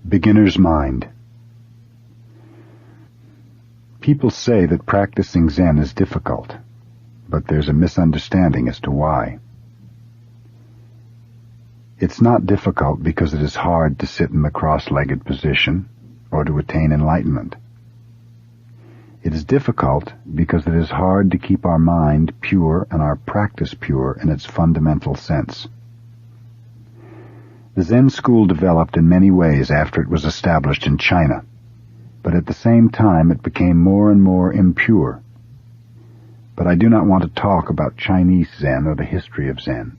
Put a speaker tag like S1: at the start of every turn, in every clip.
S1: Beginner's Mind. People say that practicing Zen is difficult, but there's a misunderstanding as to why. It's not difficult because it is hard to sit in the cross-legged position or to attain enlightenment. It is difficult because it is hard to keep our mind pure and our practice pure in its fundamental sense. The Zen school developed in many ways after it was established in China, but at the same time it became more and more impure. But I do not want to talk about Chinese Zen or the history of Zen.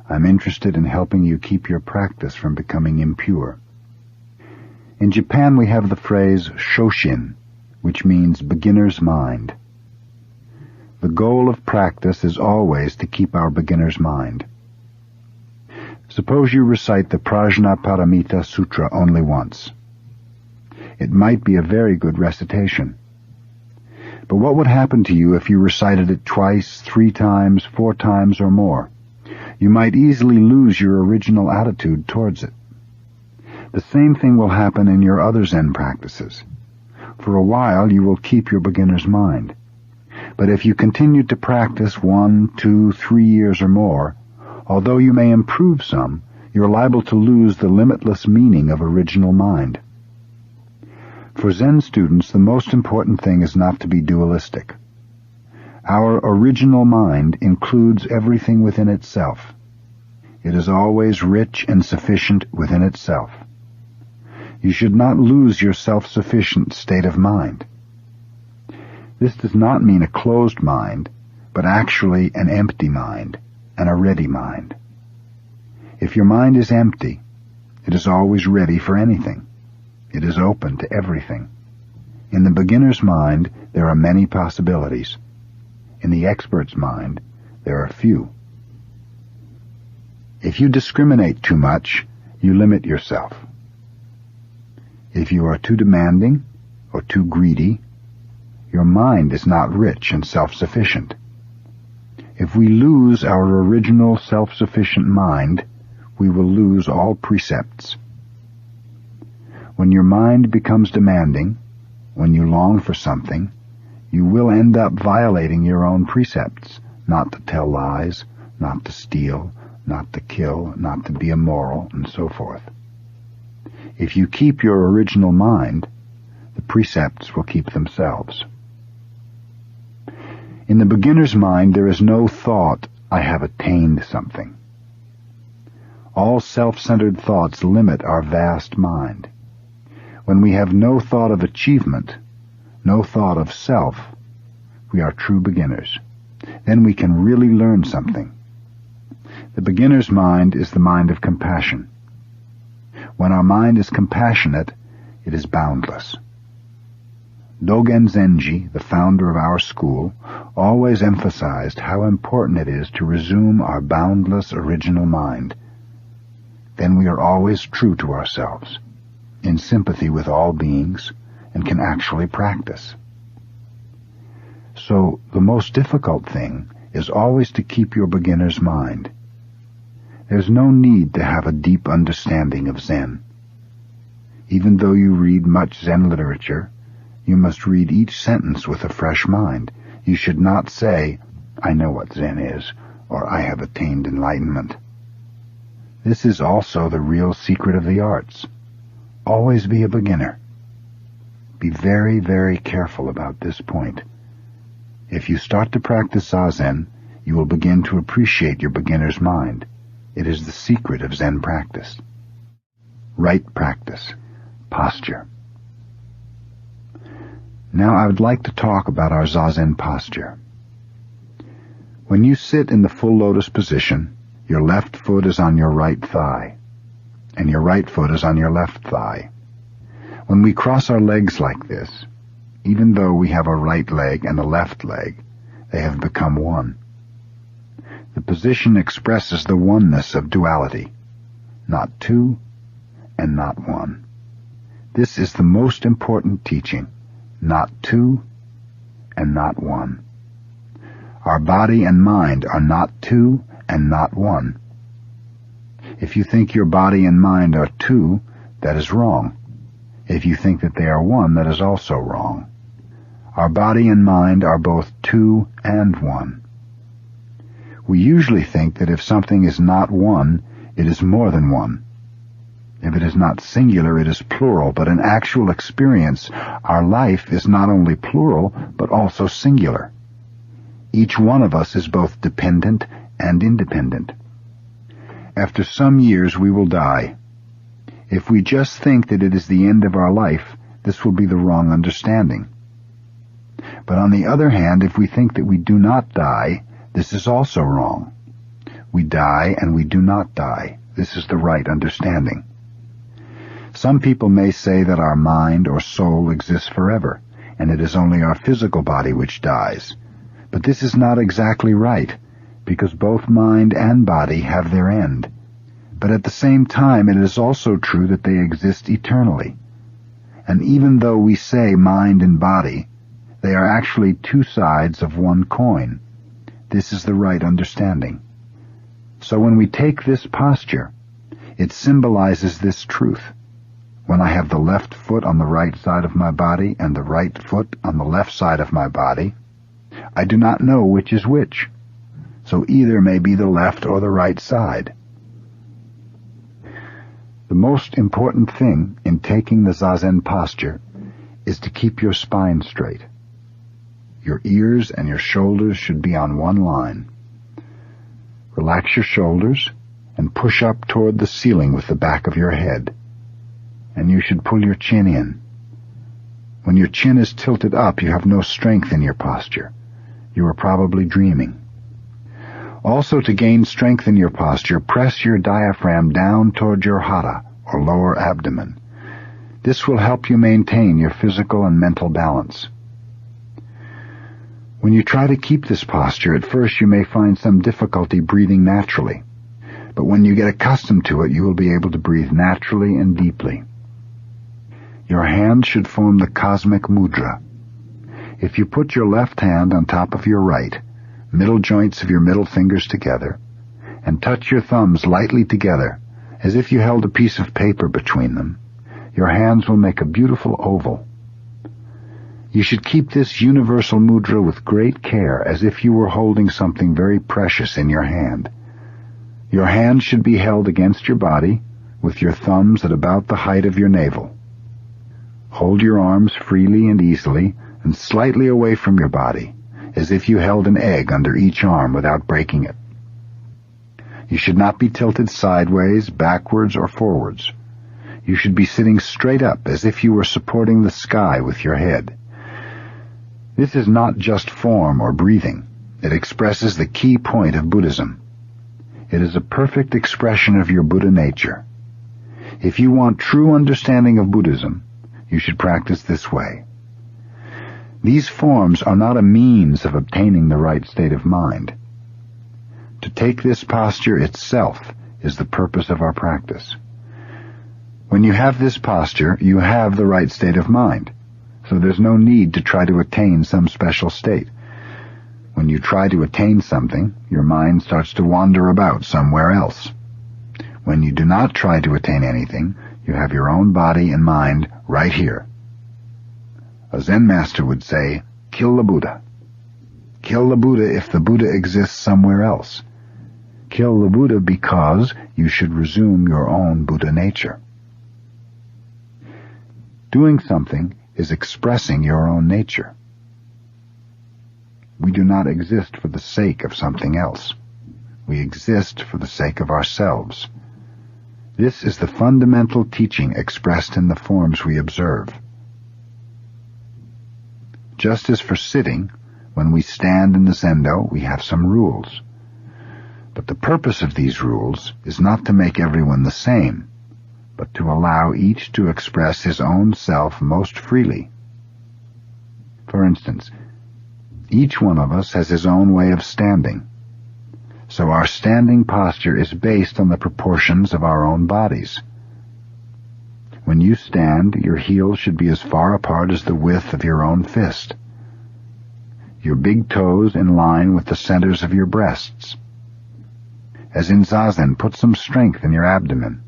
S1: I'm interested in helping you keep your practice from becoming impure. In Japan we have the phrase shoshin, which means beginner's mind. The goal of practice is always to keep our beginner's mind. Suppose you recite the Prajnaparamita Sutra only once. It might be a very good recitation. But what would happen to you if you recited it twice, 3 times, 4 times, or more? You might easily lose your original attitude towards it. The same thing will happen in your other Zen practices. For a while you will keep your beginner's mind. But if you continue to practice 1, 2, 3 years or more, although you may improve some, you're liable to lose the limitless meaning of original mind. For Zen students, the most important thing is not to be dualistic. Our original mind includes everything within itself. It is always rich and sufficient within itself. You should not lose your self-sufficient state of mind. This does not mean a closed mind, but actually an empty mind and a ready mind. If your mind is empty, it is always ready for anything. It is open to everything. In the beginner's mind, there are many possibilities. In the expert's mind, there are few. If you discriminate too much, you limit yourself. If you are too demanding or too greedy, your mind is not rich and self-sufficient. If we lose our original self-sufficient mind, we will lose all precepts. When your mind becomes demanding, when you long for something, you will end up violating your own precepts, not to tell lies, not to steal, not to kill, not to be immoral, and so forth. If you keep your original mind, the precepts will keep themselves. In the beginner's mind, there is no thought, I have attained something. All self-centered thoughts limit our vast mind. When we have no thought of achievement, no thought of self, we are true beginners. Then we can really learn something. The beginner's mind is the mind of compassion. When our mind is compassionate, it is boundless. Dogen Zenji, the founder of our school, always emphasized how important it is to resume our boundless original mind. Then we are always true to ourselves, in sympathy with all beings, and can actually practice. So the most difficult thing is always to keep your beginner's mind. There's no need to have a deep understanding of Zen. Even though you read much Zen literature, you must read each sentence with a fresh mind. You should not say, I know what Zen is, or I have attained enlightenment. This is also the real secret of the arts. Always be a beginner. Be very, very careful about this point. If you start to practice Zazen, you will begin to appreciate your beginner's mind. It is the secret of Zen practice. Right practice. Posture. Now I would like to talk about our Zazen posture. When you sit in the full lotus position, your left foot is on your right thigh, and your right foot is on your left thigh. When we cross our legs like this, even though we have a right leg and a left leg, they have become one. The position expresses the oneness of duality, not two and not one. This is the most important teaching, not two and not one. Our body and mind are not two and not one. If you think your body and mind are two, that is wrong. If you think that they are one, that is also wrong. Our body and mind are both two and one. We usually think that if something is not one, it is more than one. If it is not singular, it is plural, but in actual experience, our life is not only plural, but also singular. Each one of us is both dependent and independent. After some years, we will die. If we just think that it is the end of our life, this will be the wrong understanding. But on the other hand, if we think that we do not die, this is also wrong. We die and we do not die. This is the right understanding. Some people may say that our mind or soul exists forever, and it is only our physical body which dies. But this is not exactly right, because both mind and body have their end. But at the same time, it is also true that they exist eternally. And even though we say mind and body, they are actually two sides of one coin. This is the right understanding. So when we take this posture, it symbolizes this truth. When I have the left foot on the right side of my body and the right foot on the left side of my body, I do not know which is which. So either may be the left or the right side. The most important thing in taking the Zazen posture is to keep your spine straight. Your ears and your shoulders should be on one line. Relax your shoulders and push up toward the ceiling with the back of your head. And you should pull your chin in. When your chin is tilted up, you have no strength in your posture. You are probably dreaming. Also, to gain strength in your posture, press your diaphragm down toward your hara, or lower abdomen. This will help you maintain your physical and mental balance. When you try to keep this posture, at first you may find some difficulty breathing naturally. But when you get accustomed to it, you will be able to breathe naturally and deeply. Your hand should form the cosmic mudra. If you put your left hand on top of your right, middle joints of your middle fingers together, and touch your thumbs lightly together, as if you held a piece of paper between them, your hands will make a beautiful oval. You should keep this universal mudra with great care, as if you were holding something very precious in your hand. Your hand should be held against your body, with your thumbs at about the height of your navel. Hold your arms freely and easily, and slightly away from your body, as if you held an egg under each arm without breaking it. You should not be tilted sideways, backwards, or forwards. You should be sitting straight up, as if you were supporting the sky with your head. This is not just form or breathing. It expresses the key point of Buddhism. It is a perfect expression of your Buddha nature. If you want true understanding of Buddhism, you should practice this way. These forms are not a means of obtaining the right state of mind. To take this posture itself is the purpose of our practice. When you have this posture, you have the right state of mind, so there's no need to try to attain some special state. When you try to attain something, your mind starts to wander about somewhere else. When you do not try to attain anything, you have your own body and mind right here. A Zen master would say, kill the Buddha. Kill the Buddha if the Buddha exists somewhere else. Kill the Buddha because you should resume your own Buddha nature. Doing something is expressing your own nature. We do not exist for the sake of something else. We exist for the sake of ourselves. This is the fundamental teaching expressed in the forms we observe. Just as for sitting, when we stand in the zendo, we have some rules. But the purpose of these rules is not to make everyone the same, but to allow each to express his own self most freely. For instance, each one of us has his own way of standing, so our standing posture is based on the proportions of our own bodies. When you stand, your heels should be as far apart as the width of your own fist. Your big toes in line with the centers of your breasts. As in Zazen, put some strength in your abdomen.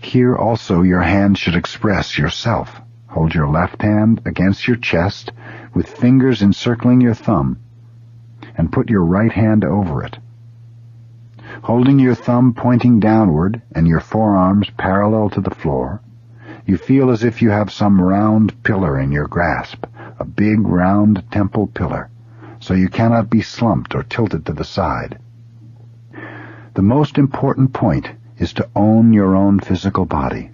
S1: Here also your hand should express yourself. Hold your left hand against your chest with fingers encircling your thumb, and put your right hand over it. Holding your thumb pointing downward and your forearms parallel to the floor, you feel as if you have some round pillar in your grasp, a big round temple pillar, so you cannot be slumped or tilted to the side. The most important point is to own your own physical body.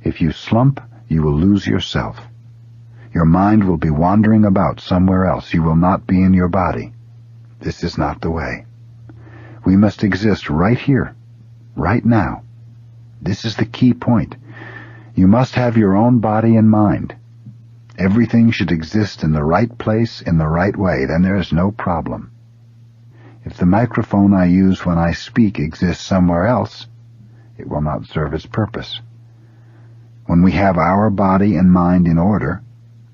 S1: If you slump, you will lose yourself. Your mind will be wandering about somewhere else. You will not be in your body. This is not the way. We must exist right here, right now. This is the key point. You must have your own body and mind. Everything should exist in the right place, in the right way. Then there is no problem. If the microphone I use when I speak exists somewhere else, it will not serve its purpose. When we have our body and mind in order,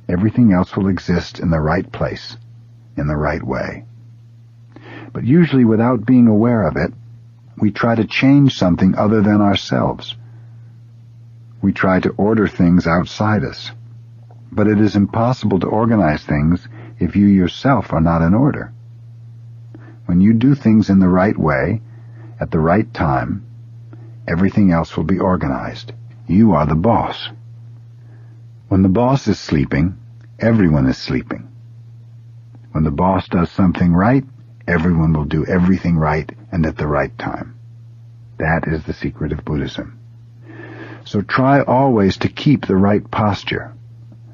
S1: everything else will exist in the right place, in the right way. But usually without being aware of it, we try to change something other than ourselves. We try to order things outside us. But it is impossible to organize things if you yourself are not in order. When you do things in the right way, at the right time, everything else will be organized. You are the boss. When the boss is sleeping, everyone is sleeping. When the boss does something right, everyone will do everything right and at the right time. That is the secret of Buddhism. So try always to keep the right posture,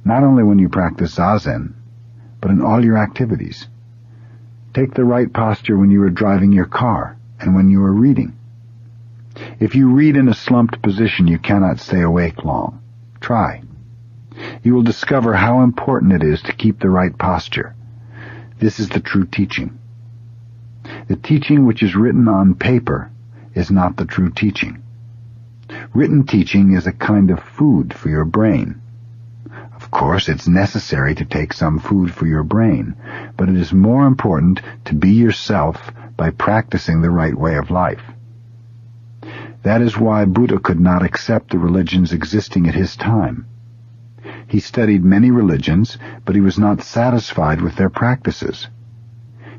S1: not only when you practice Zazen, but in all your activities. Take the right posture when you are driving your car and when you are reading. If you read in a slumped position, you cannot stay awake long. Try. You will discover how important it is to keep the right posture. This is the true teaching. The teaching which is written on paper is not the true teaching. Written teaching is a kind of food for your brain. Of course, it's necessary to take some food for your brain, but it is more important to be yourself by practicing the right way of life. That is why Buddha could not accept the religions existing at his time. He studied many religions, but he was not satisfied with their practices.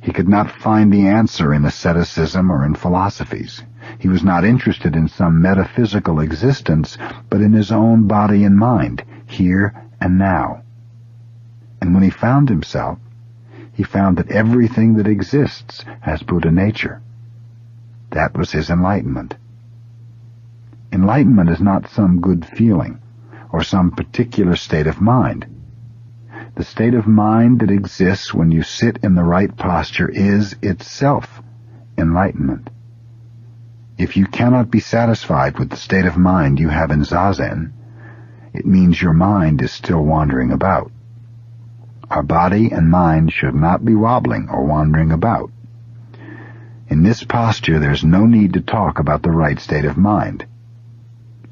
S1: He could not find the answer in asceticism or in philosophies. He was not interested in some metaphysical existence, but in his own body and mind, here and now. And when he found himself, he found that everything that exists has Buddha nature. That was his enlightenment. Enlightenment is not some good feeling or some particular state of mind. The state of mind that exists when you sit in the right posture is itself enlightenment. If you cannot be satisfied with the state of mind you have in Zazen, it means your mind is still wandering about. Our body and mind should not be wobbling or wandering about. In this posture, there's no need to talk about the right state of mind.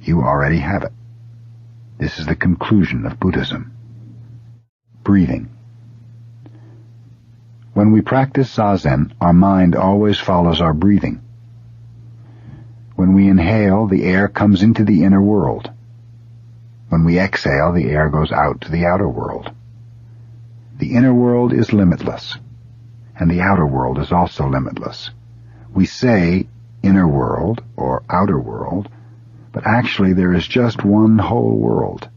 S1: You already have it. This is the conclusion of Buddhism. Breathing. When we practice Zazen, our mind always follows our breathing. When we inhale, the air comes into the inner world. When we exhale, the air goes out to the outer world. The inner world is limitless, and the outer world is also limitless. We say inner world or outer world, but actually there is just one whole world.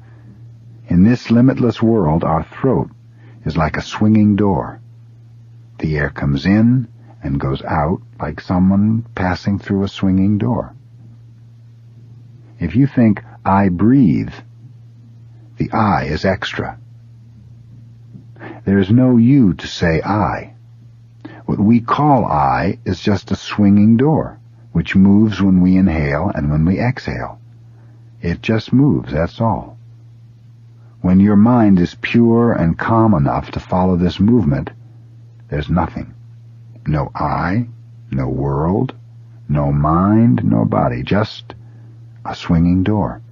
S1: In this limitless world, our throat is like a swinging door. The air comes in and goes out like someone passing through a swinging door. If you think, I breathe, the I is extra. There is no you to say I. What we call I is just a swinging door, which moves when we inhale and when we exhale. It just moves, that's all. When your mind is pure and calm enough to follow this movement, there's nothing. No I, no world, no mind, no body, just a swinging door.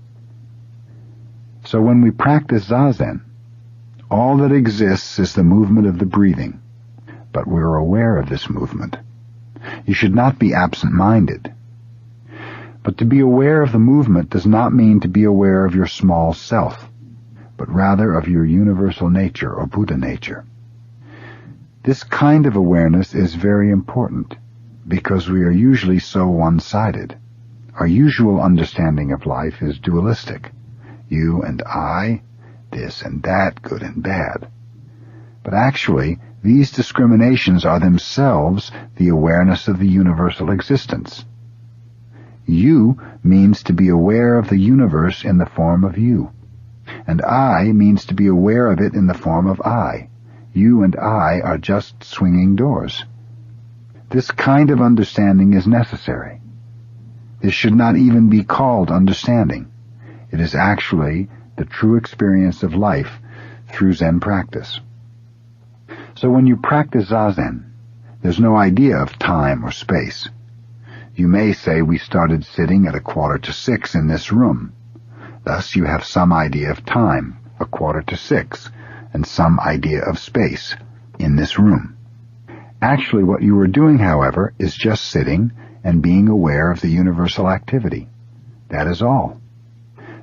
S1: So when we practice Zazen, all that exists is the movement of the breathing, but we're aware of this movement. You should not be absent-minded. But to be aware of the movement does not mean to be aware of your small self, but rather of your universal nature or Buddha nature. This kind of awareness is very important because we are usually so one-sided. Our usual understanding of life is dualistic. You and I, this and that, good and bad. But actually, these discriminations are themselves the awareness of the universal existence. You means to be aware of the universe in the form of you, and I means to be aware of it in the form of I. You and I are just swinging doors. This kind of understanding is necessary. This should not even be called understanding. It is actually the true experience of life through Zen practice. So when you practice Zazen, there's no idea of time or space. You may say we started sitting at 5:45 in this room. Thus you have some idea of time, 5:45, and some idea of space in this room. Actually, what you are doing, however, is just sitting and being aware of the universal activity. That is all.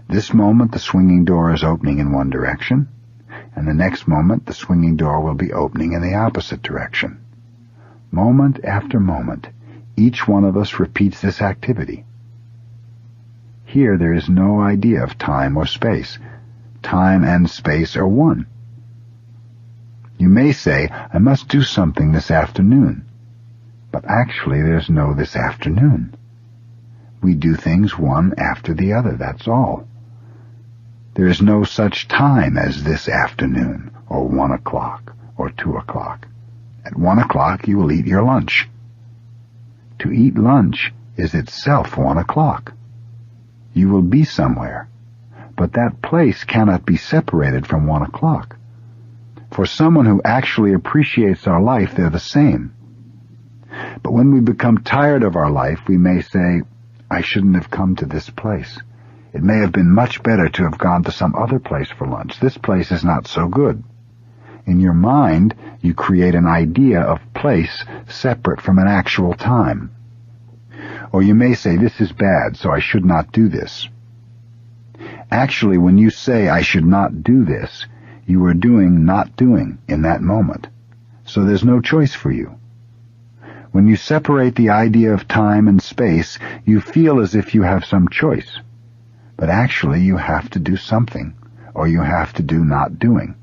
S1: This moment the swinging door is opening in one direction, and the next moment the swinging door will be opening in the opposite direction. Moment after moment, each one of us repeats this activity. Here there is no idea of time or space. Time and space are one. You may say, I must do something this afternoon. But actually there's no this afternoon. We do things one after the other, that's all. There is no such time as this afternoon, or 1 o'clock, or 2 o'clock. At 1 o'clock you will eat your lunch. To eat lunch is itself 1 o'clock. You will be somewhere, but that place cannot be separated from 1 o'clock. For someone who actually appreciates our life, they're the same. But when we become tired of our life, we may say, I shouldn't have come to this place. It may have been much better to have gone to some other place for lunch. This place is not so good. In your mind, you create an idea of place separate from an actual time. Or you may say, this is bad, so I should not do this. Actually, when you say, I should not do this, you are doing not doing in that moment. So there's no choice for you. When you separate the idea of time and space, you feel as if you have some choice. But actually, you have to do something, or you have to do not doing.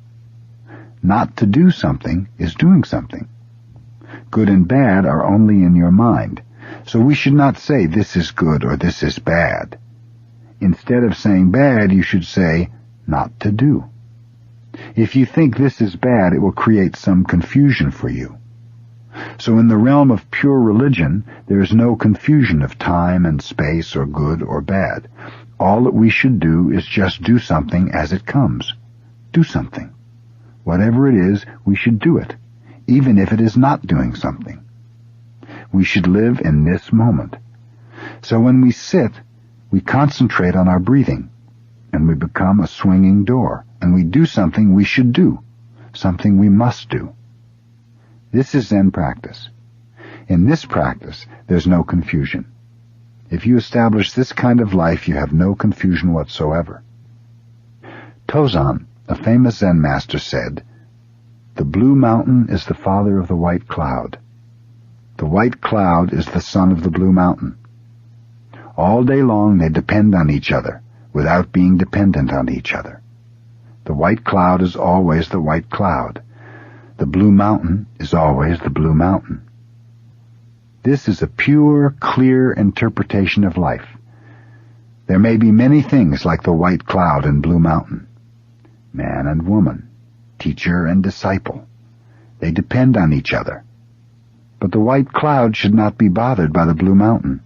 S1: Not to do something is doing something. Good and bad are only in your mind, so we should not say this is good or this is bad. Instead of saying bad, you should say not to do. If you think this is bad, it will create some confusion for you. So in the realm of pure religion, there is no confusion of time and space or good or bad. All that we should do is just do something as it comes. Do something. Whatever it is, we should do it, even if it is not doing something. We should live in this moment. So when we sit, we concentrate on our breathing, and we become a swinging door, and we do something we should do, something we must do. This is Zen practice. In this practice, there's no confusion. If you establish this kind of life, you have no confusion whatsoever. To Zen, a famous Zen master, said, "The blue mountain is the father of the white cloud. The white cloud is the son of the blue mountain. All day long they depend on each other, without being dependent on each other. The white cloud is always the white cloud. The blue mountain is always the blue mountain." This is a pure, clear interpretation of life. There may be many things like the white cloud and blue mountain. Man and woman, teacher and disciple. They depend on each other. But the white cloud should not be bothered by the blue mountain.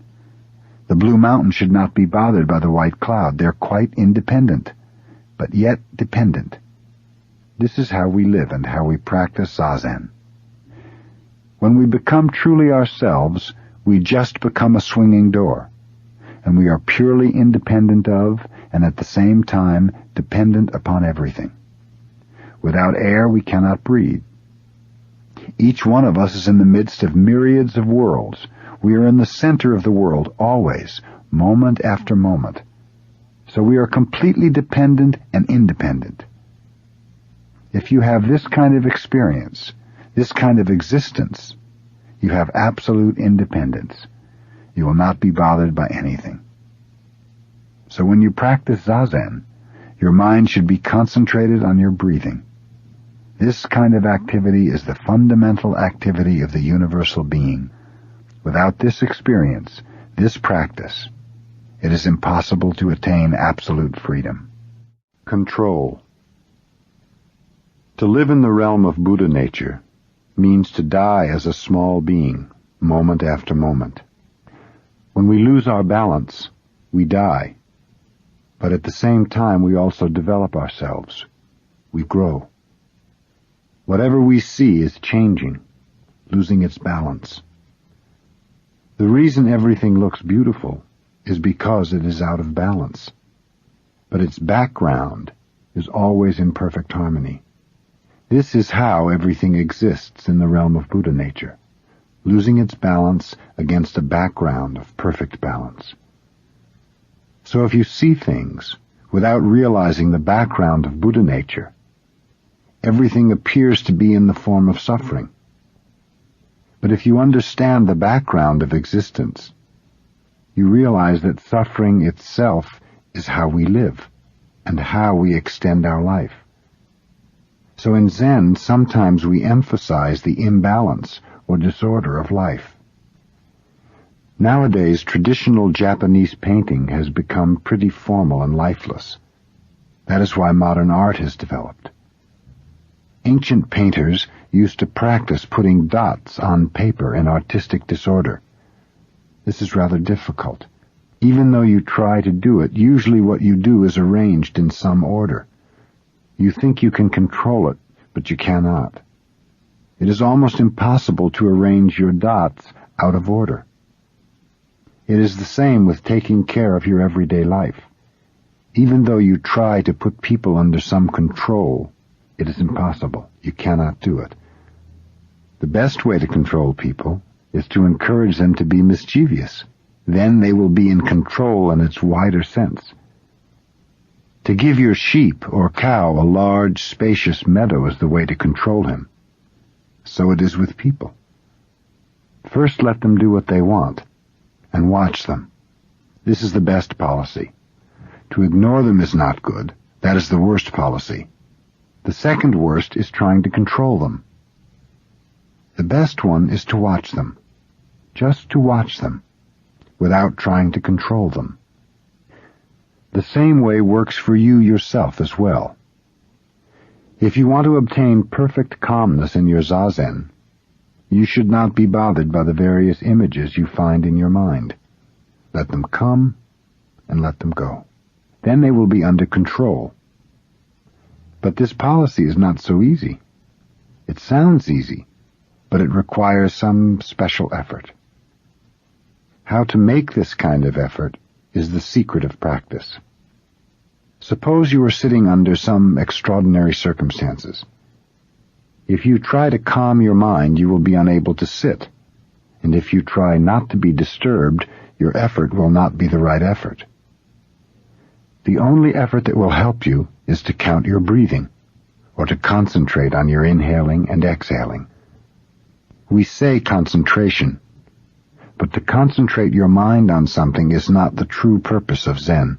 S1: The blue mountain should not be bothered by the white cloud. They're quite independent, but yet dependent. This is how we live and how we practice Zazen. When we become truly ourselves, we just become a swinging door, and we are purely independent of, and at the same time dependent upon everything. Without air we cannot breathe. Each one of us is in the midst of myriads of worlds, We are in the center of the world, always, moment after moment. So we are completely dependent and independent. If you have this kind of experience, this kind of existence, you have absolute independence. You will not be bothered by anything. So when you practice Zazen, your mind should be concentrated on your breathing. This kind of activity is the fundamental activity of the universal being. Without this experience, this practice, it is impossible to attain absolute freedom. Control. To live in the realm of Buddha nature means to die as a small being, moment after moment. When we lose our balance, we die. But at the same time, we also develop ourselves. We grow. Whatever we see is changing, losing its balance. The reason everything looks beautiful is because it is out of balance. But its background is always in perfect harmony. This is how everything exists in the realm of Buddha nature, losing its balance against a background of perfect balance. So if you see things without realizing the background of Buddha nature, everything appears to be in the form of suffering. But if you understand the background of existence, you realize that suffering itself is how we live and how we extend our life. So in Zen, sometimes we emphasize the imbalance or disorder of life. Nowadays, traditional Japanese painting has become pretty formal and lifeless. That is why modern art has developed. Ancient painters used to practice putting dots on paper in artistic disorder. This is rather difficult. Even though you try to do it, usually what you do is arranged in some order. You think you can control it, but you cannot. It is almost impossible to arrange your dots out of order. It is the same with taking care of your everyday life. Even though you try to put people under some control, it is impossible. You cannot do it. The best way to control people is to encourage them to be mischievous. Then they will be in control in its wider sense. To give your sheep or cow a large, spacious meadow is the way to control him. So it is with people. First let them do what they want, and watch them. This is the best policy. To ignore them is not good. That is the worst policy. The second worst is trying to control them. The best one is to watch them. Just to watch them, without trying to control them. The same way works for you yourself as well. If you want to obtain perfect calmness in your Zazen, you should not be bothered by the various images you find in your mind. Let them come and let them go. Then they will be under control. But this policy is not so easy. It sounds easy, but it requires some special effort. How to make this kind of effort is the secret of practice. Suppose you are sitting under some extraordinary circumstances. If you try to calm your mind, you will be unable to sit, and if you try not to be disturbed, your effort will not be the right effort. The only effort that will help you is to count your breathing, or to concentrate on your inhaling and exhaling. We say concentration, but to concentrate your mind on something is not the true purpose of Zen.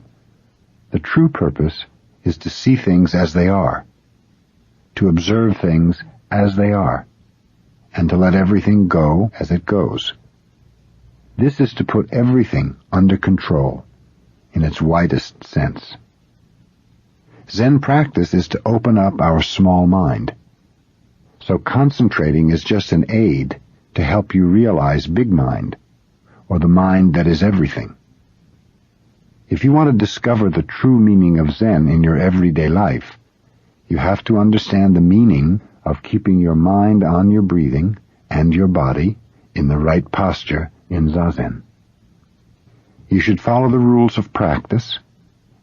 S1: The true purpose is to see things as they are, to observe things as they are, and to let everything go as it goes. This is to put everything under control, in its widest sense. Zen practice is to open up our small mind. So concentrating is just an aid to help you realize big mind, or the mind that is everything. If you want to discover the true meaning of Zen in your everyday life, you have to understand the meaning of keeping your mind on your breathing and your body in the right posture in Zazen. You should follow the rules of practice,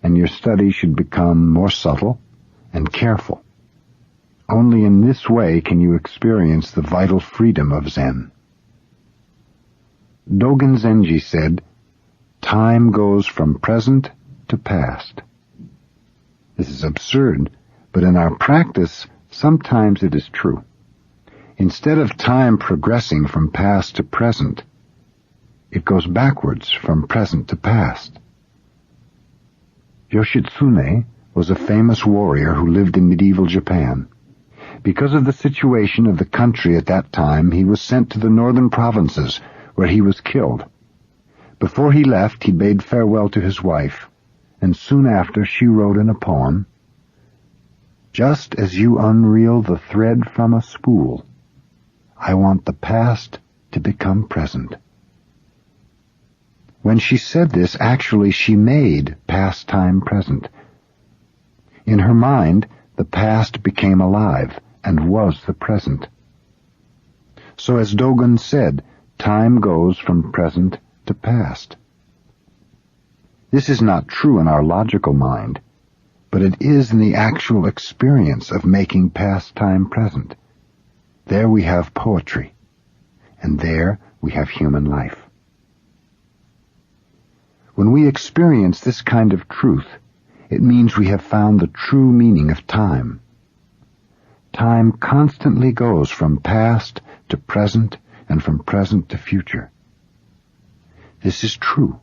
S1: and your study should become more subtle and careful. Only in this way can you experience the vital freedom of Zen. Dogen Zenji said, "Time goes from present to past." This is absurd, but in our practice, sometimes it is true. Instead of time progressing from past to present, it goes backwards from present to past. Yoshitsune was a famous warrior who lived in medieval Japan. Because of the situation of the country at that time, he was sent to the northern provinces, where he was killed. Before he left, he bade farewell to his wife, and soon after she wrote in a poem, "Just as you unreel the thread from a spool, I want the past to become present." When she said this, actually she made past time present. In her mind, the past became alive and was the present. So as Dogen said, time goes from present to past. This is not true in our logical mind, but it is in the actual experience of making past time present. There we have poetry, and there we have human life. When we experience this kind of truth, it means we have found the true meaning of time. Time constantly goes from past to present and from present to future. This is true,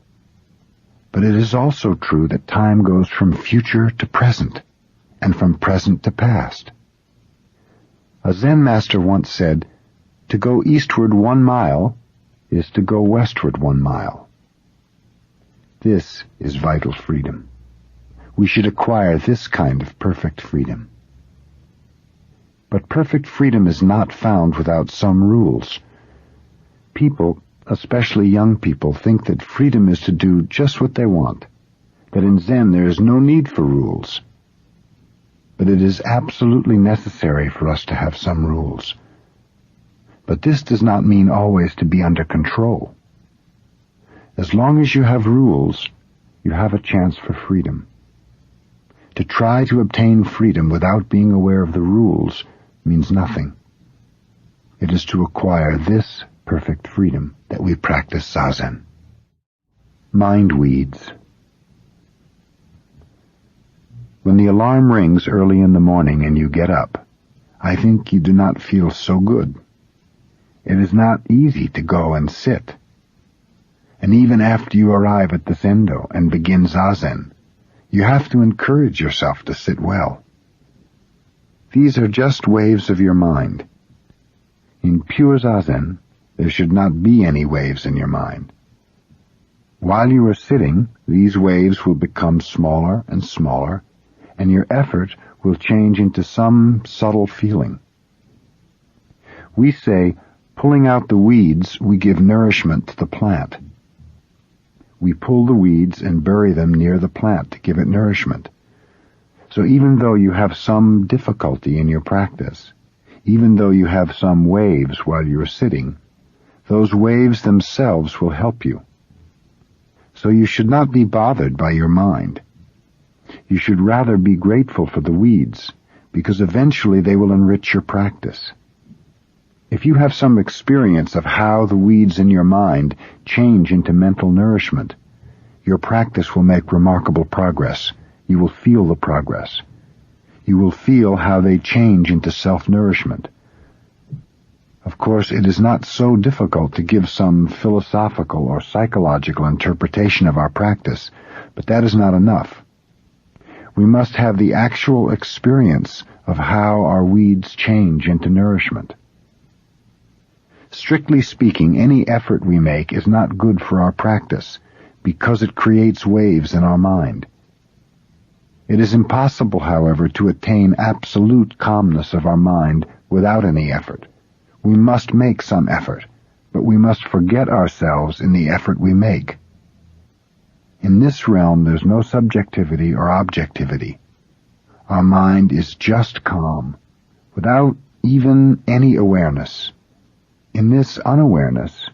S1: but it is also true that time goes from future to present and from present to past. A Zen master once said, "To go eastward 1 mile is to go westward 1 mile. This is vital freedom. We should acquire this kind of perfect freedom. But perfect freedom is not found without some rules. People, especially young people, think that freedom is to do just what they want, that in Zen there is no need for rules. But it is absolutely necessary for us to have some rules. But this does not mean always to be under control. As long as you have rules, you have a chance for freedom. To try to obtain freedom without being aware of the rules means nothing. It is to acquire this perfect freedom that we practice Zazen. Mind weeds. When the alarm rings early in the morning and you get up, I think you do not feel so good. It is not easy to go and sit. And even after you arrive at the Zendo and begin Zazen, you have to encourage yourself to sit well. These are just waves of your mind. In pure Zazen, there should not be any waves in your mind. While you are sitting, these waves will become smaller and smaller, and your effort will change into some subtle feeling. We say, pulling out the weeds, we give nourishment to the plant. We pull the weeds and bury them near the plant to give it nourishment. So even though you have some difficulty in your practice, even though you have some waves while you are sitting, those waves themselves will help you. So you should not be bothered by your mind. You should rather be grateful for the weeds, because eventually they will enrich your practice. If you have some experience of how the weeds in your mind change into mental nourishment, your practice will make remarkable progress. You will feel the progress. You will feel how they change into self-nourishment. Of course, it is not so difficult to give some philosophical or psychological interpretation of our practice, but that is not enough. We must have the actual experience of how our weeds change into nourishment. Strictly speaking, any effort we make is not good for our practice, because it creates waves in our mind. It is impossible, however, to attain absolute calmness of our mind without any effort. We must make some effort, but we must forget ourselves in the effort we make. In this realm there's no subjectivity or objectivity. Our mind is just calm, without even any awareness. In this unawareness,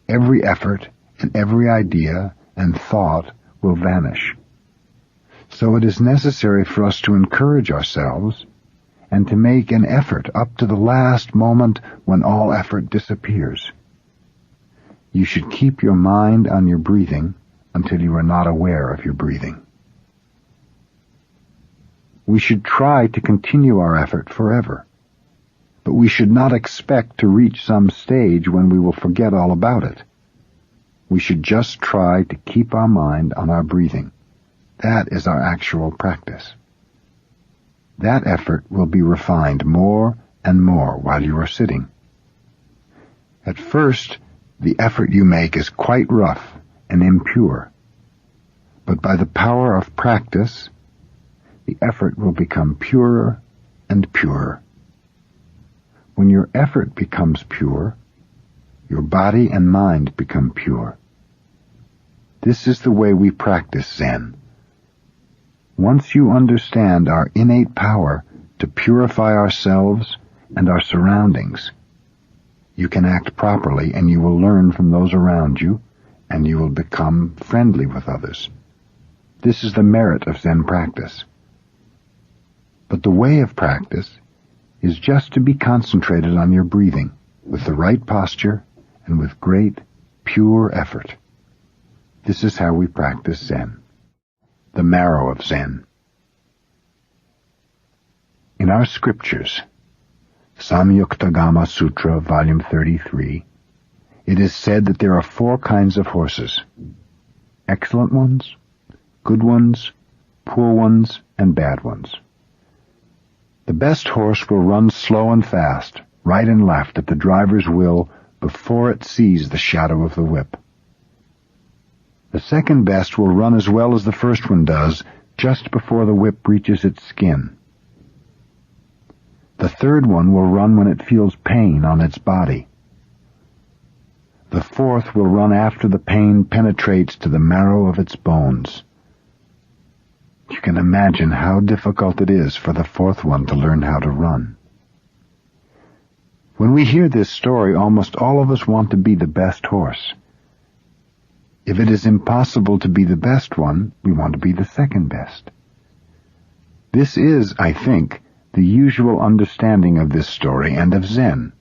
S1: every effort and every idea and thought will vanish. So it is necessary for us to encourage ourselves and to make an effort up to the last moment when all effort disappears. You should keep your mind on your breathing until you are not aware of your breathing. We should try to continue our effort forever, but we should not expect to reach some stage when we will forget all about it. We should just try to keep our mind on our breathing. That is our actual practice. That effort will be refined more and more while you are sitting. At first, the effort you make is quite rough and impure, but by the power of practice, the effort will become purer and purer. When your effort becomes pure, your body and mind become pure. This is the way we practice Zen. Once you understand our innate power to purify ourselves and our surroundings, you can act properly and you will learn from those around you and you will become friendly with others. This is the merit of Zen practice. But the way of practice is just to be concentrated on your breathing with the right posture and with great, pure effort. This is how we practice Zen. The marrow of Zen. In our scriptures, Samyuktagama Sutra, Volume 33, it is said that there are 4 kinds of horses: excellent ones, good ones, poor ones, and bad ones. The best horse will run slow and fast, right and left, at the driver's will before it sees the shadow of the whip. The second best will run as well as the first one does, just before the whip reaches its skin. The third one will run when it feels pain on its body. The fourth will run after the pain penetrates to the marrow of its bones. You can imagine how difficult it is for the fourth one to learn how to run. When we hear this story, almost all of us want to be the best horse. If it is impossible to be the best one, we want to be the second best. This is, I think, the usual understanding of this story and of Zen.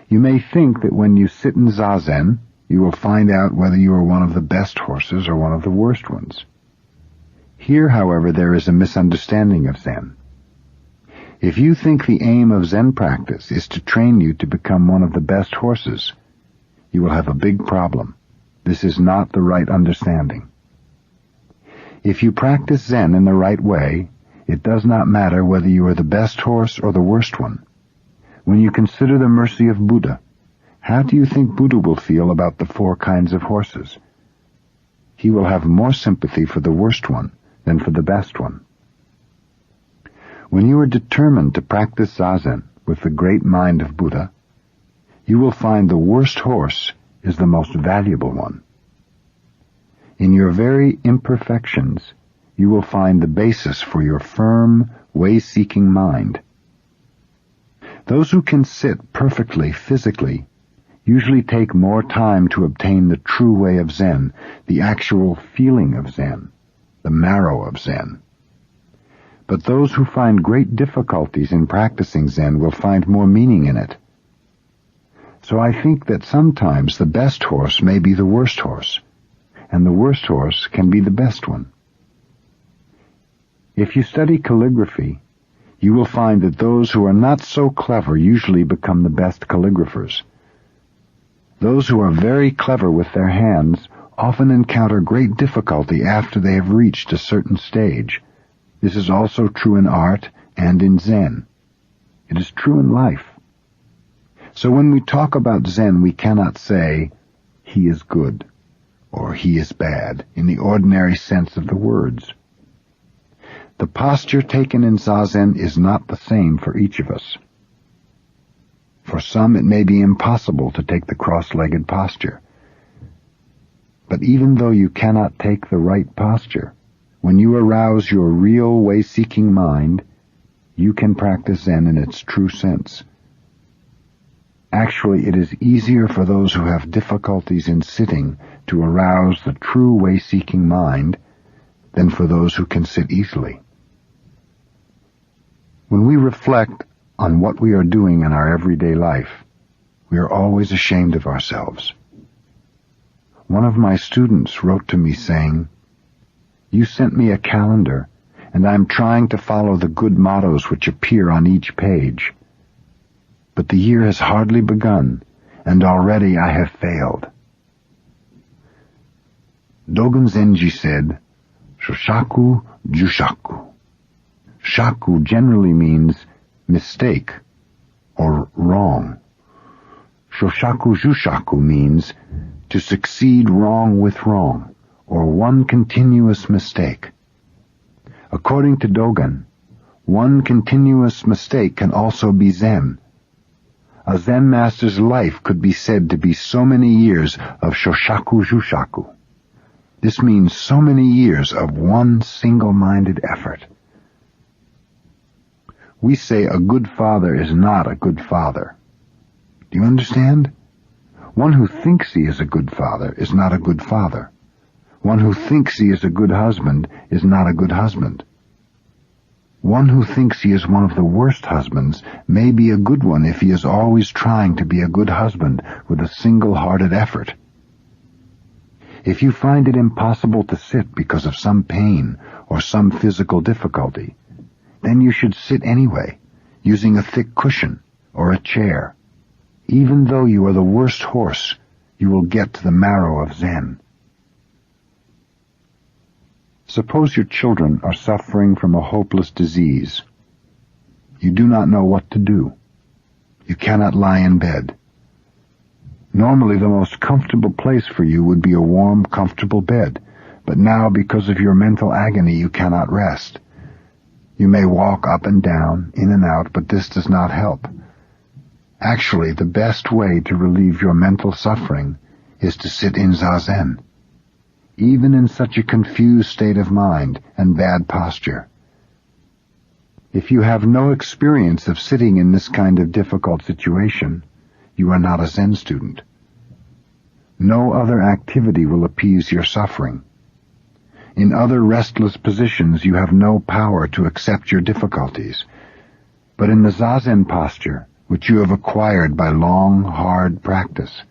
S1: You may think that when you sit in Zazen, you will find out whether you are one of the best horses or one of the worst ones. Here, however, there is a misunderstanding of Zen. If you think the aim of Zen practice is to train you to become one of the best horses, you will have a big problem. This is not the right understanding. If you practice Zen in the right way, it does not matter whether you are the best horse or the worst one. When you consider the mercy of Buddha, how do you think Buddha will feel about the 4 kinds of horses? He will have more sympathy for the worst one than for the best one. When you are determined to practice Zazen with the great mind of Buddha, you will find the worst horse is the most valuable one. In your very imperfections, you will find the basis for your firm, way-seeking mind. Those who can sit perfectly physically usually take more time to obtain the true way of Zen, the actual feeling of Zen, the marrow of Zen. But those who find great difficulties in practicing Zen will find more meaning in it. So I think that sometimes the best horse may be the worst horse, and the worst horse can be the best one. If you study calligraphy, you will find that those who are not so clever usually become the best calligraphers. Those who are very clever with their hands often encounter great difficulty after they have reached a certain stage. This is also true in art and in Zen. It is true in life. So when we talk about Zen, we cannot say, he is good, or he is bad, in the ordinary sense of the words. The posture taken in Zazen is not the same for each of us. For some, it may be impossible to take the cross-legged posture. But even though you cannot take the right posture, when you arouse your real way-seeking mind, you can practice Zen in its true sense. Actually, it is easier for those who have difficulties in sitting to arouse the true way-seeking mind than for those who can sit easily. When we reflect on what we are doing in our everyday life, we are always ashamed of ourselves. One of my students wrote to me saying, "You sent me a calendar, and I am trying to follow the good mottos which appear on each page. But the year has hardly begun, and already I have failed." Dogen Zenji said, "Shoshaku Jushaku." Shaku generally means mistake or wrong. Shoshaku Jushaku means to succeed wrong with wrong, or one continuous mistake. According to Dogen, one continuous mistake can also be Zen. A Zen master's life could be said to be so many years of Shoshaku Jushaku. This means so many years of one single-minded effort. We say a good father is not a good father. Do you understand? One who thinks he is a good father is not a good father. One who thinks he is a good husband is not a good husband. One who thinks he is one of the worst husbands may be a good one if he is always trying to be a good husband with a single-hearted effort. If you find it impossible to sit because of some pain or some physical difficulty, then you should sit anyway, using a thick cushion or a chair. Even though you are the worst horse, you will get to the marrow of Zen. Suppose your children are suffering from a hopeless disease. You do not know what to do. You cannot lie in bed. Normally the most comfortable place for you would be a warm, comfortable bed, but now because of your mental agony you cannot rest. You may walk up and down, in and out, but this does not help. Actually, the best way to relieve your mental suffering is to sit in Zazen, even in such a confused state of mind and bad posture. If you have no experience of sitting in this kind of difficult situation, you are not a Zen student. No other activity will appease your suffering. In other restless positions you have no power to accept your difficulties, but in the Zazen posture, which you have acquired by long, hard practice,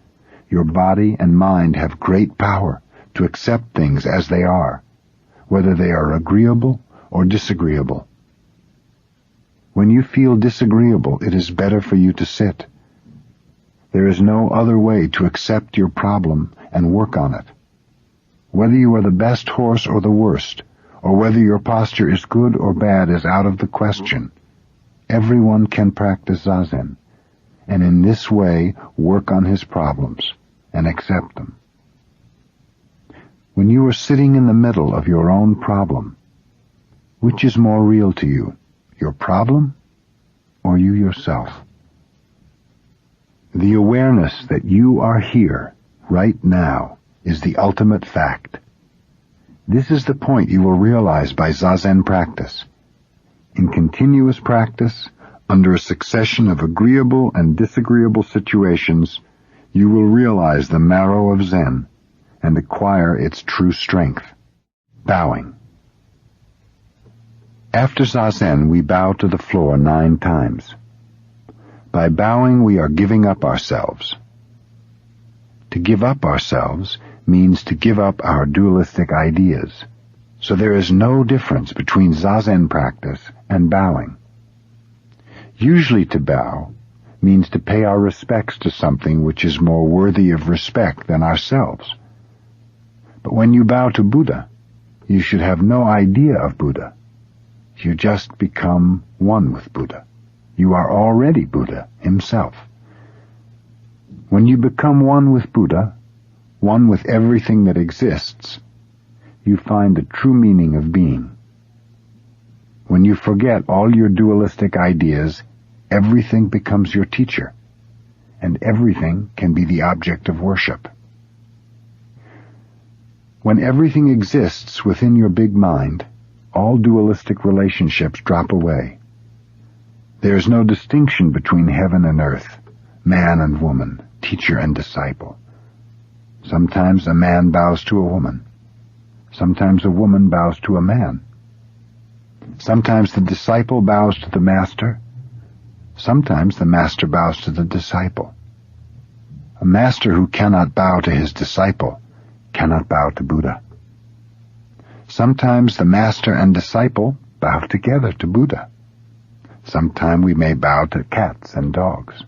S1: your body and mind have great power to accept things as they are, whether they are agreeable or disagreeable. When you feel disagreeable, it is better for you to sit. There is no other way to accept your problem and work on it. Whether you are the best horse or the worst, or whether your posture is good or bad is out of the question. Everyone can practice Zazen, and in this way work on his problems and accept them. When you are sitting in the middle of your own problem, which is more real to you, your problem or you yourself? The awareness that you are here, right now, is the ultimate fact. This is the point you will realize by Zazen practice. In continuous practice, under a succession of agreeable and disagreeable situations, you will realize the marrow of Zen and acquire its true strength. Bowing. After Zazen, we bow to the floor 9 times. By bowing, we are giving up ourselves. To give up ourselves means to give up our dualistic ideas. So there is no difference between Zazen practice and bowing. Usually to bow means to pay our respects to something which is more worthy of respect than ourselves. But when you bow to Buddha, you should have no idea of Buddha. You just become one with Buddha. You are already Buddha himself. When you become one with Buddha, one with everything that exists, you find the true meaning of being. When you forget all your dualistic ideas, everything becomes your teacher, and everything can be the object of worship. When everything exists within your big mind, all dualistic relationships drop away. There is no distinction between heaven and earth, man and woman, teacher and disciple. Sometimes a man bows to a woman. Sometimes a woman bows to a man. Sometimes the disciple bows to the master. Sometimes the master bows to the disciple. A master who cannot bow to his disciple cannot bow to Buddha. Sometimes the master and disciple bow together to Buddha. Sometimes we may bow to cats and dogs.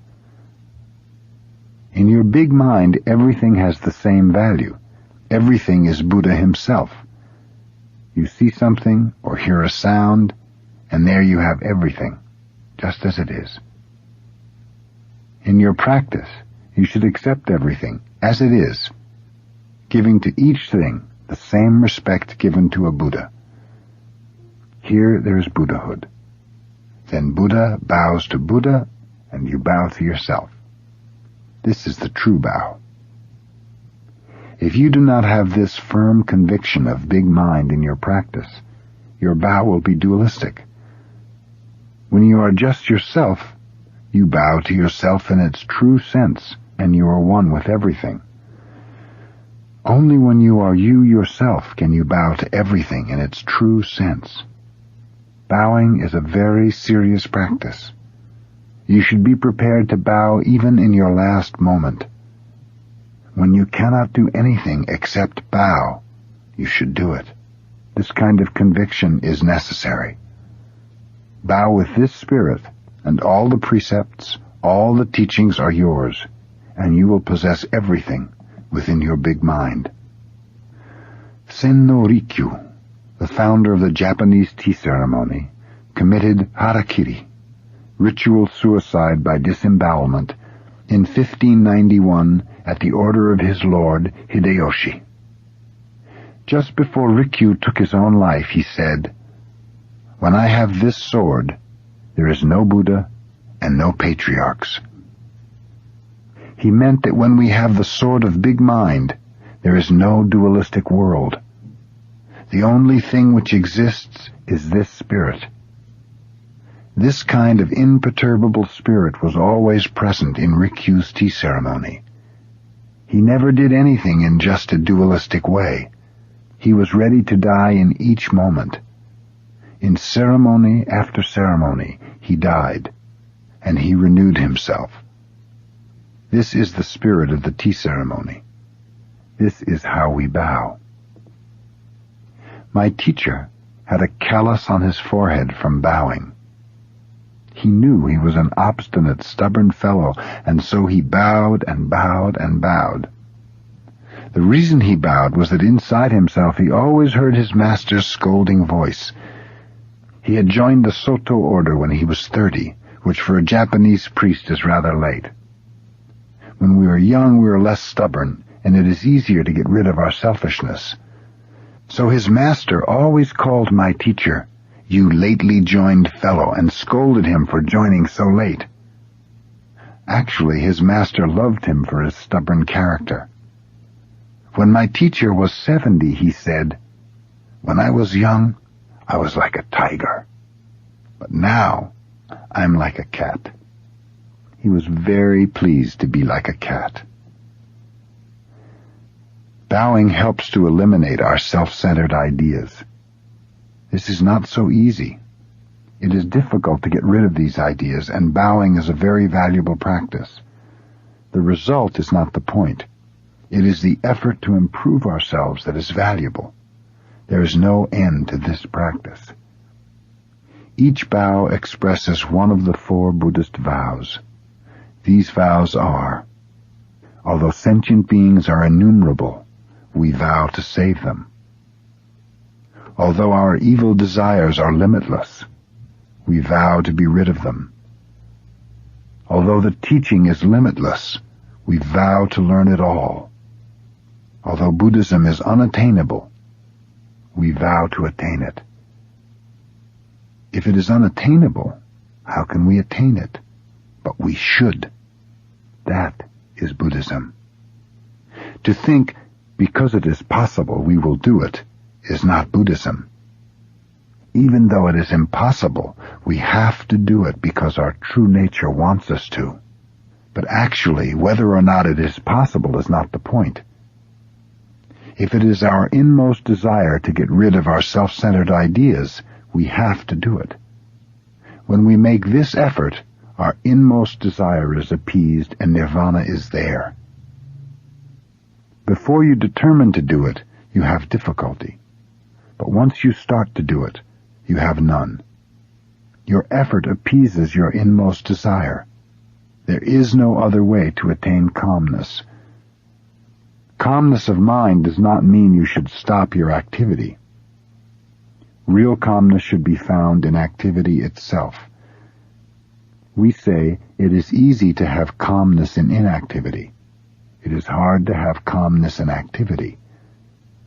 S1: In your big mind, everything has the same value. Everything is Buddha himself. You see something or hear a sound, and there you have everything, just as it is. In your practice, you should accept everything as it is, giving to each thing the same respect given to a Buddha. Here there is Buddhahood. Then Buddha bows to Buddha, and you bow to yourself. This is the true bow. If you do not have this firm conviction of big mind in your practice, your bow will be dualistic. When you are just yourself, you bow to yourself in its true sense, and you are one with everything. Only when you are you yourself can you bow to everything in its true sense. Bowing is a very serious practice. You should be prepared to bow even in your last moment. When you cannot do anything except bow, you should do it. This kind of conviction is necessary. Bow with this spirit, and all the precepts, all the teachings are yours, and you will possess everything within your big mind. Zen no Rikyu, the founder of the Japanese tea ceremony, committed harakiri, ritual suicide by disembowelment, in 1591 at the order of his lord Hideyoshi. Just before Rikyu took his own life, he said, "When I have this sword, there is no Buddha and no patriarchs." He meant that when we have the sword of big mind, there is no dualistic world. The only thing which exists is this spirit. This kind of imperturbable spirit was always present in Rikyu's tea ceremony. He never did anything in just a dualistic way. He was ready to die in each moment. In ceremony after ceremony, he died, and he renewed himself. This is the spirit of the tea ceremony. This is how we bow. My teacher had a callus on his forehead from bowing. He knew he was an obstinate, stubborn fellow, and so he bowed and bowed and bowed. The reason he bowed was that inside himself he always heard his master's scolding voice. He had joined the Soto order when he was 30, which for a Japanese priest is rather late. When we are young, we are less stubborn, and it is easier to get rid of our selfishness. So his master always called my teacher, "You lately joined fellow," and scolded him for joining so late. Actually, his master loved him for his stubborn character. When my teacher was 70, he said, "When I was young, I was like a tiger. But now, I'm like a cat." He was very pleased to be like a cat. Bowing helps to eliminate our self-centered ideas. This is not so easy. It is difficult to get rid of these ideas, and bowing is a very valuable practice. The result is not the point. It is the effort to improve ourselves that is valuable. There is no end to this practice. Each bow expresses one of the 4 Buddhist vows. These vows are, although sentient beings are innumerable, we vow to save them. Although our evil desires are limitless, we vow to be rid of them. Although the teaching is limitless, we vow to learn it all. Although Buddhism is unattainable, we vow to attain it. If it is unattainable, how can we attain it? But we should. That is Buddhism. To think, because it is possible we will do it, is not Buddhism. Even though it is impossible, we have to do it because our true nature wants us to. But actually, whether or not it is possible is not the point. If it is our inmost desire to get rid of our self-centered ideas, we have to do it. When we make this effort, our inmost desire is appeased and nirvana is there. Before you determine to do it, you have difficulty. But once you start to do it, you have none. Your effort appeases your inmost desire. There is no other way to attain calmness. Calmness of mind does not mean you should stop your activity. Real calmness should be found in activity itself. We say it is easy to have calmness in inactivity. It is hard to have calmness in activity.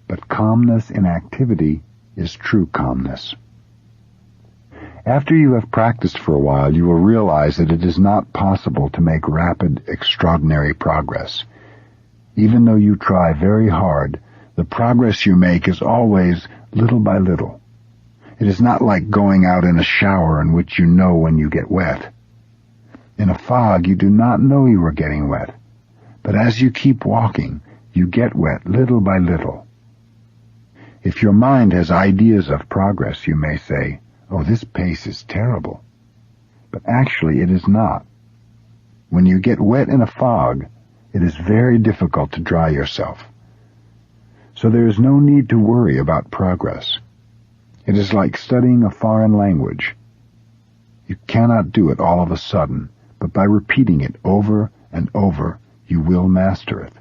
S1: But calmness in activity is true calmness. After you have practiced for a while, you will realize that it is not possible to make rapid, extraordinary progress. Even though you try very hard, the progress you make is always little by little. It is not like going out in a shower in which you know when you get wet. In a fog, you do not know you are getting wet. But as you keep walking, you get wet little by little. If your mind has ideas of progress, you may say, "Oh, this pace is terrible." But actually it is not. When you get wet in a fog, it is very difficult to dry yourself. So there is no need to worry about progress. It is like studying a foreign language. You cannot do it all of a sudden, but by repeating it over and over, you will master it.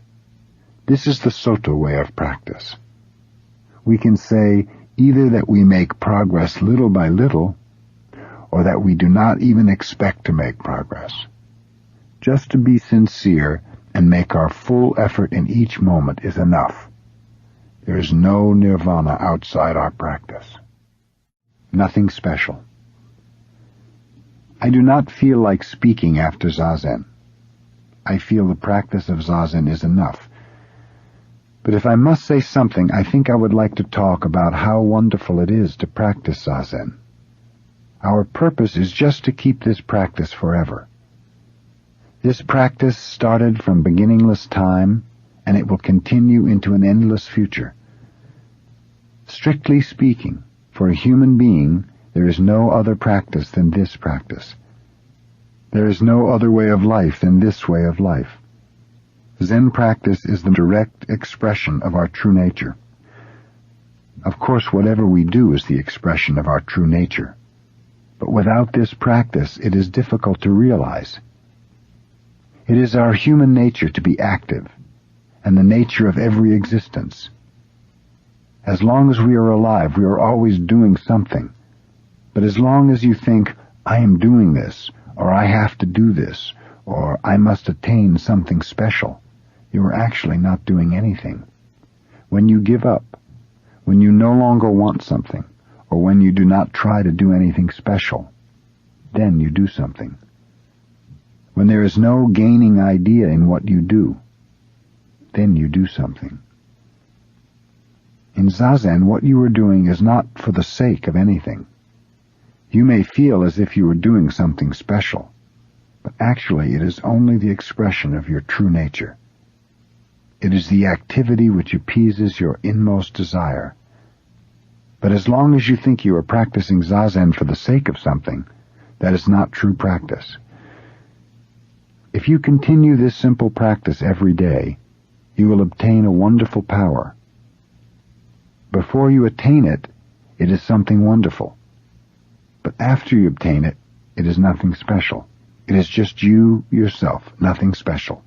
S1: This is the Soto way of practice. We can say either that we make progress little by little, or that we do not even expect to make progress. Just to be sincere and make our full effort in each moment is enough. There is no nirvana outside our practice. Nothing special. I do not feel like speaking after Zazen. I feel the practice of Zazen is enough. But if I must say something, I think I would like to talk about how wonderful it is to practice Zazen. Our purpose is just to keep this practice forever. This practice started from beginningless time, and it will continue into an endless future. Strictly speaking, for a human being, there is no other practice than this practice. There is no other way of life than this way of life. Zen practice is the direct expression of our true nature. Of course, whatever we do is the expression of our true nature. But without this practice, it is difficult to realize. It is our human nature to be active, and the nature of every existence. As long as we are alive, we are always doing something. But as long as you think, "I am doing this," or "I have to do this," or "I must attain something special," you are actually not doing anything. When you give up, when you no longer want something, or when you do not try to do anything special, then you do something. When there is no gaining idea in what you do, then you do something. In Zazen, what you are doing is not for the sake of anything. You may feel as if you were doing something special, but actually it is only the expression of your true nature. It is the activity which appeases your inmost desire. But as long as you think you are practicing Zazen for the sake of something, that is not true practice. If you continue this simple practice every day, you will obtain a wonderful power. Before you attain it, it is something wonderful. But after you obtain it, it is nothing special. It is just you, yourself, nothing special.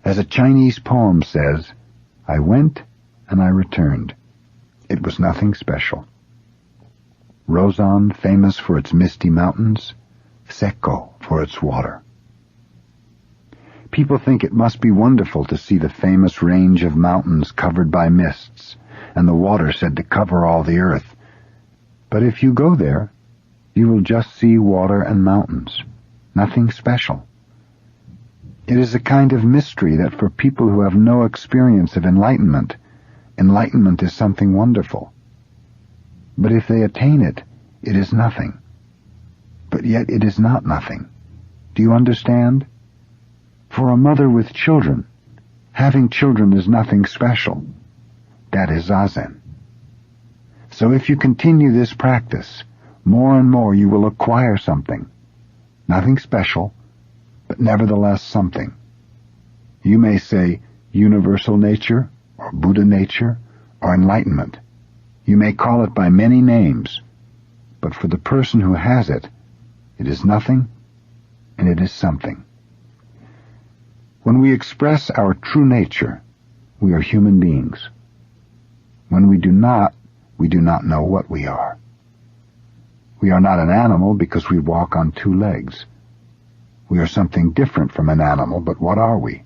S1: As a Chinese poem says, "I went and I returned. It was nothing special." Rozan, famous for its misty mountains, Sekko for its water. People think it must be wonderful to see the famous range of mountains covered by mists, and the water said to cover all the earth. But if you go there, you will just see water and mountains, nothing special. It is a kind of mystery that for people who have no experience of enlightenment, enlightenment is something wonderful. But if they attain it, it is nothing. But yet it is not nothing. Do you understand? For a mother with children, having children is nothing special. That is Zazen. So if you continue this practice, more and more you will acquire something. Nothing special, but nevertheless something. You may say, universal nature, or Buddha nature, or enlightenment. You may call it by many names, but for the person who has it, it is nothing and it is something. When we express our true nature, we are human beings. When we do not know what we are. We are not an animal because we walk on two legs. We are something different from an animal, but what are we?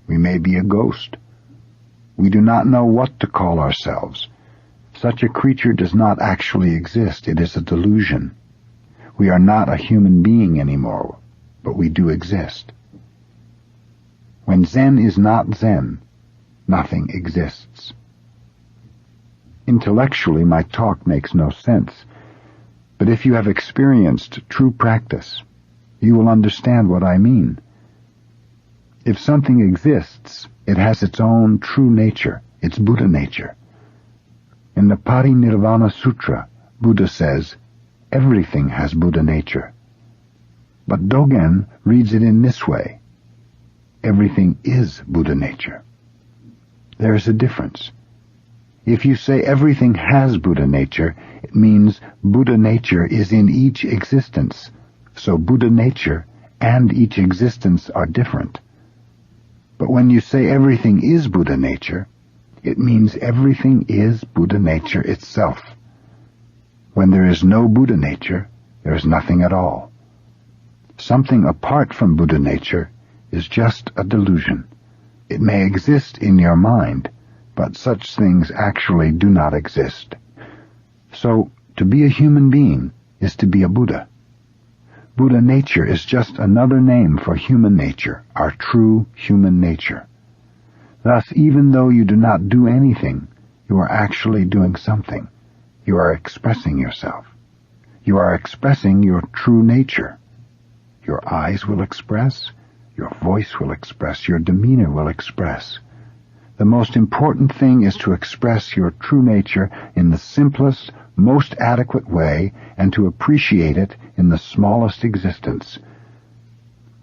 S1: We may be a ghost. We do not know what to call ourselves. Such a creature does not actually exist. It is a delusion. We are not a human being anymore, but we do exist. When Zen is not Zen, nothing exists. Intellectually, my talk makes no sense, but if you have experienced true practice, you will understand what I mean. If something exists, it has its own true nature, its Buddha nature. In the Parinirvana Sutra, Buddha says, everything has Buddha nature. But Dogen reads it in this way, everything is Buddha nature. There is a difference. If you say everything has Buddha nature, it means Buddha nature is in each existence, so Buddha nature and each existence are different. But when you say everything is Buddha nature, it means everything is Buddha nature itself. When there is no Buddha nature, there is nothing at all. Something apart from Buddha nature is just a delusion. It may exist in your mind, but such things actually do not exist. So, to be a human being is to be a Buddha. Buddha nature is just another name for human nature, our true human nature. Thus, even though you do not do anything, you are actually doing something. You are expressing yourself. You are expressing your true nature. Your eyes will express, your voice will express, your demeanor will express. The most important thing is to express your true nature in the simplest, most adequate way and to appreciate it in the smallest existence.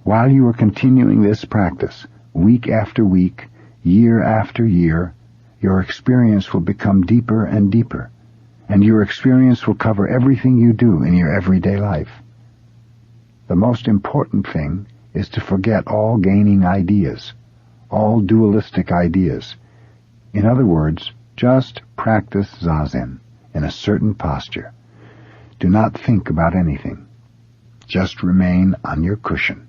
S1: While you are continuing this practice, week after week, year after year, your experience will become deeper and deeper, and your experience will cover everything you do in your everyday life. The most important thing is to forget all gaining ideas, all dualistic ideas. In other words, just practice Zazen in a certain posture. Do not think about anything. Just remain on your cushion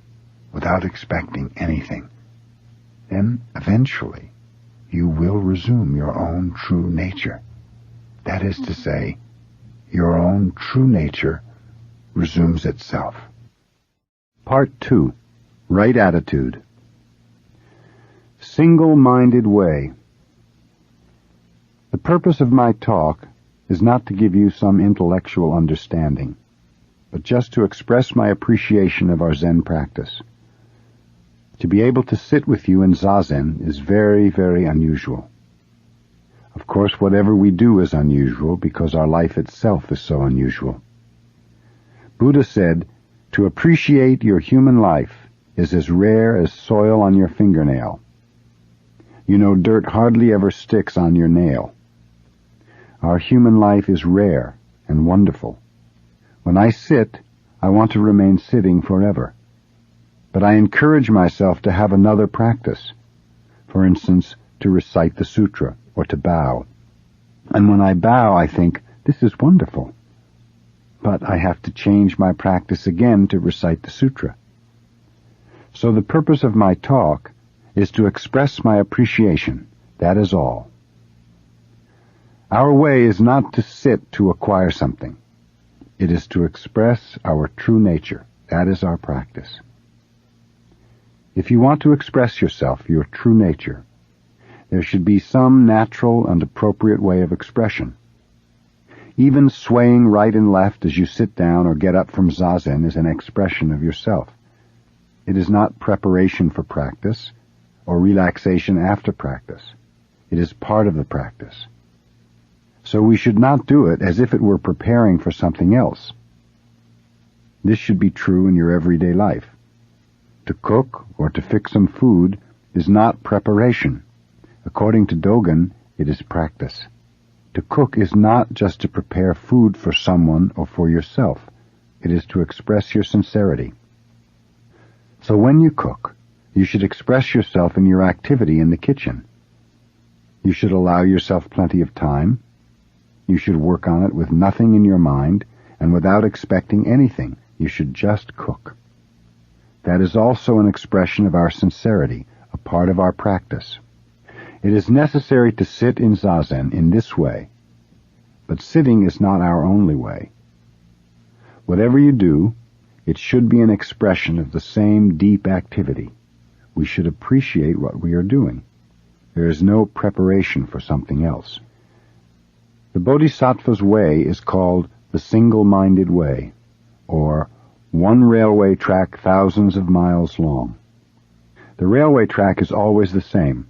S1: without expecting anything. Then, eventually, you will resume your own true nature. That is to say, your own true nature resumes itself. Part 2. Right Attitude. Single-minded way. The purpose of my talk is not to give you some intellectual understanding, but just to express my appreciation of our Zen practice. To be able to sit with you in Zazen is very, very unusual. Of course, whatever we do is unusual because our life itself is so unusual. Buddha said, to appreciate your human life is as rare as soil on your fingernail. You know, dirt hardly ever sticks on your nail. Our human life is rare and wonderful. When I sit, I want to remain sitting forever. But I encourage myself to have another practice. For instance, to recite the sutra or to bow. And when I bow, I think, this is wonderful. But I have to change my practice again to recite the sutra. So the purpose of my talk is to express my appreciation. That is all. Our way is not to sit to acquire something. It is to express our true nature. That is our practice. If you want to express yourself, your true nature, there should be some natural and appropriate way of expression. Even swaying right and left as you sit down or get up from Zazen is an expression of yourself. It is not preparation for practice or relaxation after practice. It is part of the practice. So we should not do it as if it were preparing for something else. This should be true in your everyday life. To cook or to fix some food is not preparation. According to Dogen, it is practice. To cook is not just to prepare food for someone or for yourself. It is to express your sincerity. So when you cook, you should express yourself in your activity in the kitchen. You should allow yourself plenty of time. You should work on it with nothing in your mind and without expecting anything. You should just cook. That is also an expression of our sincerity, a part of our practice. It is necessary to sit in Zazen in this way, but sitting is not our only way. Whatever you do, it should be an expression of the same deep activity. We should appreciate what we are doing. There is no preparation for something else. The Bodhisattva's way is called the single-minded way, or one railway track thousands of miles long. The railway track is always the same.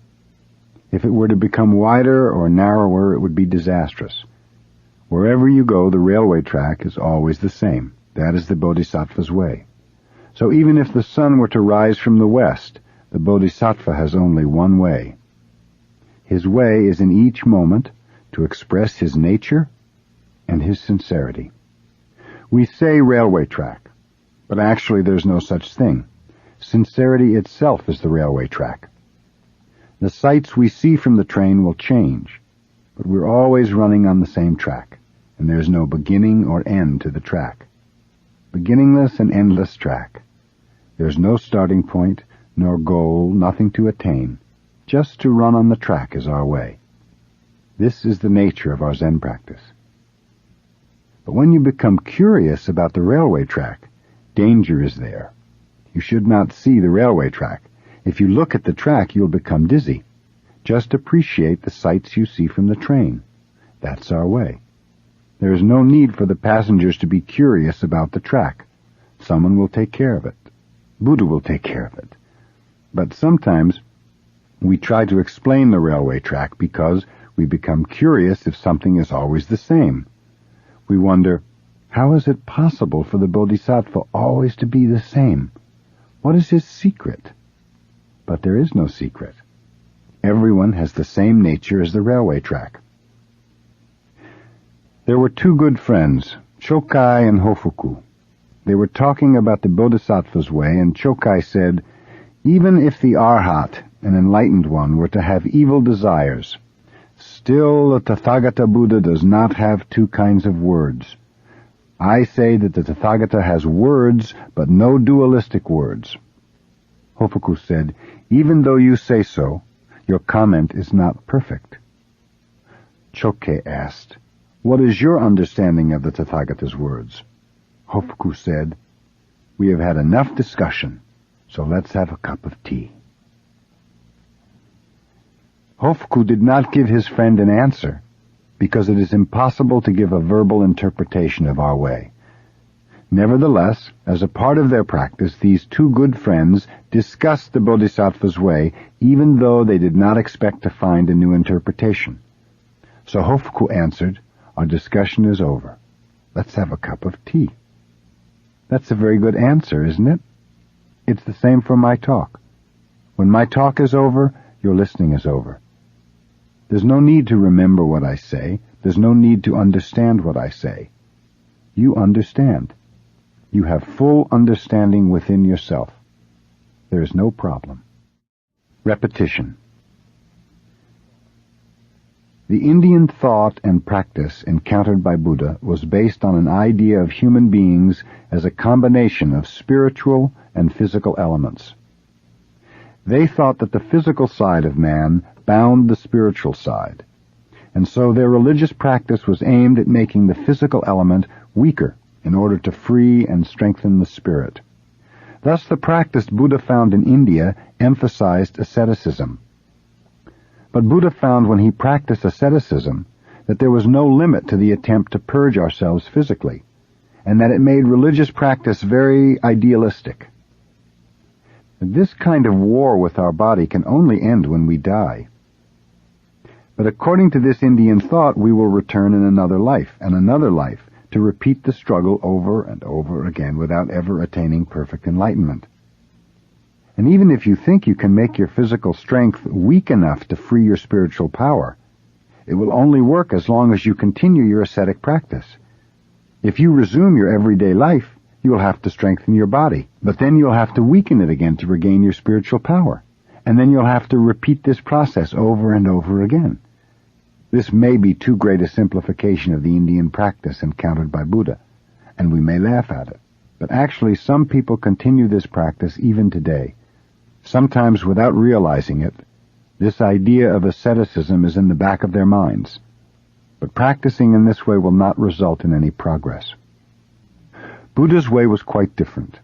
S1: If it were to become wider or narrower, it would be disastrous. Wherever you go, the railway track is always the same. That is the Bodhisattva's way. So even if the sun were to rise from the west, the Bodhisattva has only one way. His way is in each moment to express his nature and his sincerity. We say railway track, but actually there's no such thing. Sincerity itself is the railway track. The sights we see from the train will change, but we're always running on the same track, and there's no beginning or end to the track. Beginningless and endless track. There's no starting point, nor goal, nothing to attain. Just to run on the track is our way. This is the nature of our Zen practice. But when you become curious about the railway track, danger is there. You should not see the railway track. If you look at the track, you'll become dizzy. Just appreciate the sights you see from the train. That's our way. There is no need for the passengers to be curious about the track. Someone will take care of it. Buddha will take care of it. But sometimes we try to explain the railway track because we become curious if something is always the same. We wonder, how is it possible for the Bodhisattva always to be the same? What is his secret? But there is no secret. Everyone has the same nature as the railway track. There were two good friends, Chokai and Hofuku. They were talking about the Bodhisattva's way, and Chokai said, even if the Arhat, an enlightened one, were to have evil desires, still the Tathagata Buddha does not have two kinds of words. I say that the Tathagata has words, but no dualistic words. Hofuku said, even though you say so, your comment is not perfect. Chokai asked, what is your understanding of the Tathagata's words? Hofuku said, we have had enough discussion, so let's have a cup of tea. Hofuku did not give his friend an answer, because it is impossible to give a verbal interpretation of our way. Nevertheless, as a part of their practice, these two good friends discussed the Bodhisattva's way, even though they did not expect to find a new interpretation. So Hofuku answered, our discussion is over. Let's have a cup of tea. That's a very good answer, isn't it? It's the same for my talk. When my talk is over, your listening is over. There's no need to remember what I say. There's no need to understand what I say. You understand. You have full understanding within yourself. There is no problem. Repetition. The Indian thought and practice encountered by Buddha was based on an idea of human beings as a combination of spiritual and physical elements. They thought that the physical side of man bound the spiritual side, and so their religious practice was aimed at making the physical element weaker in order to free and strengthen the spirit. Thus the practice Buddha found in India emphasized asceticism. But Buddha found when he practiced asceticism that there was no limit to the attempt to purge ourselves physically, and that it made religious practice very idealistic. This kind of war with our body can only end when we die. But according to this Indian thought, we will return in another life, and another life, to repeat the struggle over and over again without ever attaining perfect enlightenment. And even if you think you can make your physical strength weak enough to free your spiritual power, it will only work as long as you continue your ascetic practice. If you resume your everyday life, you will have to strengthen your body, but then you'll have to weaken it again to regain your spiritual power. And then you'll have to repeat this process over and over again. This may be too great a simplification of the Indian practice encountered by Buddha, and we may laugh at it. But actually, some people continue this practice even today. Sometimes without realizing it, this idea of asceticism is in the back of their minds. But practicing in this way will not result in any progress. Buddha's way was quite different.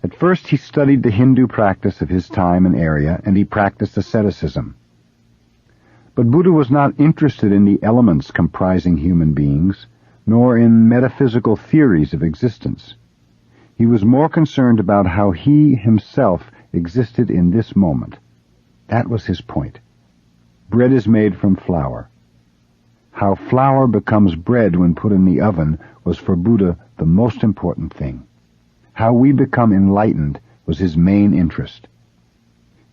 S1: At first he studied the Hindu practice of his time and area, and he practiced asceticism. But Buddha was not interested in the elements comprising human beings, nor in metaphysical theories of existence. He was more concerned about how he himself existed in this moment. That was his point. Bread is made from flour. How flour becomes bread when put in the oven was for Buddha the most important thing. How we become enlightened was his main interest.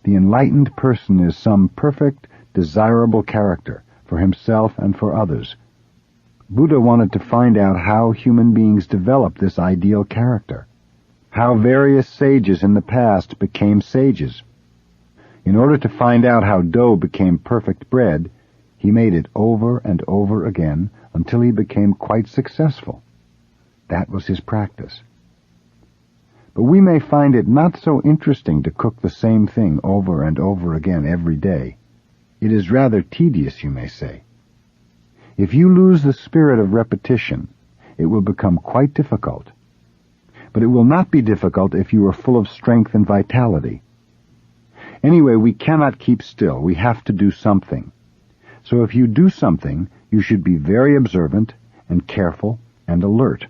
S1: The enlightened person is some perfect, desirable character for himself and for others. Buddha wanted to find out how human beings develop this ideal character, how various sages in the past became sages. In order to find out how dough became perfect bread, he made it over and over again until he became quite successful. That was his practice. But we may find it not so interesting to cook the same thing over and over again every day. It is rather tedious, you may say. If you lose the spirit of repetition, it will become quite difficult. But it will not be difficult if you are full of strength and vitality. Anyway, we cannot keep still. We have to do something. So if you do something, you should be very observant and careful and alert.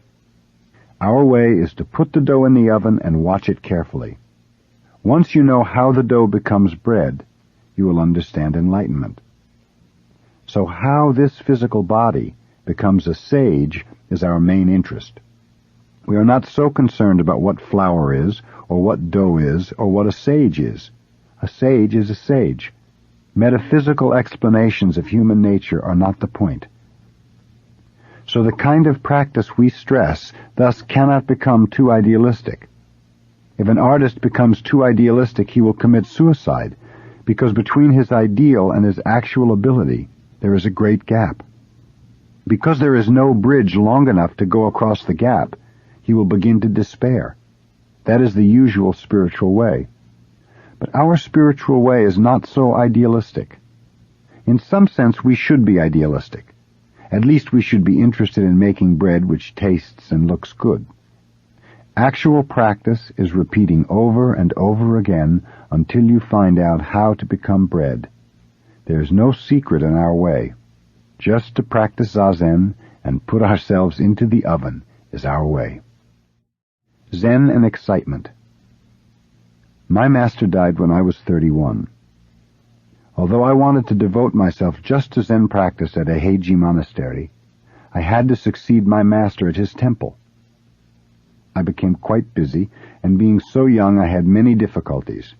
S1: Our way is to put the dough in the oven and watch it carefully. Once you know how the dough becomes bread, you will understand enlightenment. So how this physical body becomes a sage is our main interest. We are not so concerned about what flour is, or what dough is, or what a sage is. A sage is a sage. Metaphysical explanations of human nature are not the point. So the kind of practice we stress thus cannot become too idealistic. If an artist becomes too idealistic, he will commit suicide, because between his ideal and his actual ability there is a great gap. Because there is no bridge long enough to go across the gap, he will begin to despair. That is the usual spiritual way. But our spiritual way is not so idealistic. In some sense we should be idealistic. At least we should be interested in making bread which tastes and looks good. Actual practice is repeating over and over again until you find out how to become bread. There is no secret in our way. Just to practice Zazen and put ourselves into the oven is our way. Zen and excitement. My master died when I was 31. Although I wanted to devote myself just to Zen practice at a Heiji monastery, I had to succeed my master at his temple. I became quite busy, and being so young I had many difficulties.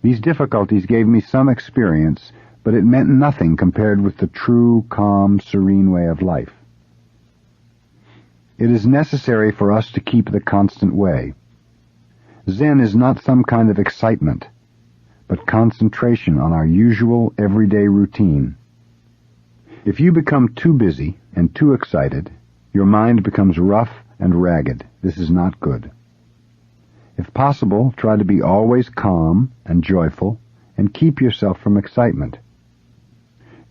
S1: These difficulties gave me some experience, but it meant nothing compared with the true, calm, serene way of life. It is necessary for us to keep the constant way. Zen is not some kind of excitement, but concentration on our usual, everyday routine. If you become too busy and too excited, your mind becomes rough and ragged. This is not good. If possible, try to be always calm and joyful, and keep yourself from excitement.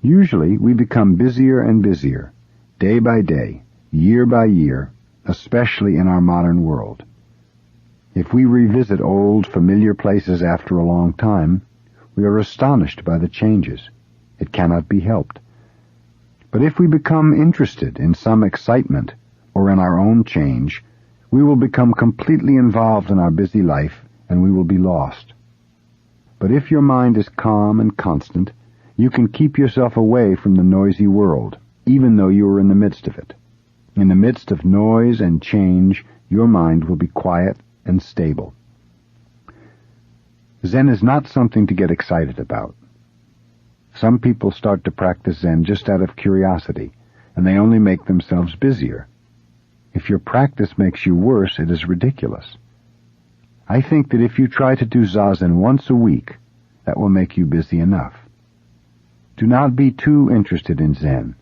S1: Usually, we become busier and busier, day by day, year by year, especially in our modern world. If we revisit old, familiar places after a long time, we are astonished by the changes. It cannot be helped. But if we become interested in some excitement or in our own change, we will become completely involved in our busy life and we will be lost. But if your mind is calm and constant, you can keep yourself away from the noisy world, even though you are in the midst of it. In the midst of noise and change, your mind will be quiet and stable. Zen is not something to get excited about. Some people start to practice Zen just out of curiosity, and they only make themselves busier. If your practice makes you worse, it is ridiculous. I think that if you try to do Zazen once a week, that will make you busy enough. Do not be too interested in Zen.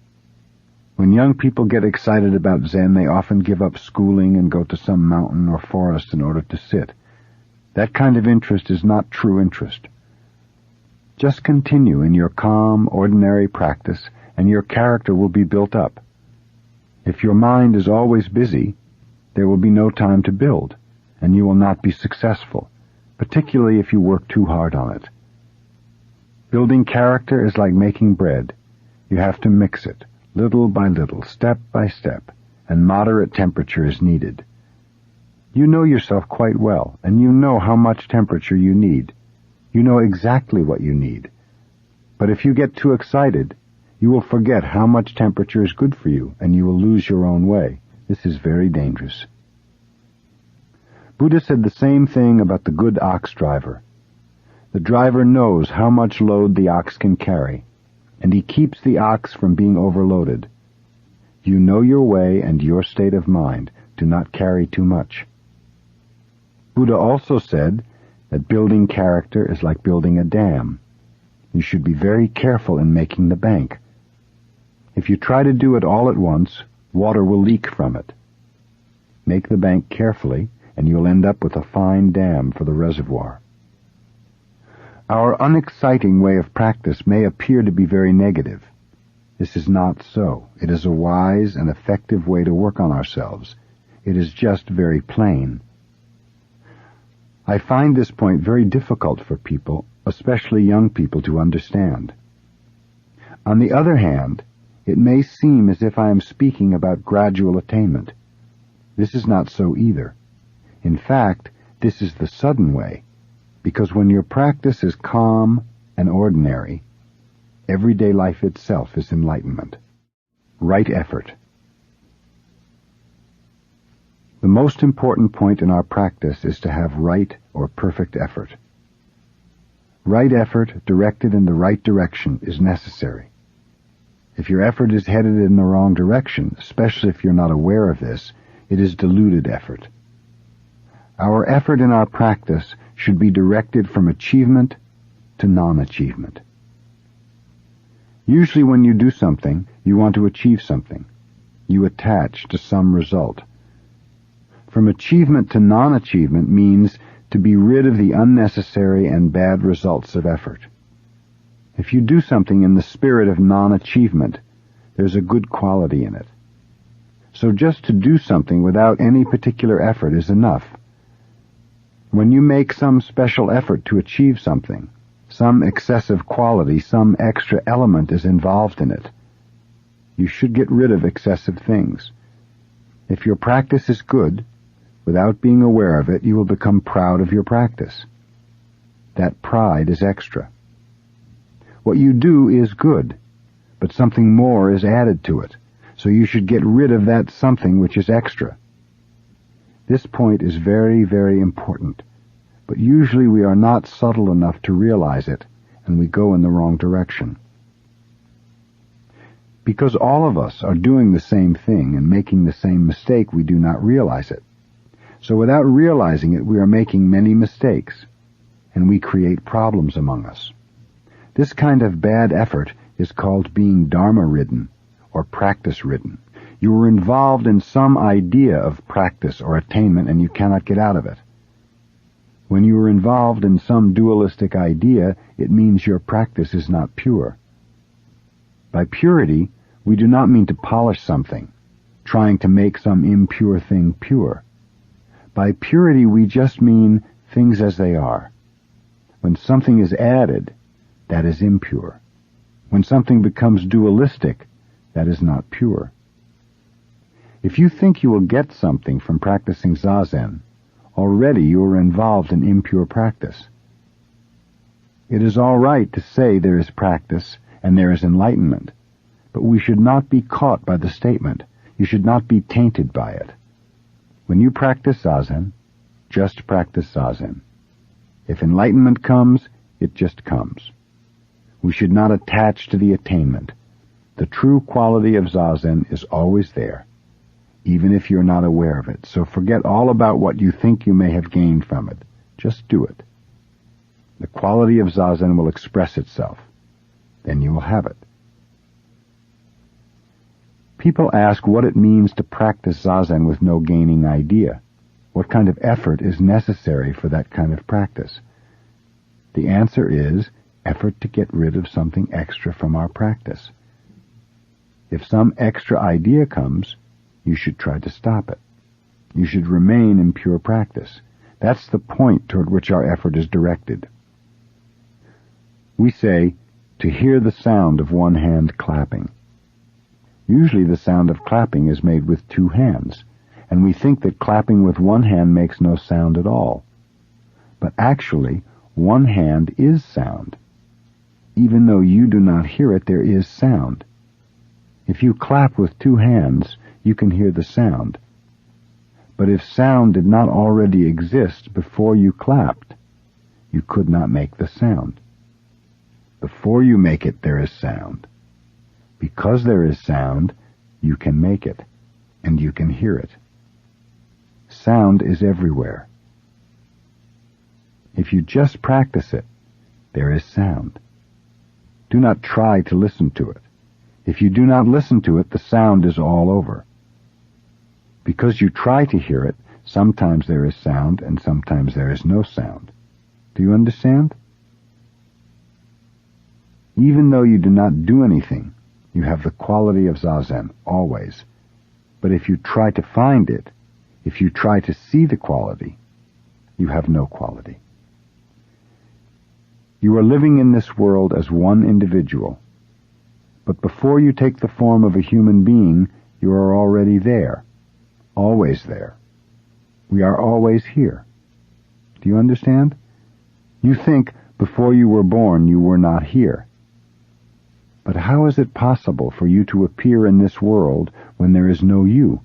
S1: When young people get excited about Zen, they often give up schooling and go to some mountain or forest in order to sit. That kind of interest is not true interest. Just continue in your calm, ordinary practice, and your character will be built up. If your mind is always busy, there will be no time to build, and you will not be successful, particularly if you work too hard on it. Building character is like making bread. You have to mix it, little by little, step by step, and moderate temperature is needed. You know yourself quite well, and you know how much temperature you need. You know exactly what you need. But if you get too excited, you will forget how much temperature is good for you, and you will lose your own way. This is very dangerous. Buddha said the same thing about the good ox driver. The driver knows how much load the ox can carry, and he keeps the ox from being overloaded. You know your way and your state of mind. Do not carry too much. Buddha also said that building character is like building a dam. You should be very careful in making the bank. If you try to do it all at once, water will leak from it. Make the bank carefully, and you'll end up with a fine dam for the reservoir. Our unexciting way of practice may appear to be very negative. This is not so. It is a wise and effective way to work on ourselves. It is just very plain. I find this point very difficult for people, especially young people, to understand. On the other hand, it may seem as if I am speaking about gradual attainment. This is not so either. In fact, this is the sudden way, because when your practice is calm and ordinary, everyday life itself is enlightenment. Right effort. The most important point in our practice is to have right or perfect effort. Right effort directed in the right direction is necessary. If your effort is headed in the wrong direction, especially if you're not aware of this, it is diluted effort. Our effort in our practice should be directed from achievement to non-achievement. Usually when you do something, you want to achieve something. You attach to some result. From achievement to non-achievement means to be rid of the unnecessary and bad results of effort. If you do something in the spirit of non-achievement, there's a good quality in it. So just to do something without any particular effort is enough. When you make some special effort to achieve something, some excessive quality, some extra element is involved in it. You should get rid of excessive things. If your practice is good, without being aware of it, you will become proud of your practice. That pride is extra. What you do is good, but something more is added to it, so you should get rid of that something which is extra. This point is very, very important, but usually we are not subtle enough to realize it, and we go in the wrong direction. Because all of us are doing the same thing and making the same mistake, we do not realize it. So without realizing it, we are making many mistakes, and we create problems among us. This kind of bad effort is called being dharma-ridden, or practice-ridden. You are involved in some idea of practice or attainment, and you cannot get out of it. When you are involved in some dualistic idea, it means your practice is not pure. By purity, we do not mean to polish something, trying to make some impure thing pure. By purity, we just mean things as they are. When something is added, that is impure. When something becomes dualistic, that is not pure. If you think you will get something from practicing Zazen, already you are involved in impure practice. It is all right to say there is practice and there is enlightenment, but we should not be caught by the statement. You should not be tainted by it. When you practice Zazen, just practice Zazen. If enlightenment comes, it just comes. We should not attach to the attainment. The true quality of Zazen is always there, even if you're not aware of it. So forget all about what you think you may have gained from it. Just do it. The quality of Zazen will express itself. Then you will have it. People ask what it means to practice Zazen with no gaining idea. What kind of effort is necessary for that kind of practice? The answer is effort to get rid of something extra from our practice. If some extra idea comes, you should try to stop it. You should remain in pure practice. That's the point toward which our effort is directed. We say, to hear the sound of one hand clapping. Usually the sound of clapping is made with two hands, and we think that clapping with one hand makes no sound at all. But actually, one hand is sound. Even though you do not hear it, there is sound. If you clap with two hands, you can hear the sound. But if sound did not already exist before you clapped, you could not make the sound. Before you make it, there is sound. Because there is sound, you can make it, and you can hear it. Sound is everywhere. If you just practice it, there is sound. Do not try to listen to it. If you do not listen to it, the sound is all over. Because you try to hear it, sometimes there is sound and sometimes there is no sound. Do you understand? Even though you do not do anything, you have the quality of Zazen, always. But if you try to find it, if you try to see the quality, you have no quality. You are living in this world as one individual. But before you take the form of a human being, you are already there, always there. We are always here. Do you understand? You think before you were born you were not here. But how is it possible for you to appear in this world when there is no you?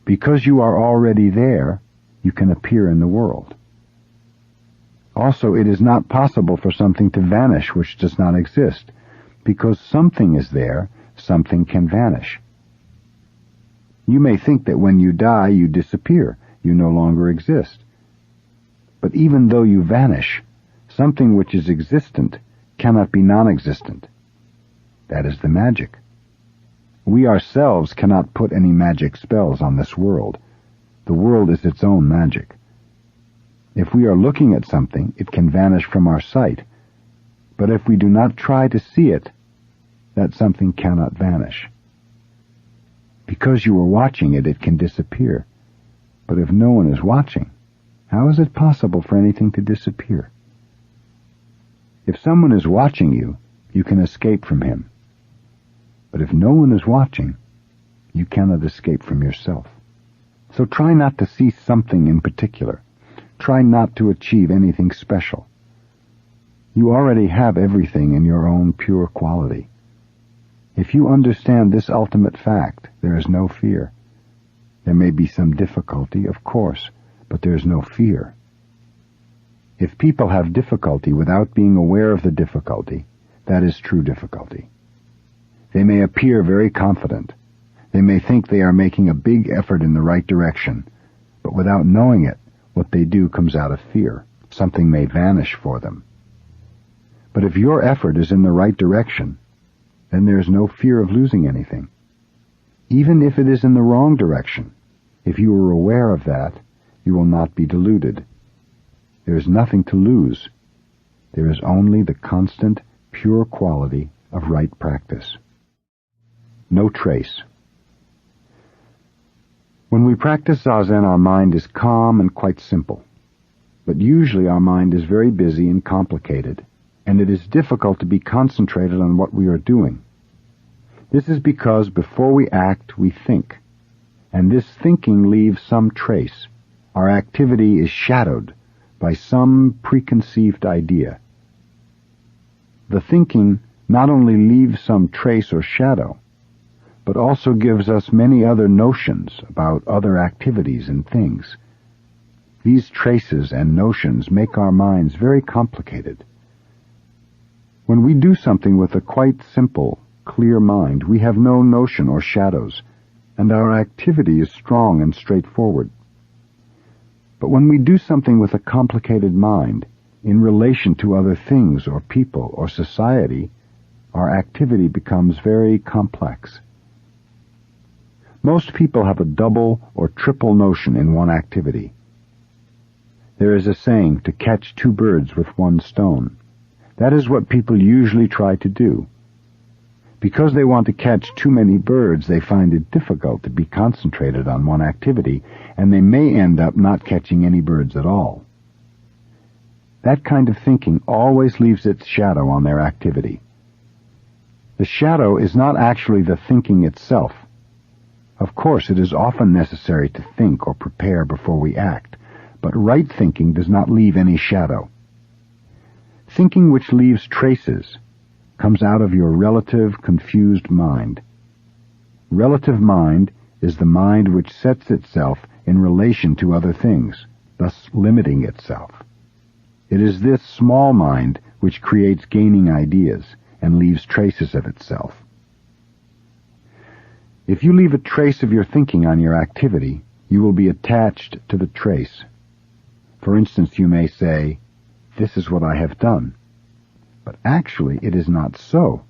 S1: Because you are already there, you can appear in the world. Also, it is not possible for something to vanish which does not exist. Because something is there, something can vanish. You may think that when you die, you disappear, you no longer exist. But even though you vanish, something which is existent cannot be non-existent. That is the magic. We ourselves cannot put any magic spells on this world. The world is its own magic. If we are looking at something, it can vanish from our sight. But if we do not try to see it, that something cannot vanish. Because you are watching it, it can disappear. But if no one is watching, how is it possible for anything to disappear? If someone is watching you, you can escape from him. But if no one is watching, you cannot escape from yourself. So try not to see something in particular. Try not to achieve anything special. You already have everything in your own pure quality. If you understand this ultimate fact, there is no fear. There may be some difficulty, of course, but there is no fear. If people have difficulty without being aware of the difficulty, that is true difficulty. They may appear very confident. They may think they are making a big effort in the right direction, but without knowing it, what they do comes out of fear. Something may vanish for them. But if your effort is in the right direction, then there is no fear of losing anything. Even if it is in the wrong direction, if you are aware of that, you will not be deluded. There is nothing to lose. There is only the constant, pure quality of right practice. No trace. When we practice Zazen, our mind is calm and quite simple. But usually our mind is very busy and complicated, and it is difficult to be concentrated on what we are doing. This is because before we act, we think, and this thinking leaves some trace. Our activity is shadowed by some preconceived idea. The thinking not only leaves some trace or shadow, but also gives us many other notions about other activities and things. These traces and notions make our minds very complicated. When we do something with a quite simple, clear mind, we have no notion or shadows, and our activity is strong and straightforward. But when we do something with a complicated mind, in relation to other things or people or society, our activity becomes very complex. Most people have a double or triple notion in one activity. There is a saying, to catch two birds with one stone. That is what people usually try to do. Because they want to catch too many birds, they find it difficult to be concentrated on one activity, and they may end up not catching any birds at all. That kind of thinking always leaves its shadow on their activity. The shadow is not actually the thinking itself. Of course, it is often necessary to think or prepare before we act, but right thinking does not leave any shadow. Thinking which leaves traces comes out of your relative, confused mind. Relative mind is the mind which sets itself in relation to other things, thus limiting itself. It is this small mind which creates gaining ideas and leaves traces of itself. If you leave a trace of your thinking on your activity, you will be attached to the trace. For instance, you may say, "This is what I have done." But actually it is not so.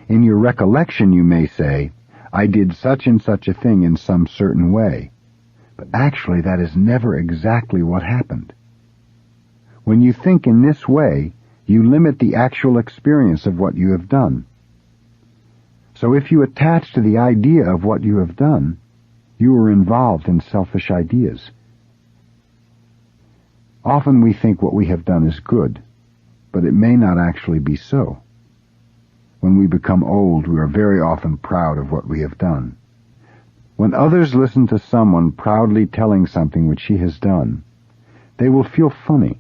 S1: In your recollection you may say, "I did such and such a thing in some certain way." But actually that is never exactly what happened. When you think in this way, you limit the actual experience of what you have done. So if you attach to the idea of what you have done, you are involved in selfish ideas. Often we think what we have done is good, but it may not actually be so. When we become old, we are very often proud of what we have done. When others listen to someone proudly telling something which he has done, they will feel funny,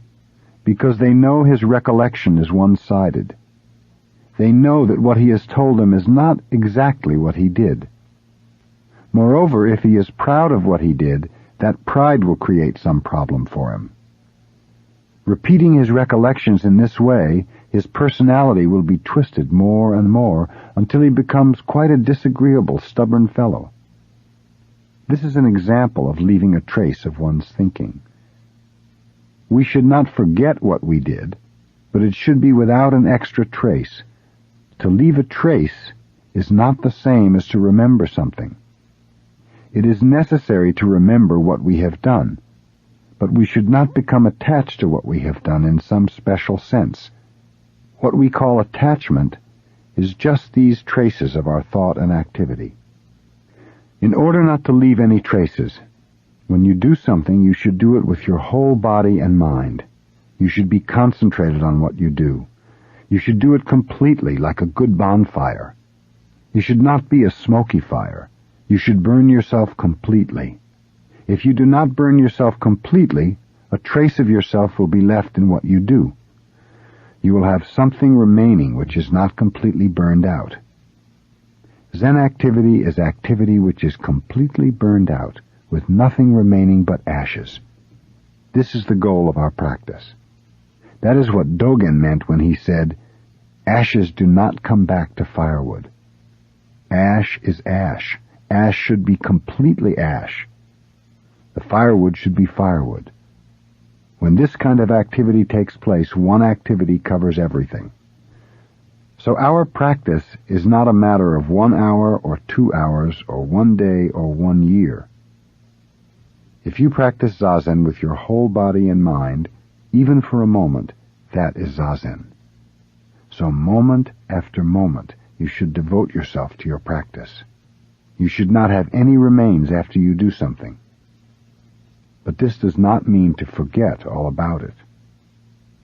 S1: because they know his recollection is one-sided. They know that what he has told them is not exactly what he did. Moreover, if he is proud of what he did, that pride will create some problem for him. Repeating his recollections in this way, his personality will be twisted more and more until he becomes quite a disagreeable, stubborn fellow. This is an example of leaving a trace of one's thinking. We should not forget what we did, but it should be without an extra trace. To leave a trace is not the same as to remember something. It is necessary to remember what we have done, but we should not become attached to what we have done in some special sense. What we call attachment is just these traces of our thought and activity. In order not to leave any traces, when you do something, you should do it with your whole body and mind. You should be concentrated on what you do. You should do it completely, like a good bonfire. You should not be a smoky fire. You should burn yourself completely. If you do not burn yourself completely, a trace of yourself will be left in what you do. You will have something remaining which is not completely burned out. Zen activity is activity which is completely burned out, with nothing remaining but ashes. This is the goal of our practice. That is what Dogen meant when he said, "Ashes do not come back to firewood." Ash is ash. Ash should be completely ash. The firewood should be firewood. When this kind of activity takes place, one activity covers everything. So our practice is not a matter of 1 hour or 2 hours or 1 day or 1 year. If you practice Zazen with your whole body and mind, even for a moment, that is Zazen. So moment after moment, you should devote yourself to your practice. You should not have any remains after you do something. But this does not mean to forget all about it.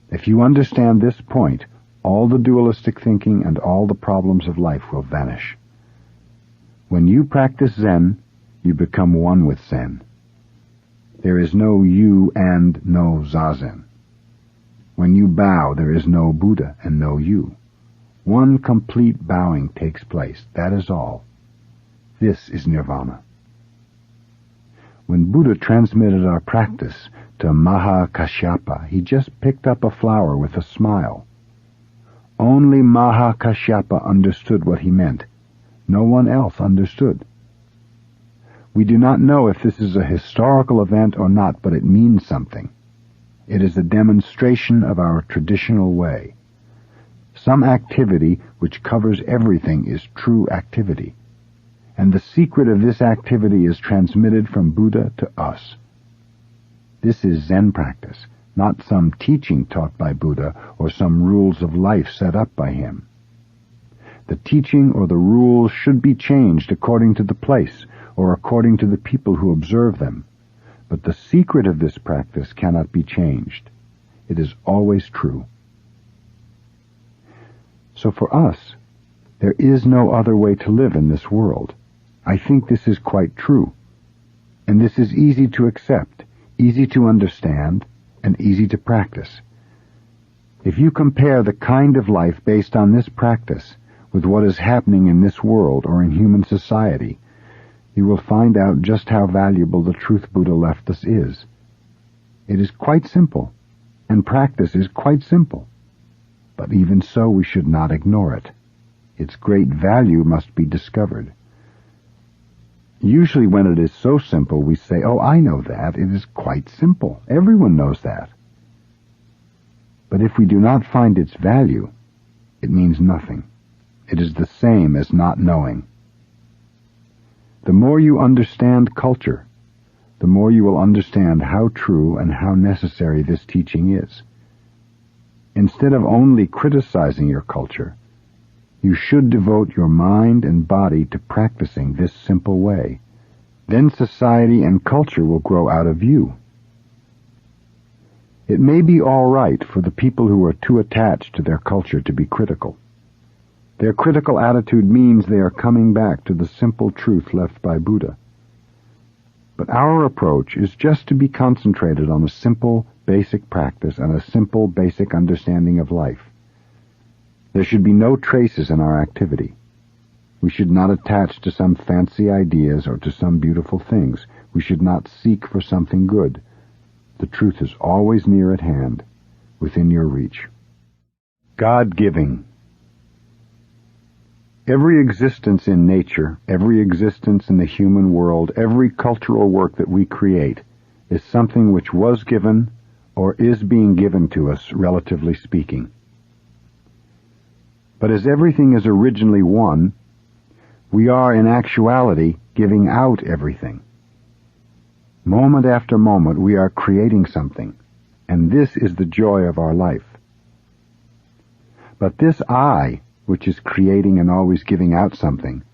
S1: If you understand this point, all the dualistic thinking and all the problems of life will vanish. When you practice Zen, you become one with Zen. There is no you and no Zazen. When you bow, there is no Buddha and no you. One complete bowing takes place, that is all. This is nirvana. When Buddha transmitted our practice to Mahakashyapa, he just picked up a flower with a smile. Only Mahakashyapa understood what he meant. No one else understood. We do not know if this is a historical event or not, but it means something. It is a demonstration of our traditional way. Some activity which covers everything is true activity, and the secret of this activity is transmitted from Buddha to us. This is Zen practice, not some teaching taught by Buddha or some rules of life set up by him. The teaching or the rules should be changed according to the place or according to the people who observe them, but the secret of this practice cannot be changed. It is always true. So for us, there is no other way to live in this world. I think this is quite true, and this is easy to accept, easy to understand, and easy to practice. If you compare the kind of life based on this practice with what is happening in this world or in human society, you will find out just how valuable the truth Buddha left us is. It is quite simple, and practice is quite simple. But even so, we should not ignore it. Its great value must be discovered. Usually when it is so simple, we say, "Oh, I know that. It is quite simple. Everyone knows that." But if we do not find its value, it means nothing. It is the same as not knowing. The more you understand culture, the more you will understand how true and how necessary this teaching is. Instead of only criticizing your culture, you should devote your mind and body to practicing this simple way. Then society and culture will grow out of you. It may be all right for the people who are too attached to their culture to be critical. Their critical attitude means they are coming back to the simple truth left by Buddha. But our approach is just to be concentrated on a simple, basic practice and a simple, basic understanding of life. There should be no traces in our activity. We should not attach to some fancy ideas or to some beautiful things. We should not seek for something good. The truth is always near at hand, within your reach. God-giving. Every existence in nature, every existence in the human world, every cultural work that we create is something which was given or is being given to us, relatively speaking. But as everything is originally one, we are in actuality giving out everything. Moment after moment we are creating something, and this is the joy of our life. But this I, which is creating and always giving out something,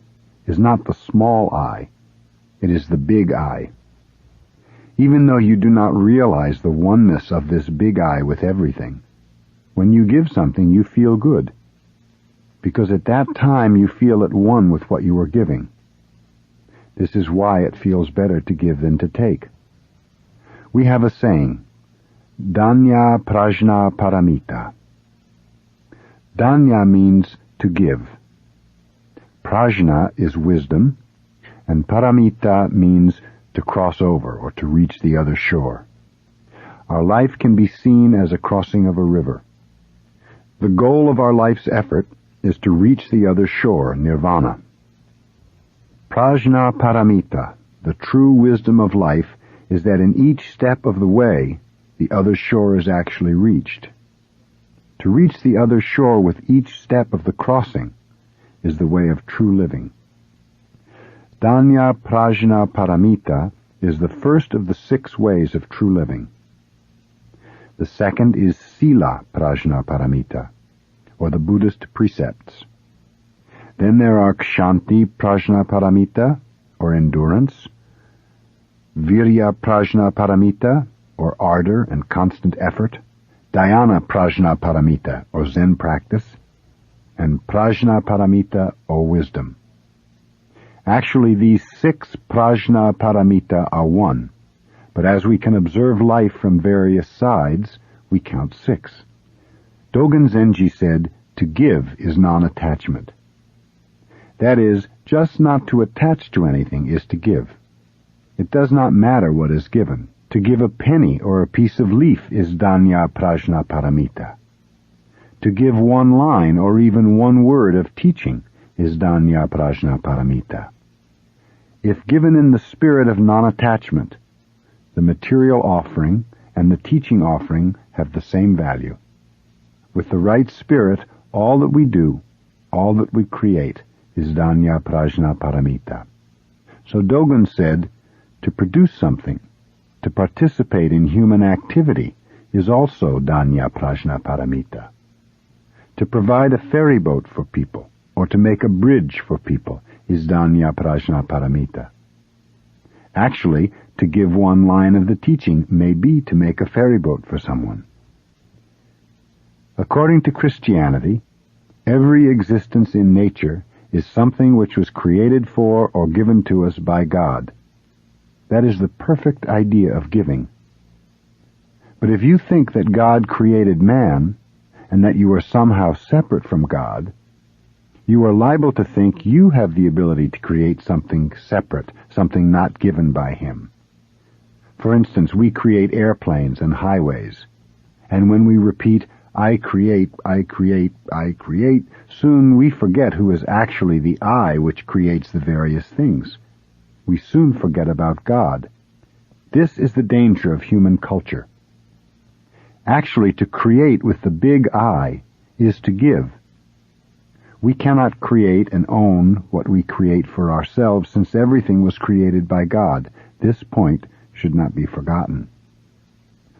S1: is not the small I. It is the big I. Even though you do not realize the oneness of this big I with everything, when you give something you feel good, because at that time you feel at one with what you are giving. This is why it feels better to give than to take. We have a saying, Danya Prajna Paramita. Danya means to give. Prajna is wisdom, and Paramita means to cross over or to reach the other shore. Our life can be seen as a crossing of a river. The goal of our life's effort is to reach the other shore, nirvana. Prajna Paramita, the true wisdom of life, is that in each step of the way, the other shore is actually reached. To reach the other shore with each step of the crossing is the way of true living. Danya Prajna Paramita is the first of the 6 ways of true living. The second is Sila Prajna Paramita, or the Buddhist precepts. Then there are Kshanti Prajna Paramita, or endurance, Virya Prajna Paramita, or ardor and constant effort, Dhyana Prajna Paramita, or Zen practice, and Prajna Paramita, or wisdom. Actually, these 6 Prajna Paramita are one, but as we can observe life from various sides, we count 6. Dogen Zenji said, to give is non-attachment. That is, just not to attach to anything is to give. It does not matter what is given. To give a penny or a piece of leaf is danya prajna paramita. To give one line or even one word of teaching is danya prajna paramita. If given in the spirit of non-attachment, the material offering and the teaching offering have the same value. With the right spirit, all that we do, all that we create, is danya prajna paramita. So Dogen said, to produce something, to participate in human activity, is also danya prajna paramita. To provide a ferry boat for people, or to make a bridge for people, is danya prajna paramita. Actually, to give one line of the teaching may be to make a ferry boat for someone. According to Christianity, every existence in nature is something which was created for or given to us by God. That is the perfect idea of giving. But if you think that God created man, and that you are somehow separate from God, you are liable to think you have the ability to create something separate, something not given by Him. For instance, we create airplanes and highways, and when we repeat, I create, I create, I create, soon we forget who is actually the I which creates the various things. We soon forget about God. This is the danger of human culture. Actually, to create with the big I is to give. We cannot create and own what we create for ourselves, since everything was created by God. This point should not be forgotten.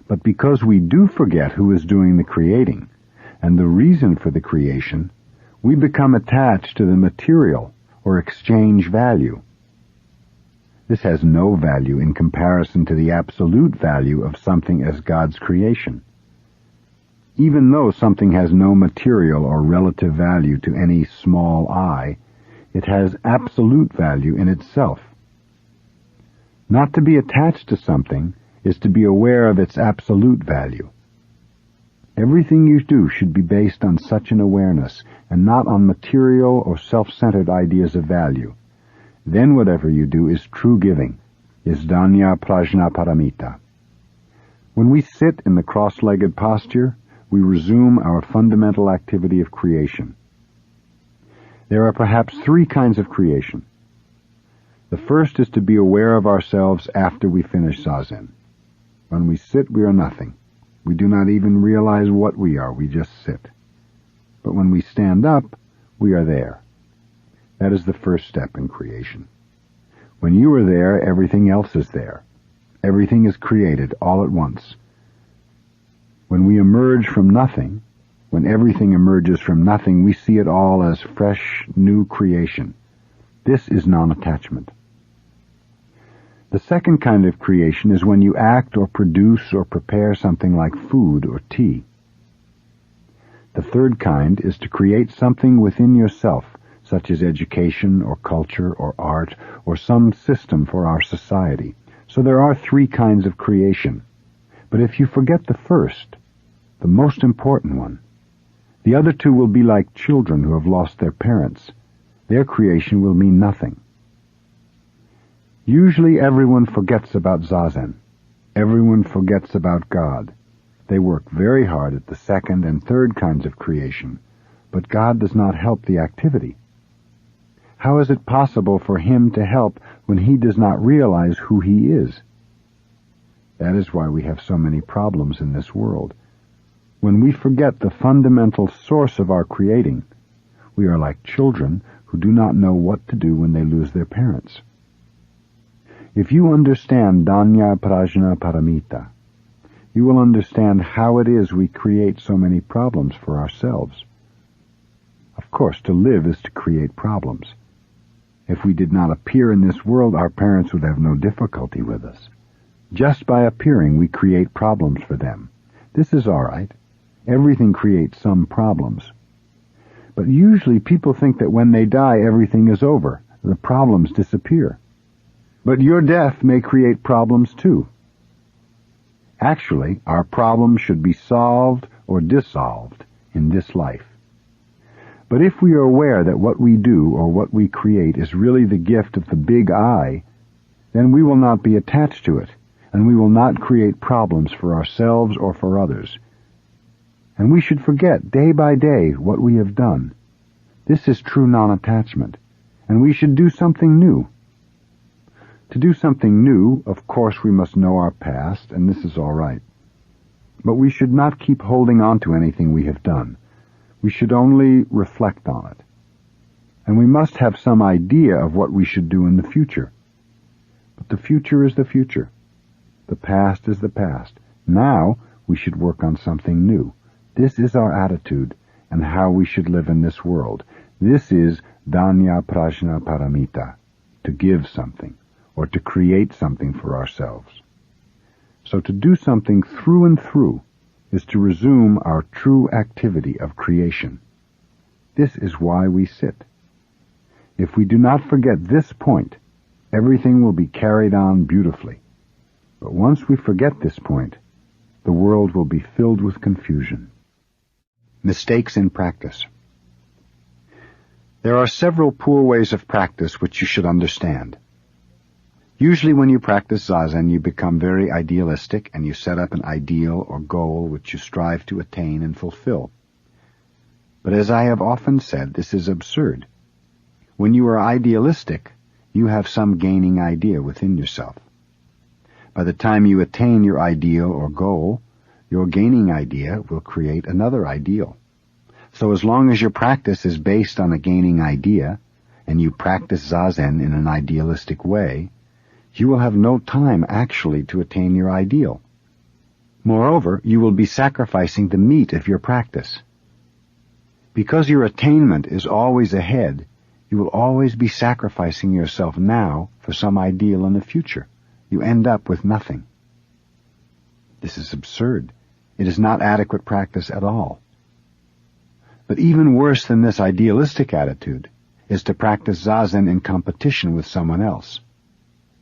S1: But because we do forget who is doing the creating and the reason for the creation, we become attached to the material or exchange value. This has no value in comparison to the absolute value of something as God's creation. Even though something has no material or relative value to any small I, it has absolute value in itself. Not to be attached to something is to be aware of its absolute value. Everything you do should be based on such an awareness, and not on material or self-centered ideas of value. Then whatever you do is true giving, is danya prajna paramita. When we sit in the cross-legged posture, we resume our fundamental activity of creation. There are perhaps three kinds of creation. The first is to be aware of ourselves after we finish Zazen. When we sit, we are nothing. We do not even realize what we are, we just sit. But when we stand up, we are there. That is the first step in creation. When you are there, everything else is there. Everything is created all at once. When we emerge from nothing, when everything emerges from nothing, we see it all as fresh, new creation. This is non-attachment. The second kind of creation is when you act or produce or prepare something like food or tea. The third kind is to create something within yourself, such as education or culture or art or some system for our society. So there are three kinds of creation. But if you forget the first, the most important one, the other two will be like children who have lost their parents. Their creation will mean nothing. Usually everyone forgets about Zazen. Everyone forgets about God. They work very hard at the second and third kinds of creation, but God does not help the activity. How is it possible for Him to help when He does not realize who He is? That is why we have so many problems in this world. When we forget the fundamental source of our creating, we are like children who do not know what to do when they lose their parents. If you understand danya prajna paramita, you will understand how it is we create so many problems for ourselves. Of course, to live is to create problems. If we did not appear in this world, our parents would have no difficulty with us. Just by appearing, we create problems for them. This is all right. Everything creates some problems. But usually people think that when they die, everything is over. The problems disappear. But your death may create problems too. Actually, our problems should be solved or dissolved in this life. But if we are aware that what we do or what we create is really the gift of the big I, then we will not be attached to it, and we will not create problems for ourselves or for others. And we should forget day by day what we have done. This is true non-attachment, and we should do something new. To do something new, of course we must know our past, and this is all right. But we should not keep holding on to anything we have done. We should only reflect on it. And we must have some idea of what we should do in the future. But the future is the future. The past is the past. Now we should work on something new. This is our attitude and how we should live in this world. This is Danya Prajna Paramita, to give something, or to create something for ourselves. So to do something through and through is to resume our true activity of creation. This is why we sit. If we do not forget this point, everything will be carried on beautifully. But once we forget this point, the world will be filled with confusion. Mistakes in practice. There are several poor ways of practice which you should understand. Usually when you practice Zazen, you become very idealistic and you set up an ideal or goal which you strive to attain and fulfill. But as I have often said, this is absurd. When you are idealistic, you have some gaining idea within yourself. By the time you attain your ideal or goal, your gaining idea will create another ideal. So as long as your practice is based on a gaining idea, and you practice Zazen in an idealistic way, you will have no time actually to attain your ideal. Moreover, you will be sacrificing the meat of your practice. Because your attainment is always ahead, you will always be sacrificing yourself now for some ideal in the future. You end up with nothing. This is absurd. It is not adequate practice at all. But even worse than this idealistic attitude is to practice Zazen in competition with someone else.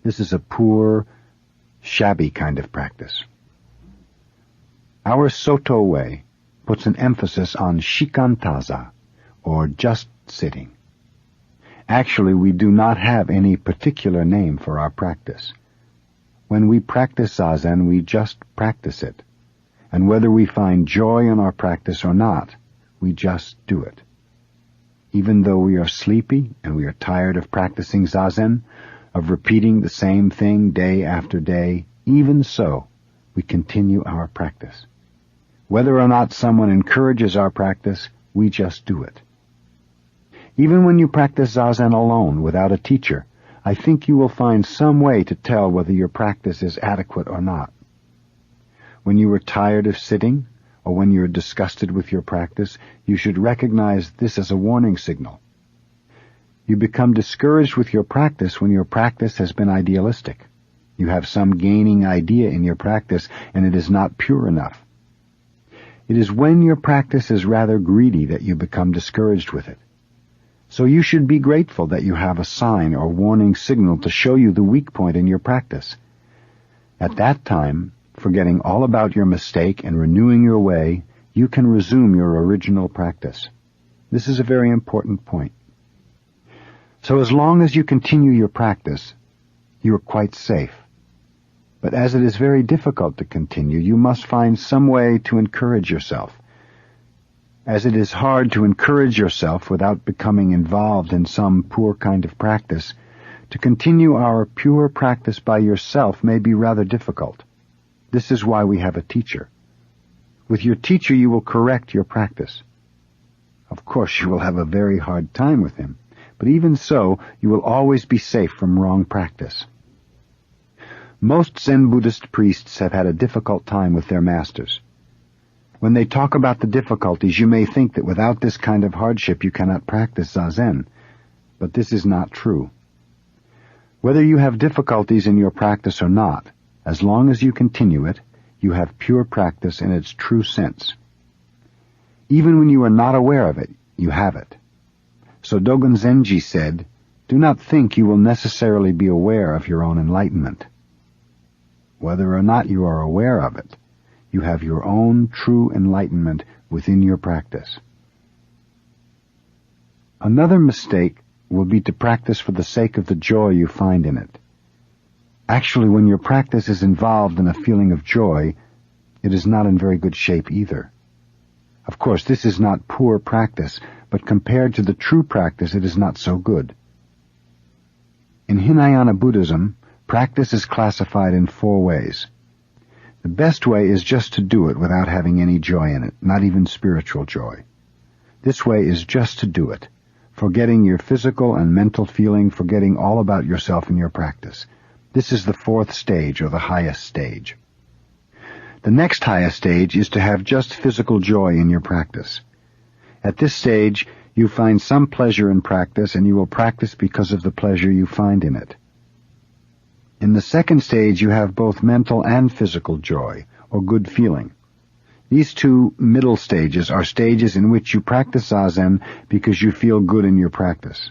S1: This is a poor, shabby kind of practice. Our Soto way puts an emphasis on shikantaza, or just sitting. Actually, we do not have any particular name for our practice. When we practice Zazen, we just practice it. And whether we find joy in our practice or not, we just do it. Even though we are sleepy and we are tired of practicing Zazen, of repeating the same thing day after day, even so, we continue our practice. Whether or not someone encourages our practice, we just do it. Even when you practice Zazen alone, without a teacher, I think you will find some way to tell whether your practice is adequate or not. When you are tired of sitting, or when you are disgusted with your practice, you should recognize this as a warning signal. You become discouraged with your practice when your practice has been idealistic. You have some gaining idea in your practice, and it is not pure enough. It is when your practice is rather greedy that you become discouraged with it. So you should be grateful that you have a sign or warning signal to show you the weak point in your practice. At that time, forgetting all about your mistake and renewing your way, you can resume your original practice. This is a very important point. So as long as you continue your practice, you are quite safe. But as it is very difficult to continue, you must find some way to encourage yourself. As it is hard to encourage yourself without becoming involved in some poor kind of practice, to continue our pure practice by yourself may be rather difficult. This is why we have a teacher. With your teacher you will correct your practice. Of course you will have a very hard time with him, but even so you will always be safe from wrong practice. Most Zen Buddhist priests have had a difficult time with their masters. When they talk about the difficulties, you may think that without this kind of hardship you cannot practice Zazen, but this is not true. Whether you have difficulties in your practice or not, as long as you continue it, you have pure practice in its true sense. Even when you are not aware of it, you have it. So Dogen Zenji said, "Do not think you will necessarily be aware of your own enlightenment. Whether or not you are aware of it, you have your own true enlightenment within your practice." Another mistake will be to practice for the sake of the joy you find in it. Actually, when your practice is involved in a feeling of joy, it is not in very good shape either. Of course, this is not poor practice, but compared to the true practice, it is not so good. In Hinayana Buddhism, practice is classified in 4 ways. The best way is just to do it without having any joy in it, not even spiritual joy. This way is just to do it, forgetting your physical and mental feeling, forgetting all about yourself in your practice. This is the 4th stage, or the highest stage. The next highest stage is to have just physical joy in your practice. At this stage, you find some pleasure in practice, and you will practice because of the pleasure you find in it. In the 2nd stage, you have both mental and physical joy, or good feeling. These 2 middle stages are stages in which you practice Zazen because you feel good in your practice.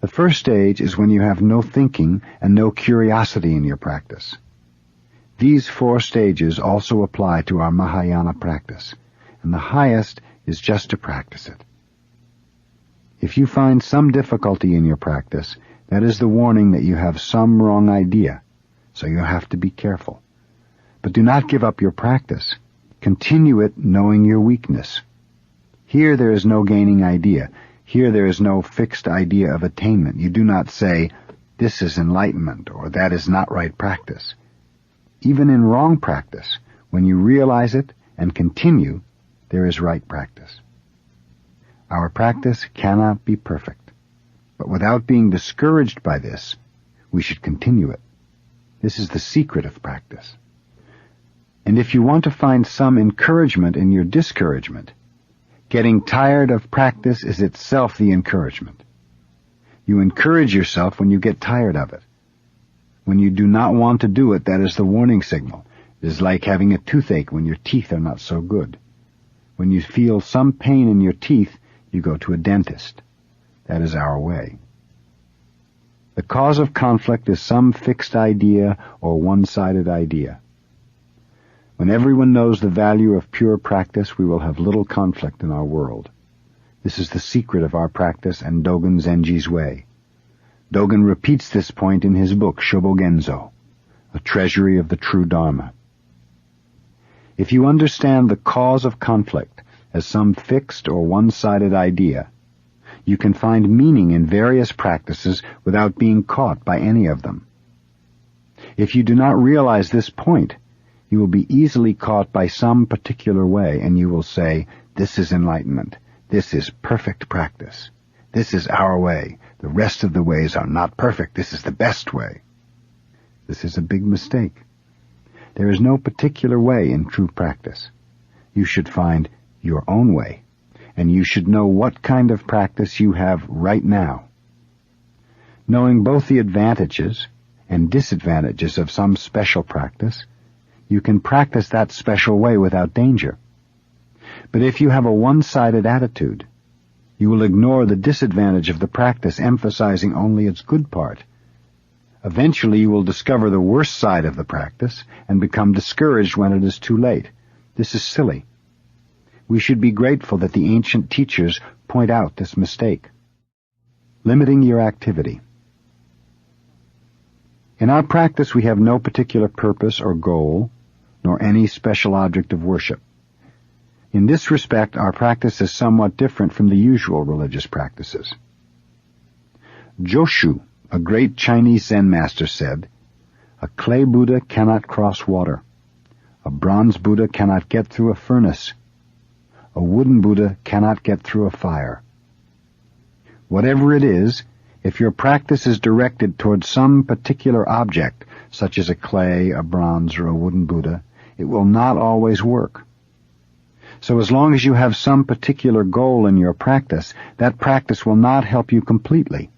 S1: The first stage is when you have no thinking and no curiosity in your practice. These 4 stages also apply to our Mahayana practice, and the highest is just to practice it. If you find some difficulty in your practice, that is the warning that you have some wrong idea, so you have to be careful. But do not give up your practice. Continue it knowing your weakness. Here there is no gaining idea. Here there is no fixed idea of attainment. You do not say, this is enlightenment, or that is not right practice. Even in wrong practice, when you realize it and continue, there is right practice. Our practice cannot be perfect. But without being discouraged by this, we should continue it. This is the secret of practice. And if you want to find some encouragement in your discouragement, getting tired of practice is itself the encouragement. You encourage yourself when you get tired of it. When you do not want to do it, that is the warning signal. It is like having a toothache when your teeth are not so good. When you feel some pain in your teeth, you go to a dentist. That is our way. The cause of conflict is some fixed idea or one-sided idea. When everyone knows the value of pure practice, we will have little conflict in our world. This is the secret of our practice and Dogen Zenji's way. Dogen repeats this point in his book, Shobogenzo, a treasury of the true Dharma. If you understand the cause of conflict as some fixed or one-sided idea, you can find meaning in various practices without being caught by any of them. If you do not realize this point, you will be easily caught by some particular way, and you will say, this is enlightenment, this is perfect practice, this is our way, the rest of the ways are not perfect, this is the best way. This is a big mistake. There is no particular way in true practice. You should find your own way, and you should know what kind of practice you have right now. Knowing both the advantages and disadvantages of some special practice, you can practice that special way without danger. But if you have a one-sided attitude, you will ignore the disadvantage of the practice, emphasizing only its good part. Eventually you will discover the worst side of the practice and become discouraged when it is too late. This is silly. We should be grateful that the ancient teachers point out this mistake. Limiting your activity. In our practice we have no particular purpose or goal, nor any special object of worship. In this respect, our practice is somewhat different from the usual religious practices. Joshu, a great Chinese Zen master, said, "A clay Buddha cannot cross water. A bronze Buddha cannot get through a furnace. A wooden Buddha cannot get through a fire." Whatever it is, if your practice is directed towards some particular object, such as a clay, a bronze, or a wooden Buddha, it will not always work. So as long as you have some particular goal in your practice, that practice will not help you completely.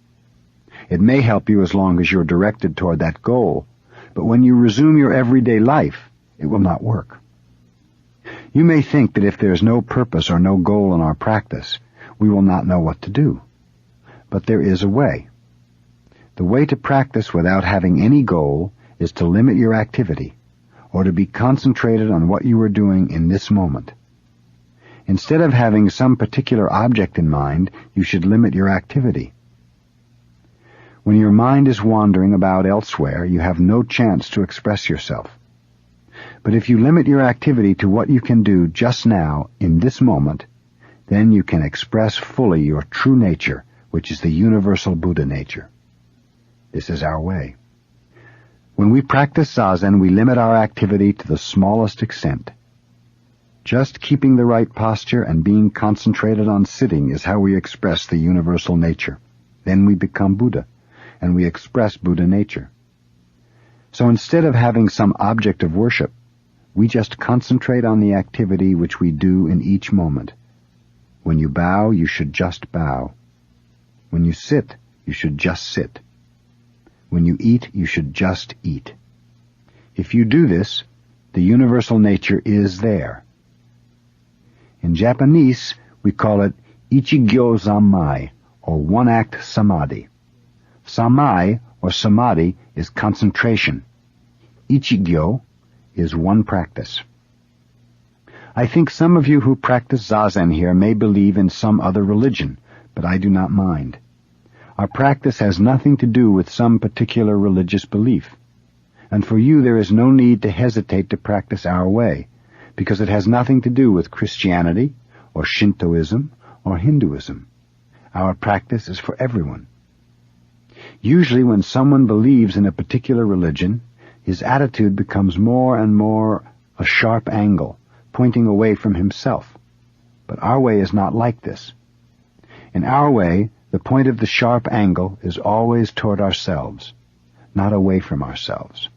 S1: It may help you as long as you're directed toward that goal, but when you resume your everyday life, it will not work. You may think that if there is no purpose or no goal in our practice, we will not know what to do. But there is a way. The way to practice without having any goal is to limit your activity, or to be concentrated on what you are doing in this moment. Instead of having some particular object in mind, you should limit your activity. When your mind is wandering about elsewhere, you have no chance to express yourself. But if you limit your activity to what you can do just now, in this moment, then you can express fully your true nature, which is the universal Buddha nature. This is our way. When we practice Zazen, we limit our activity to the smallest extent. Just keeping the right posture and being concentrated on sitting is how we express the universal nature. Then we become Buddha, and we express Buddha nature. So instead of having some object of worship, we just concentrate on the activity which we do in each moment. When you bow, you should just bow. When you sit, you should just sit. When you eat, you should just eat. If you do this, the universal nature is there. In Japanese, we call it Ichigyo Zammai, or one-act samadhi. Sammai, or samadhi, is concentration. Ichigyo is one practice. I think some of you who practice Zazen here may believe in some other religion, but I do not mind. Our practice has nothing to do with some particular religious belief, and for you there is no need to hesitate to practice our way, because it has nothing to do with Christianity, or Shintoism, or Hinduism. Our practice is for everyone. Usually when someone believes in a particular religion, his attitude becomes more and more a sharp angle, pointing away from himself. But our way is not like this. In our way, the point of the sharp angle is always toward ourselves, not away from ourselves.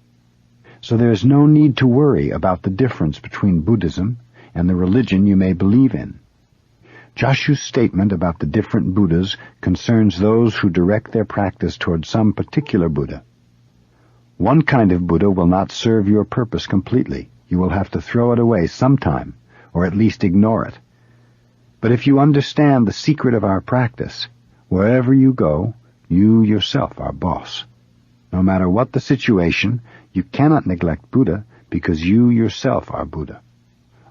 S1: So there is no need to worry about the difference between Buddhism and the religion you may believe in. Joshu's statement about the different Buddhas concerns those who direct their practice toward some particular Buddha. One kind of Buddha will not serve your purpose completely. You will have to throw it away sometime, or at least ignore it. But if you understand the secret of our practice, wherever you go, you yourself are boss. No matter what the situation, you cannot neglect Buddha because you yourself are Buddha.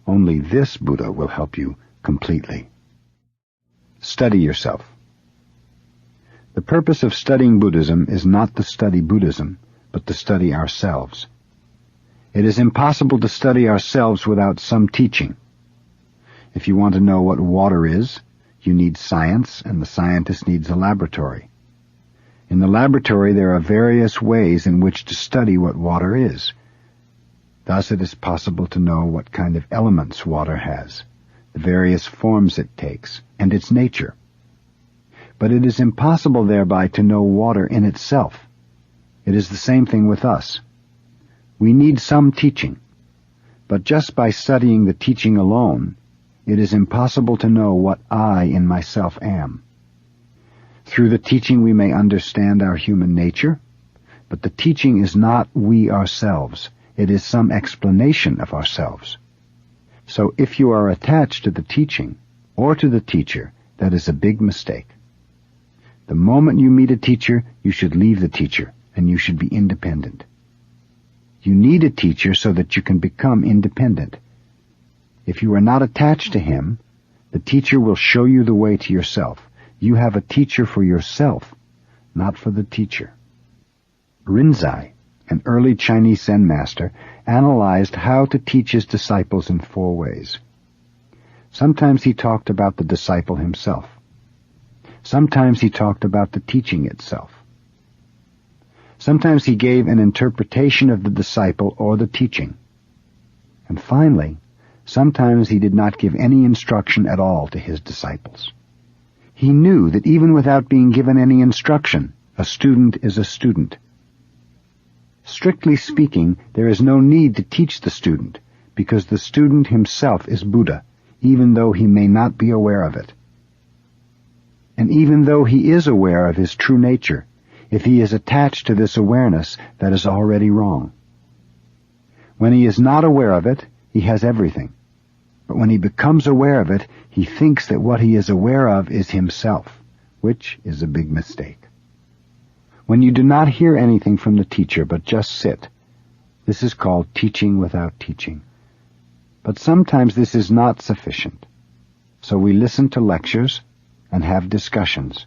S1: Only this Buddha will help you completely. Study yourself. The purpose of studying Buddhism is not to study Buddhism, but to study ourselves. It is impossible to study ourselves without some teaching. If you want to know what water is, you need science, and the scientist needs a laboratory. In the laboratory there are various ways in which to study what water is. Thus it is possible to know what kind of elements water has, the various forms it takes, and its nature. But it is impossible thereby to know water in itself. It is the same thing with us. We need some teaching, but just by studying the teaching alone, it is impossible to know what I in myself am. Through the teaching we may understand our human nature, but the teaching is not we ourselves. It is some explanation of ourselves. So if you are attached to the teaching, or to the teacher, that is a big mistake. The moment you meet a teacher, you should leave the teacher, and you should be independent. You need a teacher so that you can become independent. If you are not attached to him, the teacher will show you the way to yourself. You have a teacher for yourself, not for the teacher. Rinzai, an early Chinese Zen master, analyzed how to teach his disciples in 4 ways. Sometimes he talked about the disciple himself. Sometimes he talked about the teaching itself. Sometimes he gave an interpretation of the disciple or the teaching. And finally, sometimes he did not give any instruction at all to his disciples. He knew that even without being given any instruction, a student is a student. Strictly speaking, there is no need to teach the student, because the student himself is Buddha, even though he may not be aware of it. And even though he is aware of his true nature, if he is attached to this awareness, that is already wrong. When he is not aware of it, he has everything. But when he becomes aware of it, he thinks that what he is aware of is himself, which is a big mistake. When you do not hear anything from the teacher but just sit, this is called teaching without teaching. But sometimes this is not sufficient. So we listen to lectures and have discussions.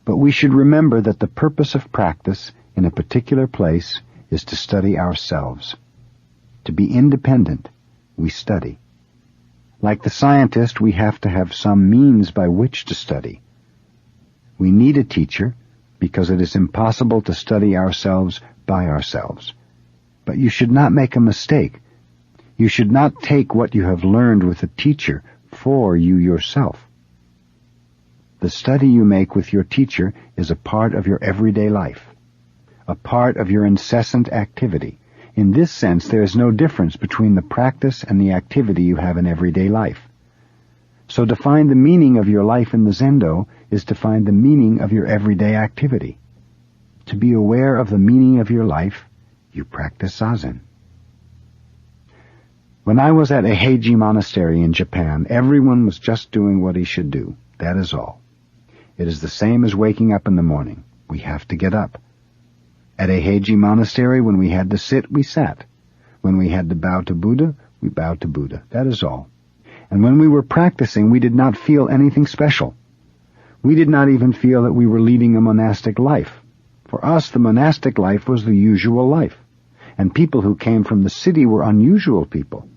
S1: But we should remember that the purpose of practice in a particular place is to study ourselves. To be independent, we study. Like the scientist, we have to have some means by which to study. We need a teacher because it is impossible to study ourselves by ourselves. But you should not make a mistake. You should not take what you have learned with a teacher for you yourself. The study you make with your teacher is a part of your everyday life, a part of your incessant activity. In this sense, there is no difference between the practice and the activity you have in everyday life. So to find the meaning of your life in the Zendo is to find the meaning of your everyday activity. To be aware of the meaning of your life, you practice Zazen. When I was at a Heiji monastery in Japan, everyone was just doing what he should do. That is all. It is the same as waking up in the morning. We have to get up. At a Heiji monastery, when we had to sit, we sat. When we had to bow to Buddha, we bowed to Buddha. That is all. And when we were practicing, we did not feel anything special. We did not even feel that we were leading a monastic life. For us, the monastic life was the usual life, and people who came from the city were unusual people.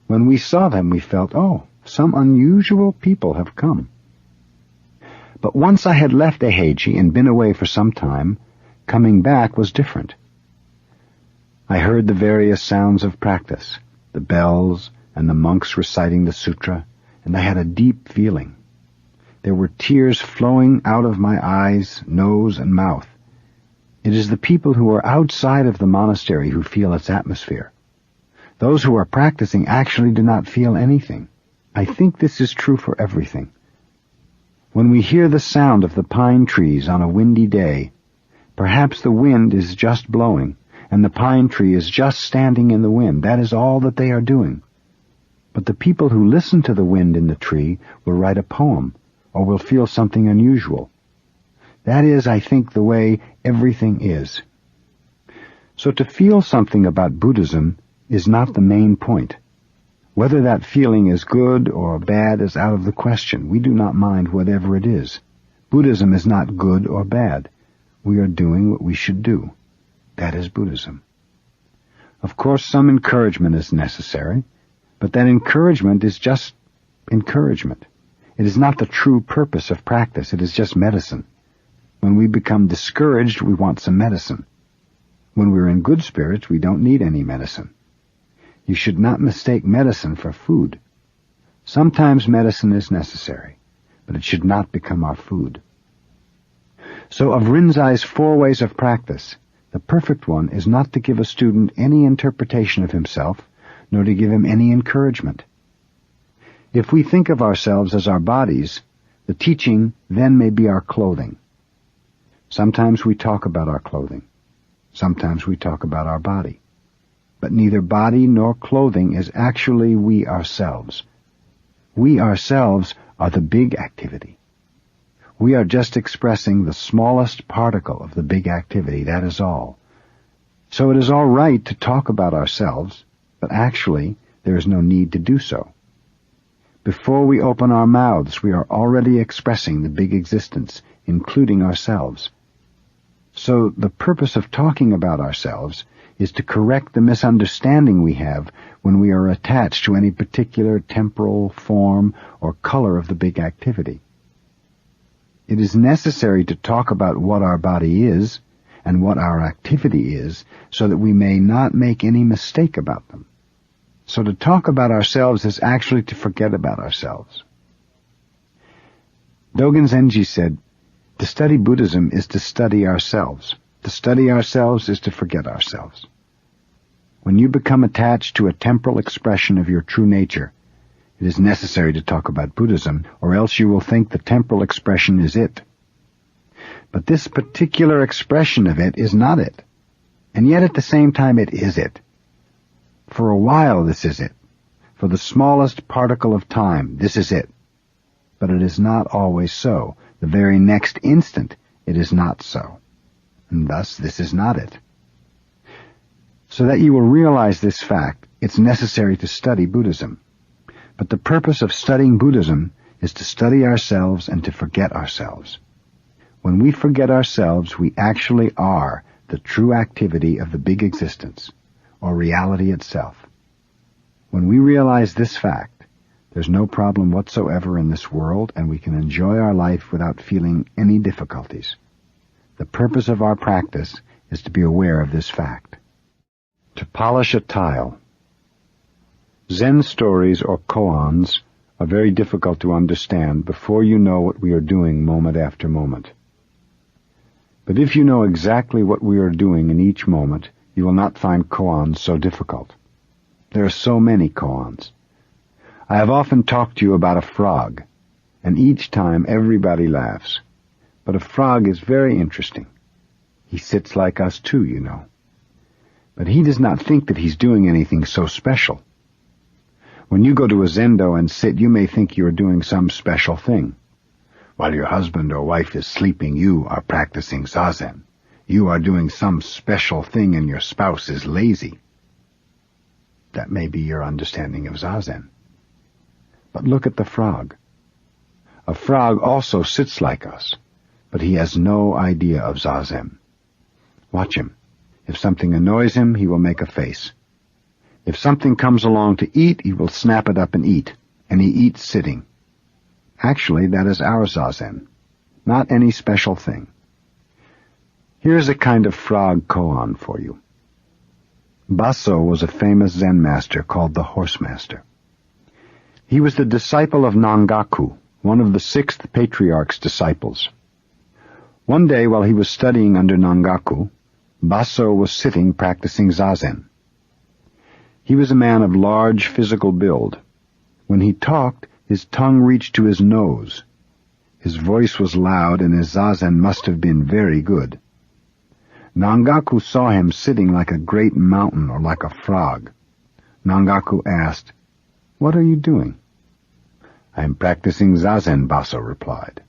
S1: When we saw them, we felt, oh, some unusual people have come. But once I had left a Heiji and been away for some time, coming back was different. I heard the various sounds of practice, the bells and the monks reciting the sutra, and I had a deep feeling. There were tears flowing out of my eyes, nose, and mouth. It is the people who are outside of the monastery who feel its atmosphere. Those who are practicing actually do not feel anything. I think this is true for everything. When we hear the sound of the pine trees on a windy day, perhaps the wind is just blowing, and the pine tree is just standing in the wind. That is all that they are doing. But the people who listen to the wind in the tree will write a poem, or will feel something unusual. That is, I think, the way everything is. So to feel something about Buddhism is not the main point. Whether that feeling is good or bad is out of the question. We do not mind whatever it is. Buddhism is not good or bad. We are doing what we should do. That is Buddhism. Of course, some encouragement is necessary, but that encouragement is just encouragement. It is not the true purpose of practice. It is just medicine. When we become discouraged, we want some medicine. When we're in good spirits, we don't need any medicine. You should not mistake medicine for food. Sometimes medicine is necessary, but it should not become our food. So of Rinzai's 4 ways of practice, the perfect one is not to give a student any interpretation of himself, nor to give him any encouragement. If we think of ourselves as our bodies, the teaching then may be our clothing. Sometimes we talk about our clothing. Sometimes we talk about our body. But neither body nor clothing is actually we ourselves. We ourselves are the big activity. We are just expressing the smallest particle of the big activity, that is all. So it is all right to talk about ourselves, but actually there is no need to do so. Before we open our mouths, we are already expressing the big existence, including ourselves. So the purpose of talking about ourselves is to correct the misunderstanding we have when we are attached to any particular temporal form or color of the big activity. It is necessary to talk about what our body is and what our activity is so that we may not make any mistake about them. So to talk about ourselves is actually to forget about ourselves. Dogen Zenji said, to study Buddhism is to study ourselves. To study ourselves is to forget ourselves. When you become attached to a temporal expression of your true nature, it is necessary to talk about Buddhism, or else you will think the temporal expression is it. But this particular expression of it is not it, and yet at the same time it is it. For a while this is it. For the smallest particle of time, this is it. But it is not always so. The very next instant, it is not so. And thus, this is not it. So that you will realize this fact, it's necessary to study Buddhism. But the purpose of studying Buddhism is to study ourselves and to forget ourselves. When we forget ourselves, we actually are the true activity of the big existence, or reality itself. When we realize this fact, there's no problem whatsoever in this world, and we can enjoy our life without feeling any difficulties. The purpose of our practice is to be aware of this fact. To polish a tile. Zen stories or koans are very difficult to understand before you know what we are doing moment after moment. But if you know exactly what we are doing in each moment, you will not find koans so difficult. There are so many koans. I have often talked to you about a frog, and each time everybody laughs. But a frog is very interesting. He sits like us too, you know. But he does not think that he's doing anything so special. When you go to a zendo and sit, you may think you are doing some special thing. While your husband or wife is sleeping, you are practicing zazen. You are doing some special thing and your spouse is lazy. That may be your understanding of zazen. But look at the frog. A frog also sits like us, but he has no idea of zazen. Watch him. If something annoys him, he will make a face. If something comes along to eat, he will snap it up and eat, and he eats sitting. Actually, that is our zazen, not any special thing. Here's a kind of frog koan for you. Baso was a famous Zen master called the Horse Master. He was the disciple of Nangaku, one of the 6th patriarch's disciples. One day while he was studying under Nangaku, Baso was sitting practicing zazen. He was a man of large physical build. When he talked, his tongue reached to his nose. His voice was loud, and his zazen must have been very good. Nangaku saw him sitting like a great mountain or like a frog. Nangaku asked, "What are you doing?" "I am practicing zazen," Baso replied.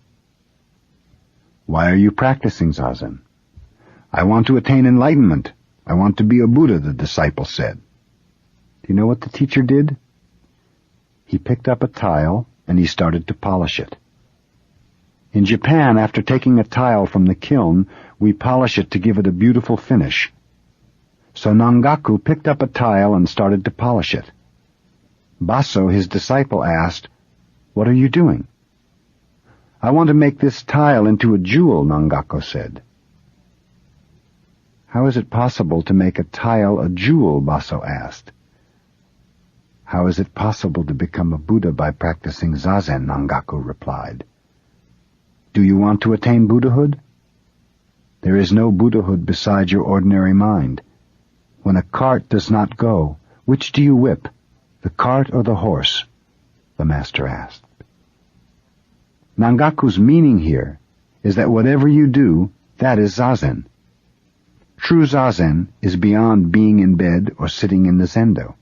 S1: "Why are you practicing zazen?" "I want to attain enlightenment. I want to be a Buddha," the disciple said. Do you know what the teacher did? He picked up a tile and he started to polish it. In Japan, after taking a tile from the kiln, we polish it to give it a beautiful finish. So Nangaku picked up a tile and started to polish it. Baso, his disciple, asked, "What are you doing?" "I want to make this tile into a jewel," Nangaku said. "How is it possible to make a tile a jewel?" Baso asked. "How is it possible to become a Buddha by practicing zazen?" Nangaku replied. "Do you want to attain Buddhahood? There is no Buddhahood beside your ordinary mind. When a cart does not go, which do you whip, the cart or the horse?" the master asked. Nangaku's meaning here is that whatever you do, that is zazen. True zazen is beyond being in bed or sitting in the zendo.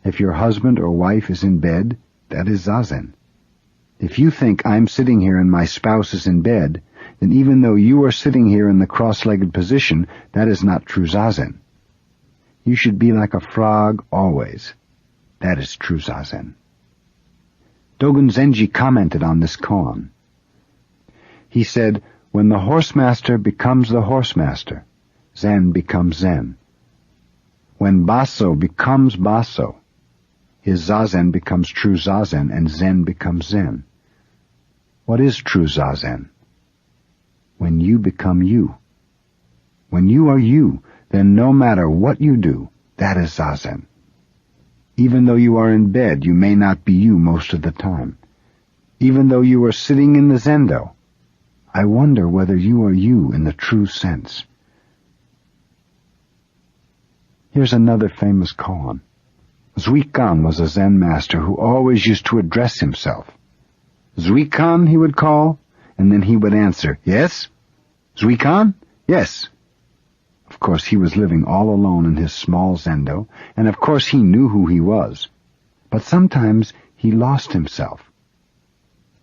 S1: If your husband or wife is in bed, that is zazen. If you think I'm sitting here and my spouse is in bed, then even though you are sitting here in the cross-legged position, that is not true zazen. You should be like a frog always. That is true zazen. Dogen Zenji commented on this koan. He said, "When the horse master becomes the horse master, Zen becomes Zen. When Baso becomes Baso, his zazen becomes true zazen and Zen becomes Zen." What is true zazen? When you become you. When you are you, then no matter what you do, that is zazen. Even though you are in bed, you may not be you most of the time. Even though you are sitting in the zendo, I wonder whether you are you in the true sense. Here's another famous koan. Zuikan was a Zen master who always used to address himself. "Zuikan," he would call, and then he would answer, "Yes? Zuikan? Yes." Of course, he was living all alone in his small zendo, and of course he knew who he was. But sometimes he lost himself.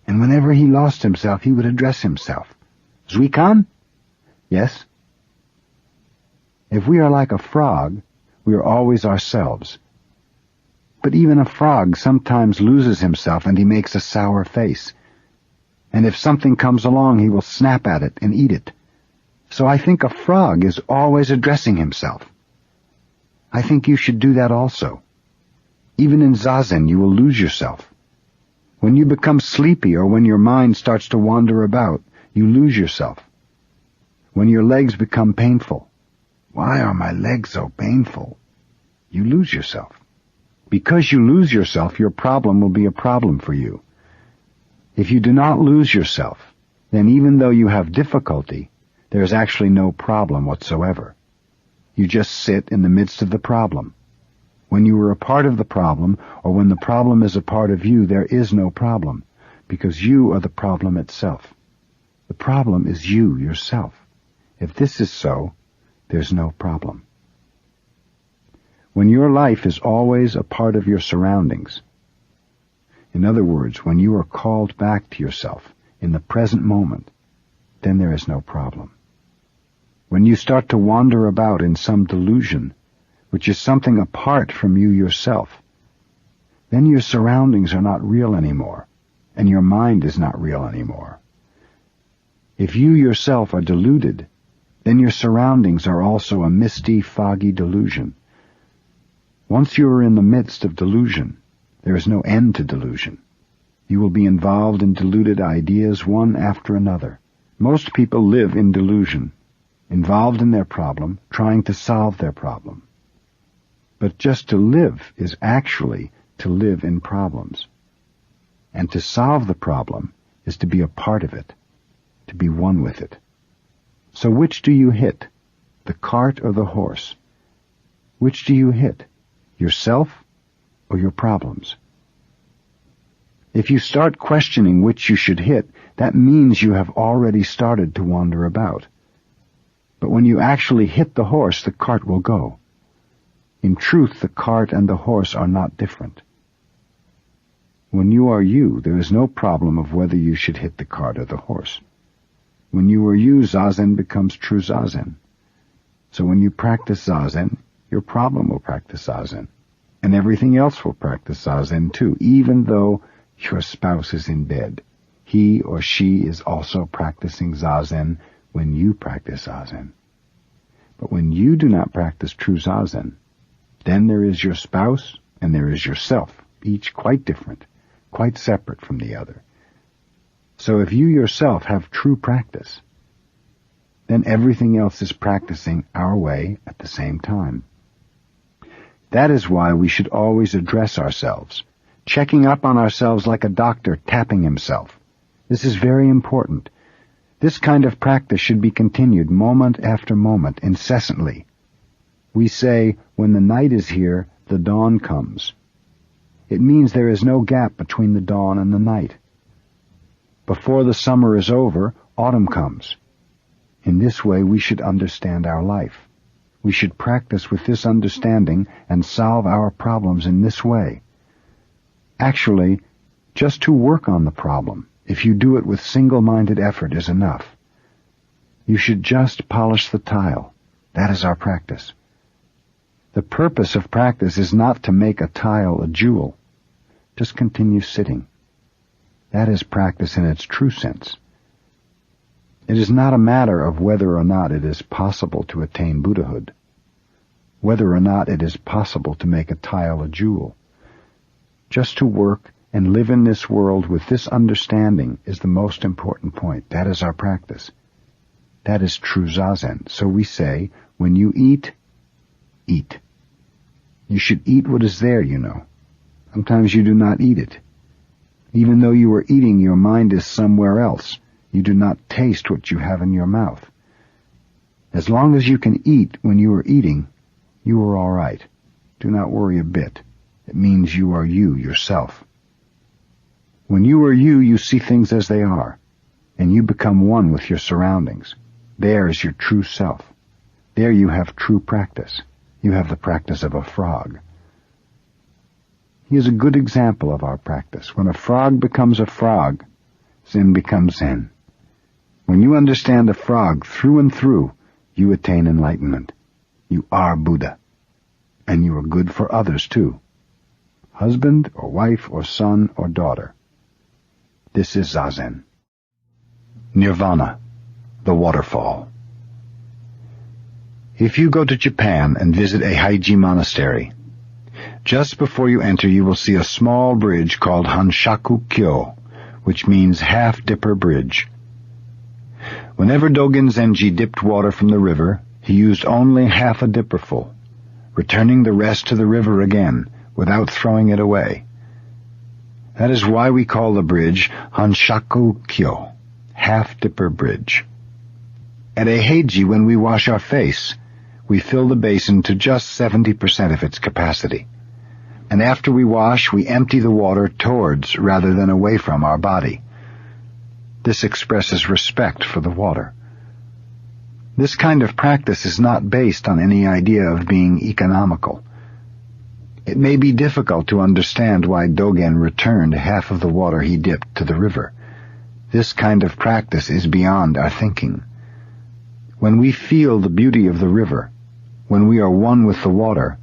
S1: And whenever he lost himself, he would address himself. "Zuikan? Yes?" If we are like a frog, we are always ourselves. But even a frog sometimes loses himself and he makes a sour face. and if something comes along he will snap at it and eat it. So I think a frog is always addressing himself. I think you should do that also. Even in Zazen you will lose yourself. When you become sleepy or when your mind starts to wander about, you lose yourself. When your legs become painful, why are my legs so painful? You lose yourself. Because you lose yourself, your problem will be a problem for you. If you do not lose yourself, then even though you have difficulty, there is actually no problem whatsoever. You just sit in the midst of the problem. When you are a part of the problem, or when the problem is a part of you, there is no problem, because you are the problem itself. The problem is you, yourself. If this is so, there's no problem. When your life is always a part of your surroundings, in other words, when you are called back to yourself in the present moment, then there is no problem. When you start to wander about in some delusion, which is something apart from you yourself, then your surroundings are not real anymore, and your mind is not real anymore. If you yourself are deluded, then your surroundings are also a misty, foggy delusion. Once you are in the midst of delusion, there is no end to delusion. You will be involved in deluded ideas one after another. Most people live in delusion, involved in their problem, trying to solve their problem. But just to live is actually to live in problems. And to solve the problem is to be a part of it, to be one with it. So which do you hit, the cart or the horse? Which do you hit, yourself or your problems? If you start questioning which you should hit, that means you have already started to wander about. But when you actually hit the horse, the cart will go. In truth, the cart and the horse are not different. When you are you, there is no problem of whether you should hit the cart or the horse. When you are you, Zazen becomes true Zazen. So when you practice Zazen, your problem will practice Zazen. And everything else will practice Zazen too, even though your spouse is in bed. He or she is also practicing Zazen when you practice Zazen. But when you do not practice true Zazen, then there is your spouse and there is yourself, each quite different, quite separate from the other. So if you yourself have true practice, then everything else is practicing our way at the same time. That is why we should always address ourselves, checking up on ourselves like a doctor tapping himself. This is very important. This kind of practice should be continued moment after moment, incessantly. We say, when the night is here, the dawn comes. It means there is no gap between the dawn and the night. Before the summer is over, autumn comes. In this way, we should understand our life. We should practice with this understanding and solve our problems in this way. Actually, just to work on the problem, if you do it with single-minded effort, is enough. You should just polish the tile. That is our practice. The purpose of practice is not to make a tile a jewel. Just continue sitting. That is practice in its true sense. It is not a matter of whether or not it is possible to attain Buddhahood, whether or not it is possible to make a tile a jewel. Just to work and live in this world with this understanding is the most important point. That is our practice. That is true Zazen. So we say, when you eat, eat. You should eat what is there, you know. Sometimes you do not eat it. Even though you are eating, your mind is somewhere else. You do not taste what you have in your mouth. As long as you can eat when you are eating, you are all right. Do not worry a bit. It means you are you, yourself. When you are you, you see things as they are, and you become one with your surroundings. There is your true self. There you have true practice. You have the practice of a frog. He is a good example of our practice. When a frog becomes a frog, Zen becomes Zen. When you understand a frog through and through, you attain enlightenment. You are Buddha. And you are good for others too. Husband or wife or son or daughter. This is Zazen. Nirvana, the waterfall. If you go to Japan and visit a Haiji monastery, just before you enter you will see a small bridge called Hanshaku-kyo, which means half-dipper bridge. Whenever Dogen Zenji dipped water from the river, he used only half a dipperful, returning the rest to the river again, without throwing it away. That is why we call the bridge Hanshaku-kyo, half-dipper bridge. At a Heiji, when we wash our face, we fill the basin to just 70% of its capacity. And after we wash, we empty the water towards rather than away from our body. This expresses respect for the water. This kind of practice is not based on any idea of being economical. It may be difficult to understand why Dogen returned half of the water he dipped to the river. This kind of practice is beyond our thinking. When we feel the beauty of the river, when we are one with the water,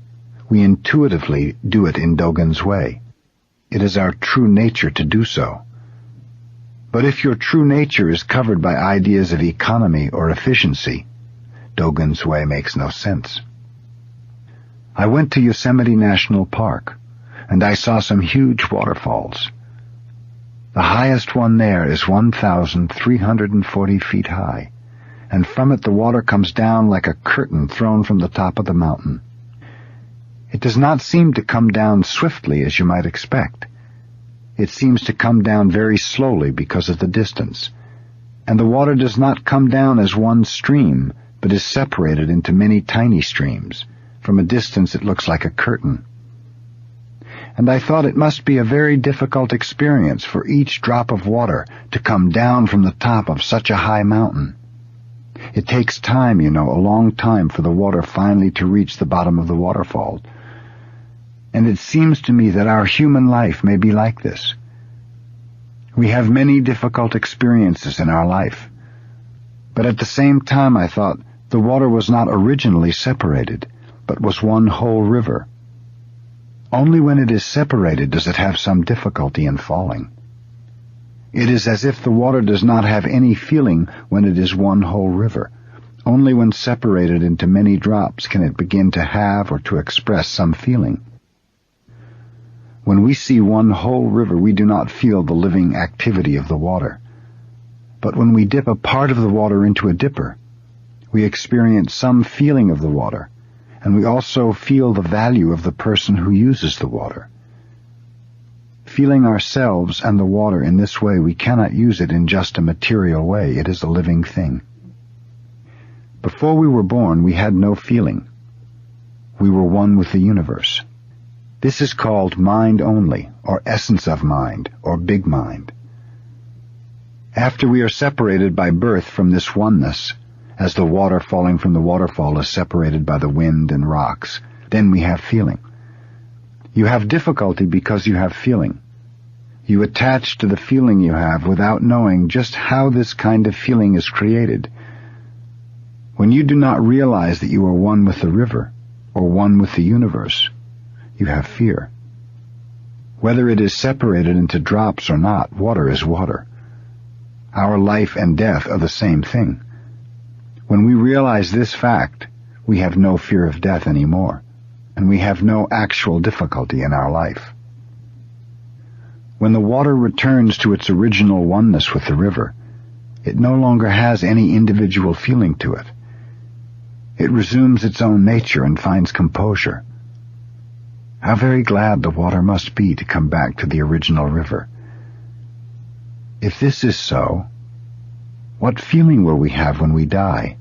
S1: we intuitively do it in Dogen's way. It is our true nature to do so. But if your true nature is covered by ideas of economy or efficiency, Dogen's way makes no sense. I went to Yosemite National Park, and I saw some huge waterfalls. The highest one there is 1,340 feet high, and from it the water comes down like a curtain thrown from the top of the mountain. It does not seem to come down swiftly as you might expect. It seems to come down very slowly because of the distance, and the water does not come down as one stream, but is separated into many tiny streams. From a distance it looks like a curtain. And I thought it must be a very difficult experience for each drop of water to come down from the top of such a high mountain. It takes time, a long time for the water finally to reach the bottom of the waterfall. And it seems to me that our human life may be like this. We have many difficult experiences in our life. But at the same time I thought the water was not originally separated, but was one whole river. Only when it is separated does it have some difficulty in falling. It is as if the water does not have any feeling when it is one whole river. Only when separated into many drops can it begin to have or to express some feeling. When we see one whole river, we do not feel the living activity of the water. But when we dip a part of the water into a dipper, we experience some feeling of the water, and we also feel the value of the person who uses the water. Feeling ourselves and the water in this way, we cannot use it in just a material way. It is a living thing. Before we were born, we had no feeling. We were one with the universe. This is called mind only, or essence of mind, or big mind. After we are separated by birth from this oneness, as the water falling from the waterfall is separated by the wind and rocks, then we have feeling. You have difficulty because you have feeling. You attach to the feeling you have without knowing just how this kind of feeling is created. When you do not realize that you are one with the river, or one with the universe, you have fear. Whether it is separated into drops or not, water is water. Our life and death are the same thing. When we realize this fact, we have no fear of death anymore, and we have no actual difficulty in our life. When the water returns to its original oneness with the river, it no longer has any individual feeling to it. It resumes its own nature and finds composure. How very glad the water must be to come back to the original river. If this is so, what feeling will we have when we die?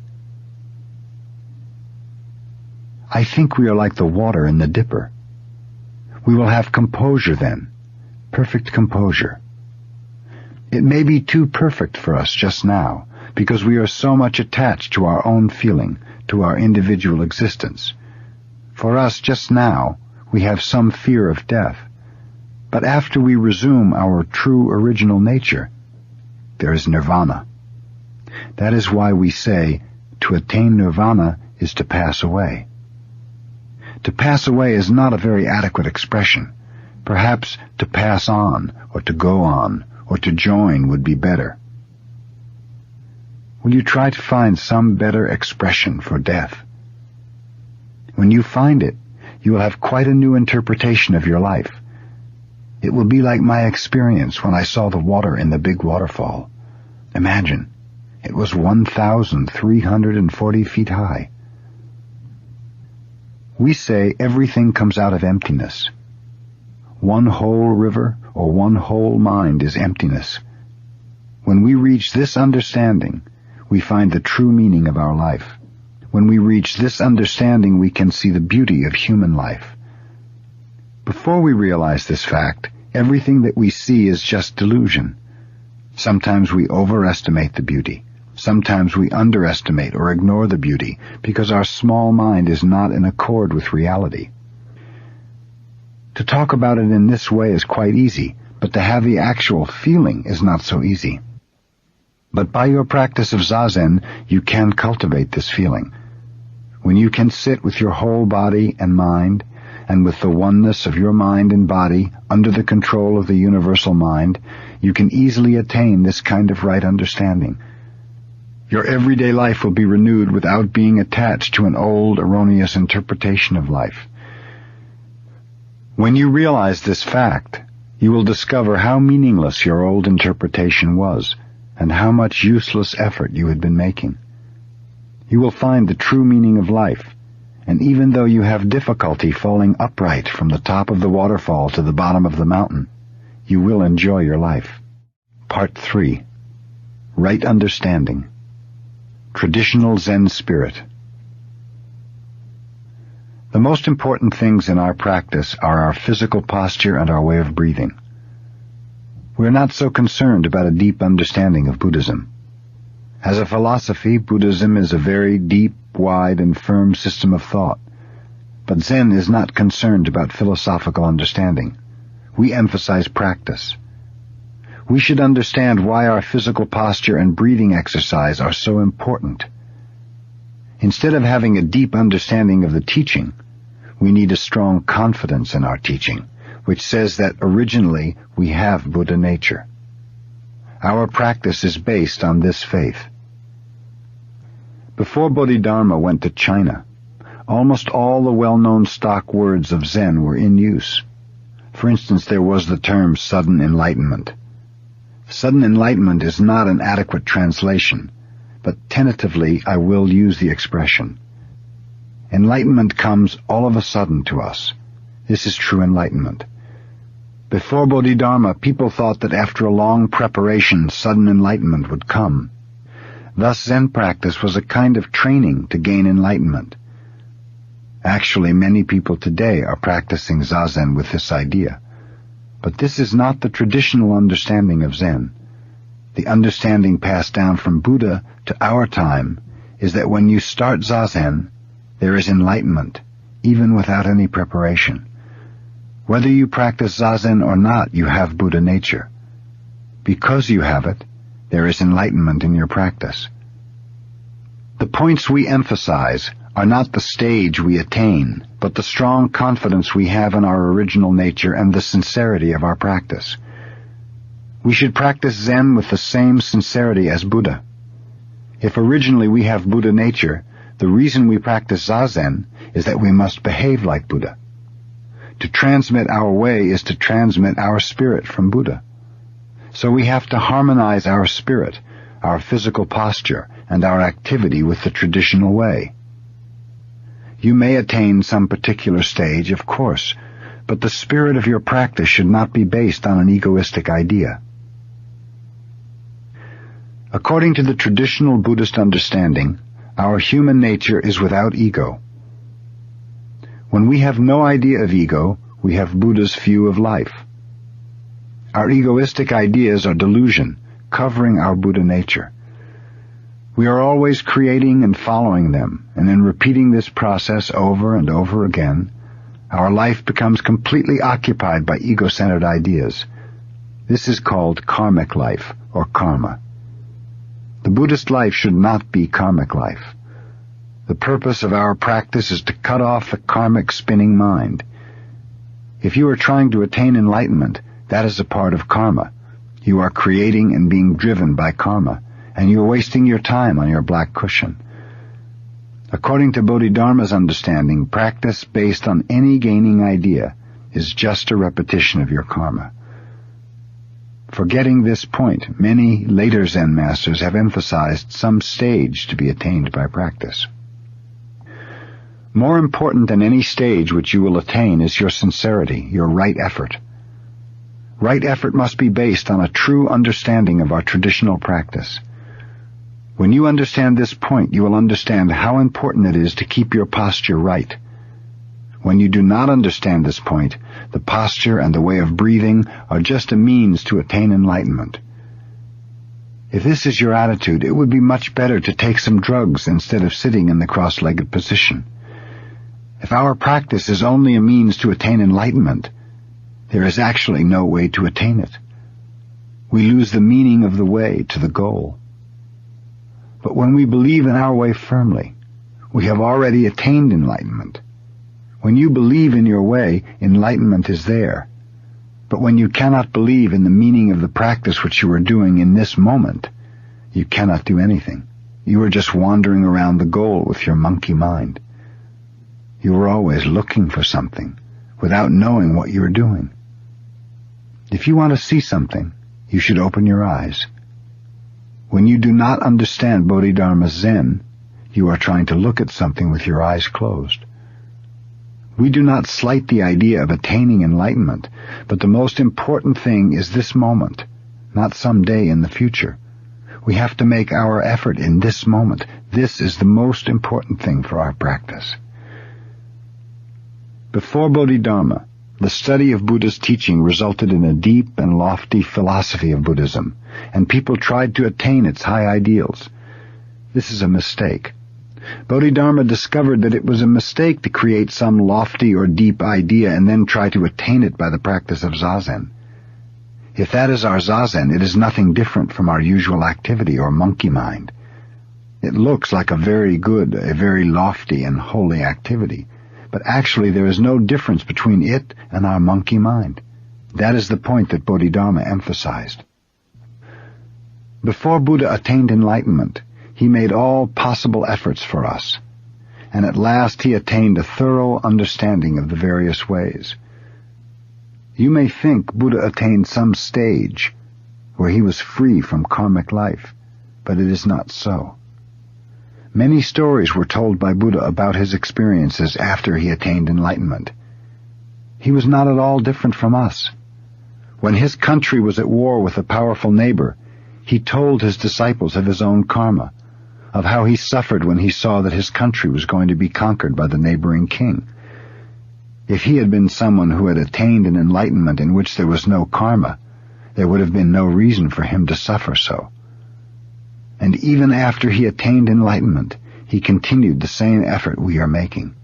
S1: I think we are like the water in the dipper. We will have composure then, perfect composure. It may be too perfect for us just now, because we are so much attached to our own feeling, to our individual existence. For us just now, we have some fear of death, but after we resume our true original nature, there is nirvana. That is why we say, to attain nirvana is to pass away. To pass away is not a very adequate expression. Perhaps to pass on, or to go on, or to join would be better. Will you try to find some better expression for death? When you find it, you will have quite a new interpretation of your life. It will be like my experience when I saw the water in the big waterfall. Imagine, it was 1,340 feet high. We say everything comes out of emptiness. One whole river or one whole mind is emptiness. When we reach this understanding, we find the true meaning of our life. When we reach this understanding, we can see the beauty of human life. Before we realize this fact, everything that we see is just delusion. Sometimes we overestimate the beauty. Sometimes we underestimate or ignore the beauty because our small mind is not in accord with reality. To talk about it in this way is quite easy, but to have the actual feeling is not so easy. But by your practice of Zazen, you can cultivate this feeling. When you can sit with your whole body and mind, and with the oneness of your mind and body under the control of the universal mind, you can easily attain this kind of right understanding. Your everyday life will be renewed without being attached to an old, erroneous interpretation of life. When you realize this fact, you will discover how meaningless your old interpretation was, and how much useless effort you had been making. You will find the true meaning of life, and even though you have difficulty falling upright from the top of the waterfall to the bottom of the mountain, you will enjoy your life. Part 3. Right Understanding. Traditional Zen Spirit. The most important things in our practice are our physical posture and our way of breathing. We are not so concerned about a deep understanding of Buddhism. As a philosophy, Buddhism is a very deep, wide, and firm system of thought. But Zen is not concerned about philosophical understanding. We emphasize practice. We should understand why our physical posture and breathing exercise are so important. Instead of having a deep understanding of the teaching, we need a strong confidence in our teaching, which says that originally we have Buddha nature. Our practice is based on this faith. Before Bodhidharma went to China, almost all the well-known stock words of Zen were in use. For instance, there was the term sudden enlightenment. Sudden enlightenment is not an adequate translation, but tentatively I will use the expression. Enlightenment comes all of a sudden to us. This is true enlightenment. Before Bodhidharma, people thought that after a long preparation, sudden enlightenment would come. Thus, Zen practice was a kind of training to gain enlightenment. Actually, many people today are practicing Zazen with this idea. But this is not the traditional understanding of Zen. The understanding passed down from Buddha to our time is that when you start Zazen, there is enlightenment, even without any preparation. Whether you practice Zazen or not, you have Buddha nature. Because you have it, there is enlightenment in your practice. The points we emphasize are not the stage we attain, but the strong confidence we have in our original nature and the sincerity of our practice. We should practice Zen with the same sincerity as Buddha. If originally we have Buddha nature, the reason we practice Zazen is that we must behave like Buddha. To transmit our way is to transmit our spirit from Buddha. So we have to harmonize our spirit, our physical posture, and our activity with the traditional way. You may attain some particular stage, of course, but the spirit of your practice should not be based on an egoistic idea. According to the traditional Buddhist understanding, our human nature is without ego. When we have no idea of ego, we have Buddha's view of life. Our egoistic ideas are delusion, covering our Buddha nature. We are always creating and following them, and in repeating this process over and over again, our life becomes completely occupied by ego-centered ideas. This is called karmic life, or karma. The Buddhist life should not be karmic life. The purpose of our practice is to cut off the karmic spinning mind. If you are trying to attain enlightenment, that is a part of karma. You are creating and being driven by karma, and you're wasting your time on your black cushion. According to Bodhidharma's understanding, practice based on any gaining idea is just a repetition of your karma. Forgetting this point, many later Zen masters have emphasized some stage to be attained by practice. More important than any stage which you will attain is your sincerity, your right effort. Right effort must be based on a true understanding of our traditional practice. When you understand this point, you will understand how important it is to keep your posture right. When you do not understand this point, the posture and the way of breathing are just a means to attain enlightenment. If this is your attitude, it would be much better to take some drugs instead of sitting in the cross-legged position. If our practice is only a means to attain enlightenment, there is actually no way to attain it. We lose the meaning of the way to the goal. But when we believe in our way firmly, we have already attained enlightenment. When you believe in your way, enlightenment is there. But when you cannot believe in the meaning of the practice which you are doing in this moment, you cannot do anything. You are just wandering around the goal with your monkey mind. You are always looking for something, without knowing what you are doing. If you want to see something, you should open your eyes. When you do not understand Bodhidharma Zen, you are trying to look at something with your eyes closed. We do not slight the idea of attaining enlightenment, but the most important thing is this moment, not some day in the future. We have to make our effort in this moment. This is the most important thing for our practice. Before Bodhidharma, the study of Buddha's teaching resulted in a deep and lofty philosophy of Buddhism, and people tried to attain its high ideals. This is a mistake. Bodhidharma discovered that it was a mistake to create some lofty or deep idea and then try to attain it by the practice of zazen. If that is our zazen, it is nothing different from our usual activity or monkey mind. It looks like a very good, a very lofty and holy activity, but actually there is no difference between it and our monkey mind. That is the point that Bodhidharma emphasized. Before Buddha attained enlightenment, he made all possible efforts for us, and at last he attained a thorough understanding of the various ways. You may think Buddha attained some stage where he was free from karmic life, but it is not so. Many stories were told by Buddha about his experiences after he attained enlightenment. He was not at all different from us. When his country was at war with a powerful neighbor, he told his disciples of his own karma, of how he suffered when he saw that his country was going to be conquered by the neighboring king. If he had been someone who had attained an enlightenment in which there was no karma, there would have been no reason for him to suffer so. And even after he attained enlightenment, he continued the same effort we are making.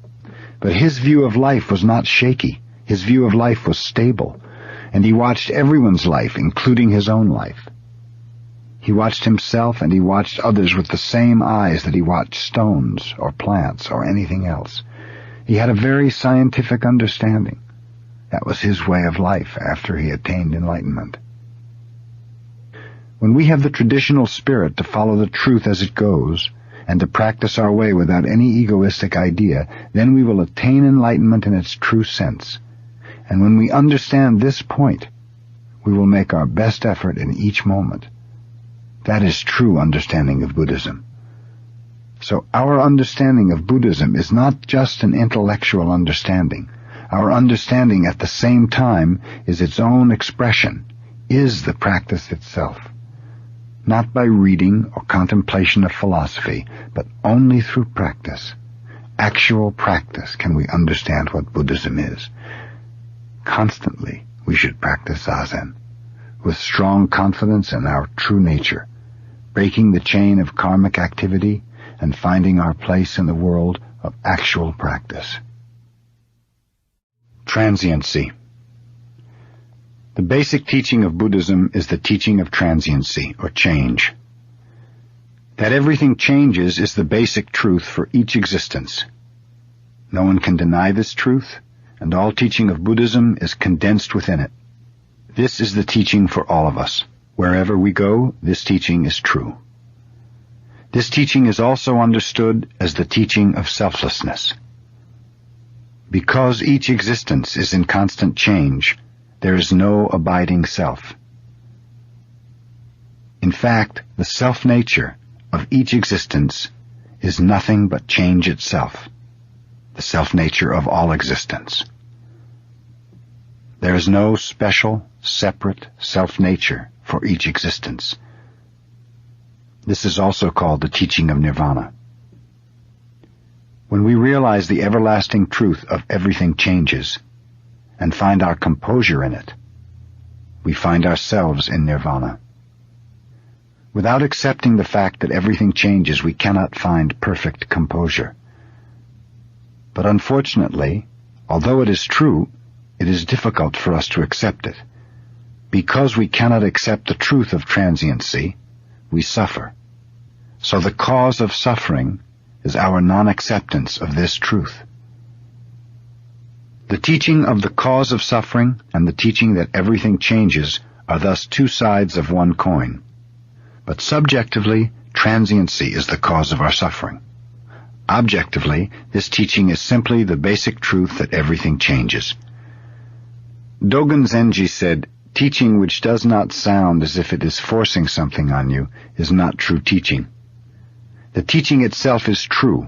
S1: But his view of life was not shaky. His view of life was stable, and he watched everyone's life, including his own life. He watched himself and he watched others with the same eyes that he watched stones or plants or anything else. He had a very scientific understanding. That was his way of life after he attained enlightenment. When we have the traditional spirit to follow the truth as it goes, and to practice our way without any egoistic idea, then we will attain enlightenment in its true sense. And when we understand this point, we will make our best effort in each moment. That is true understanding of Buddhism. So our understanding of Buddhism is not just an intellectual understanding. Our understanding at the same time is its own expression, is the practice itself. Not by reading or contemplation of philosophy, but only through practice. Actual practice can we understand what Buddhism is. Constantly we should practice zazen, with strong confidence in our true nature, breaking the chain of karmic activity and finding our place in the world of actual practice. Transiency. The basic teaching of Buddhism is the teaching of transiency, or change. That everything changes is the basic truth for each existence. No one can deny this truth, and all teaching of Buddhism is condensed within it. This is the teaching for all of us. Wherever we go, this teaching is true. This teaching is also understood as the teaching of selflessness. Because each existence is in constant change, there is no abiding self. In fact, the self-nature of each existence is nothing but change itself, the self-nature of all existence. There is no special, separate self-nature for each existence. This is also called the teaching of nirvana. When we realize the everlasting truth of everything changes and find our composure in it, we find ourselves in nirvana. Without accepting the fact that everything changes, we cannot find perfect composure. But unfortunately, although it is true, it is difficult for us to accept it. Because we cannot accept the truth of transiency, we suffer. So the cause of suffering is our non-acceptance of this truth. The teaching of the cause of suffering and the teaching that everything changes are thus two sides of one coin. But subjectively, transiency is the cause of our suffering. Objectively, this teaching is simply the basic truth that everything changes. Dogen Zenji said, "Teaching which does not sound as if it is forcing something on you is not true teaching. The teaching itself is true,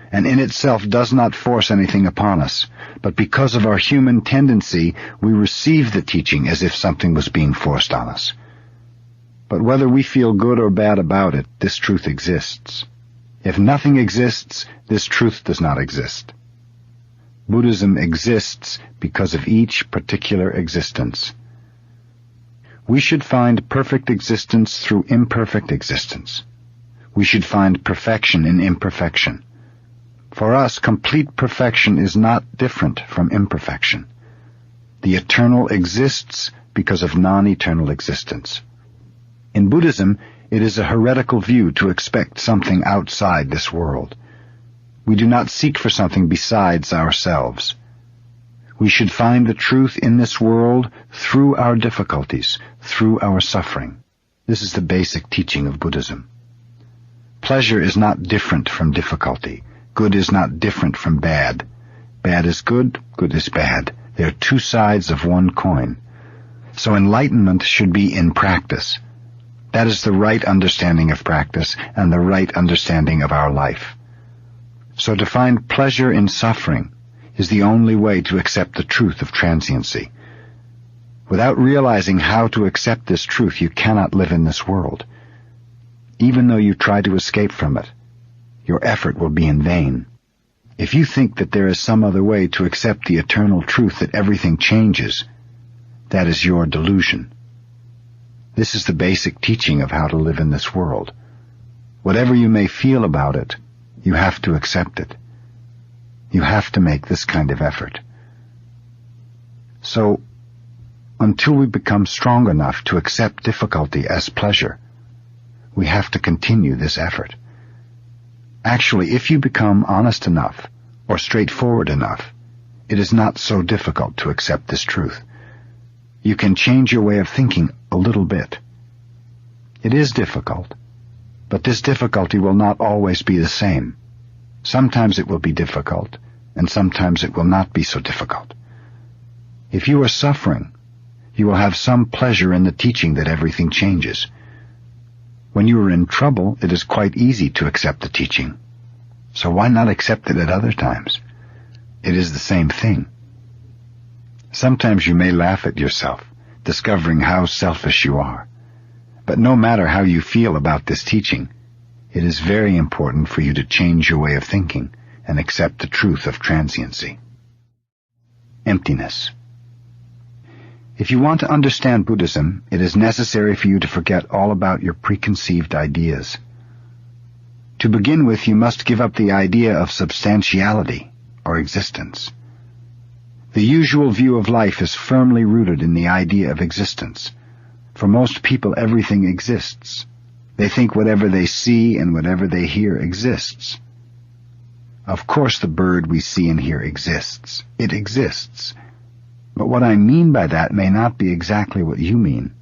S1: and in itself does not force anything upon us, but because of our human tendency, we receive the teaching as if something was being forced on us. But whether we feel good or bad about it, this truth exists. If nothing exists, this truth does not exist. Buddhism exists because of each particular existence. We should find perfect existence through imperfect existence. We should find perfection in imperfection. For us, complete perfection is not different from imperfection. The eternal exists because of non-eternal existence. In Buddhism, it is a heretical view to expect something outside this world. We do not seek for something besides ourselves. We should find the truth in this world through our difficulties, through our suffering. This is the basic teaching of Buddhism. Pleasure is not different from difficulty. Good is not different from bad. Bad is good, good is bad. They are two sides of one coin. So enlightenment should be in practice. That is the right understanding of practice and the right understanding of our life. So to find pleasure in suffering is the only way to accept the truth of transiency. Without realizing how to accept this truth, you cannot live in this world. Even though you try to escape from it, your effort will be in vain. If you think that there is some other way to accept the eternal truth that everything changes, that is your delusion. This is the basic teaching of how to live in this world. Whatever you may feel about it, you have to accept it. You have to make this kind of effort. So, until we become strong enough to accept difficulty as pleasure, we have to continue this effort. Actually, if you become honest enough or straightforward enough, it is not so difficult to accept this truth. You can change your way of thinking a little bit. It is difficult, but this difficulty will not always be the same. Sometimes it will be difficult, and sometimes it will not be so difficult. If you are suffering, you will have some pleasure in the teaching that everything changes. When you are in trouble, it is quite easy to accept the teaching. So why not accept it at other times? It is the same thing. Sometimes you may laugh at yourself, discovering how selfish you are. But no matter how you feel about this teaching, it is very important for you to change your way of thinking and accept the truth of transiency. Emptiness. If you want to understand Buddhism, it is necessary for you to forget all about your preconceived ideas. To begin with, you must give up the idea of substantiality or existence. The usual view of life is firmly rooted in the idea of existence. For most people, everything exists. They think whatever they see and whatever they hear exists. Of course, the bird we see and hear exists. It exists. But what I mean by that may not be exactly what you mean.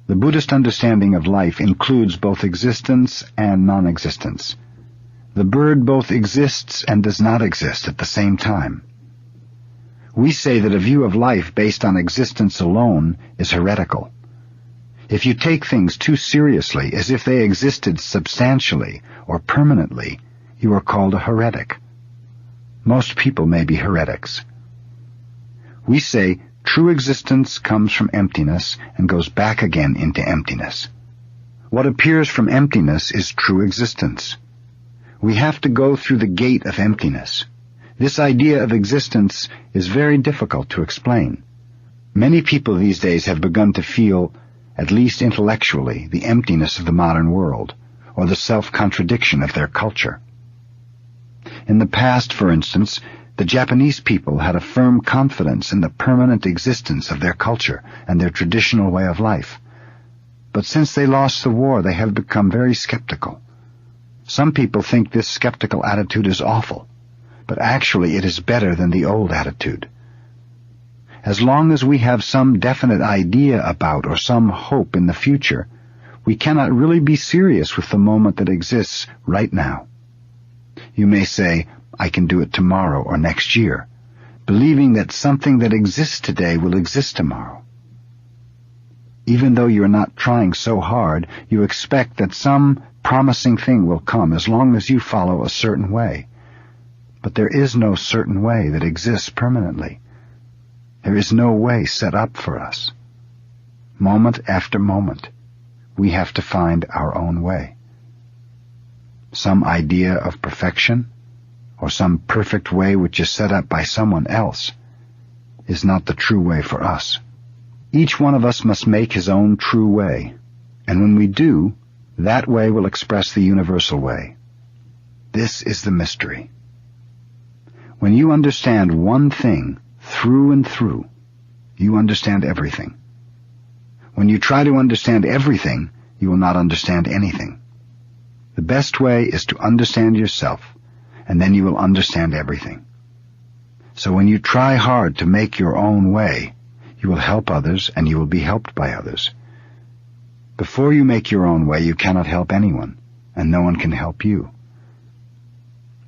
S1: The Buddhist understanding of life includes both existence and non-existence. The bird both exists and does not exist at the same time. We say that a view of life based on existence alone is heretical. If you take things too seriously, as if they existed substantially or permanently, you are called a heretic. Most people may be heretics. We say true existence comes from emptiness and goes back again into emptiness. What appears from emptiness is true existence. We have to go through the gate of emptiness. This idea of existence is very difficult to explain. Many people these days have begun to feel, at least intellectually, the emptiness of the modern world, or the self-contradiction of their culture. In the past, for instance, the Japanese people had a firm confidence in the permanent existence of their culture and their traditional way of life. But since they lost the war, they have become very skeptical. Some people think this skeptical attitude is awful, but actually it is better than the old attitude. As long as we have some definite idea about or some hope in the future, we cannot really be serious with the moment that exists right now. You may say, I can do it tomorrow or next year, believing that something that exists today will exist tomorrow. Even though you are not trying so hard, you expect that some promising thing will come as long as you follow a certain way. But there is no certain way that exists permanently. There is no way set up for us. Moment after moment, we have to find our own way. Some idea of perfection, or some perfect way which is set up by someone else, is not the true way for us. Each one of us must make his own true way, and when we do, that way will express the universal way. This is the mystery. When you understand one thing through and through, you understand everything. When you try to understand everything, you will not understand anything. The best way is to understand yourself, and then you will understand everything. So when you try hard to make your own way, you will help others and you will be helped by others. Before you make your own way, you cannot help anyone, and no one can help you.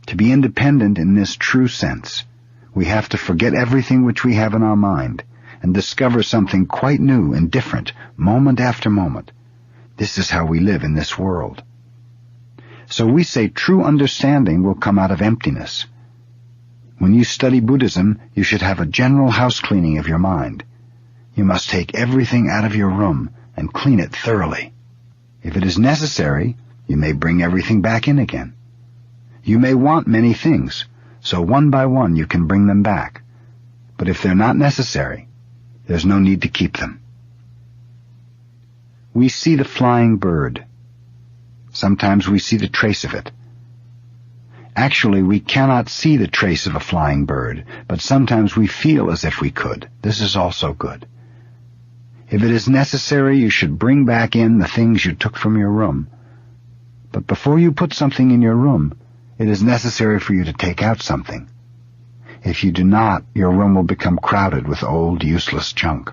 S1: To be independent in this true sense, we have to forget everything which we have in our mind and discover something quite new and different moment after moment. This is how we live in this world. So we say true understanding will come out of emptiness. When you study Buddhism, you should have a general house cleaning of your mind. You must take everything out of your room and clean it thoroughly. If it is necessary, you may bring everything back in again. You may want many things, so one by one you can bring them back. But if they're not necessary, there's no need to keep them. We see the flying bird. Sometimes we see the trace of it. Actually, we cannot see the trace of a flying bird, but sometimes we feel as if we could. This is also good. If it is necessary, you should bring back in the things you took from your room. But before you put something in your room, it is necessary for you to take out something. If you do not, your room will become crowded with old, useless junk.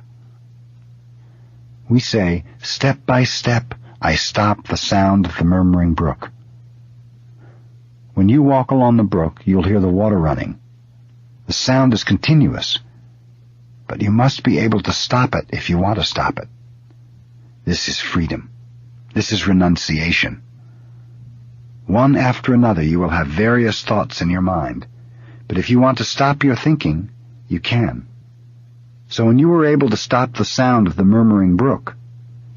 S1: We say, step by step, I stop the sound of the murmuring brook. When you walk along the brook, you'll hear the water running. The sound is continuous, but you must be able to stop it if you want to stop it. This is freedom. This is renunciation. One after another you will have various thoughts in your mind, but if you want to stop your thinking, you can. So when you are able to stop the sound of the murmuring brook,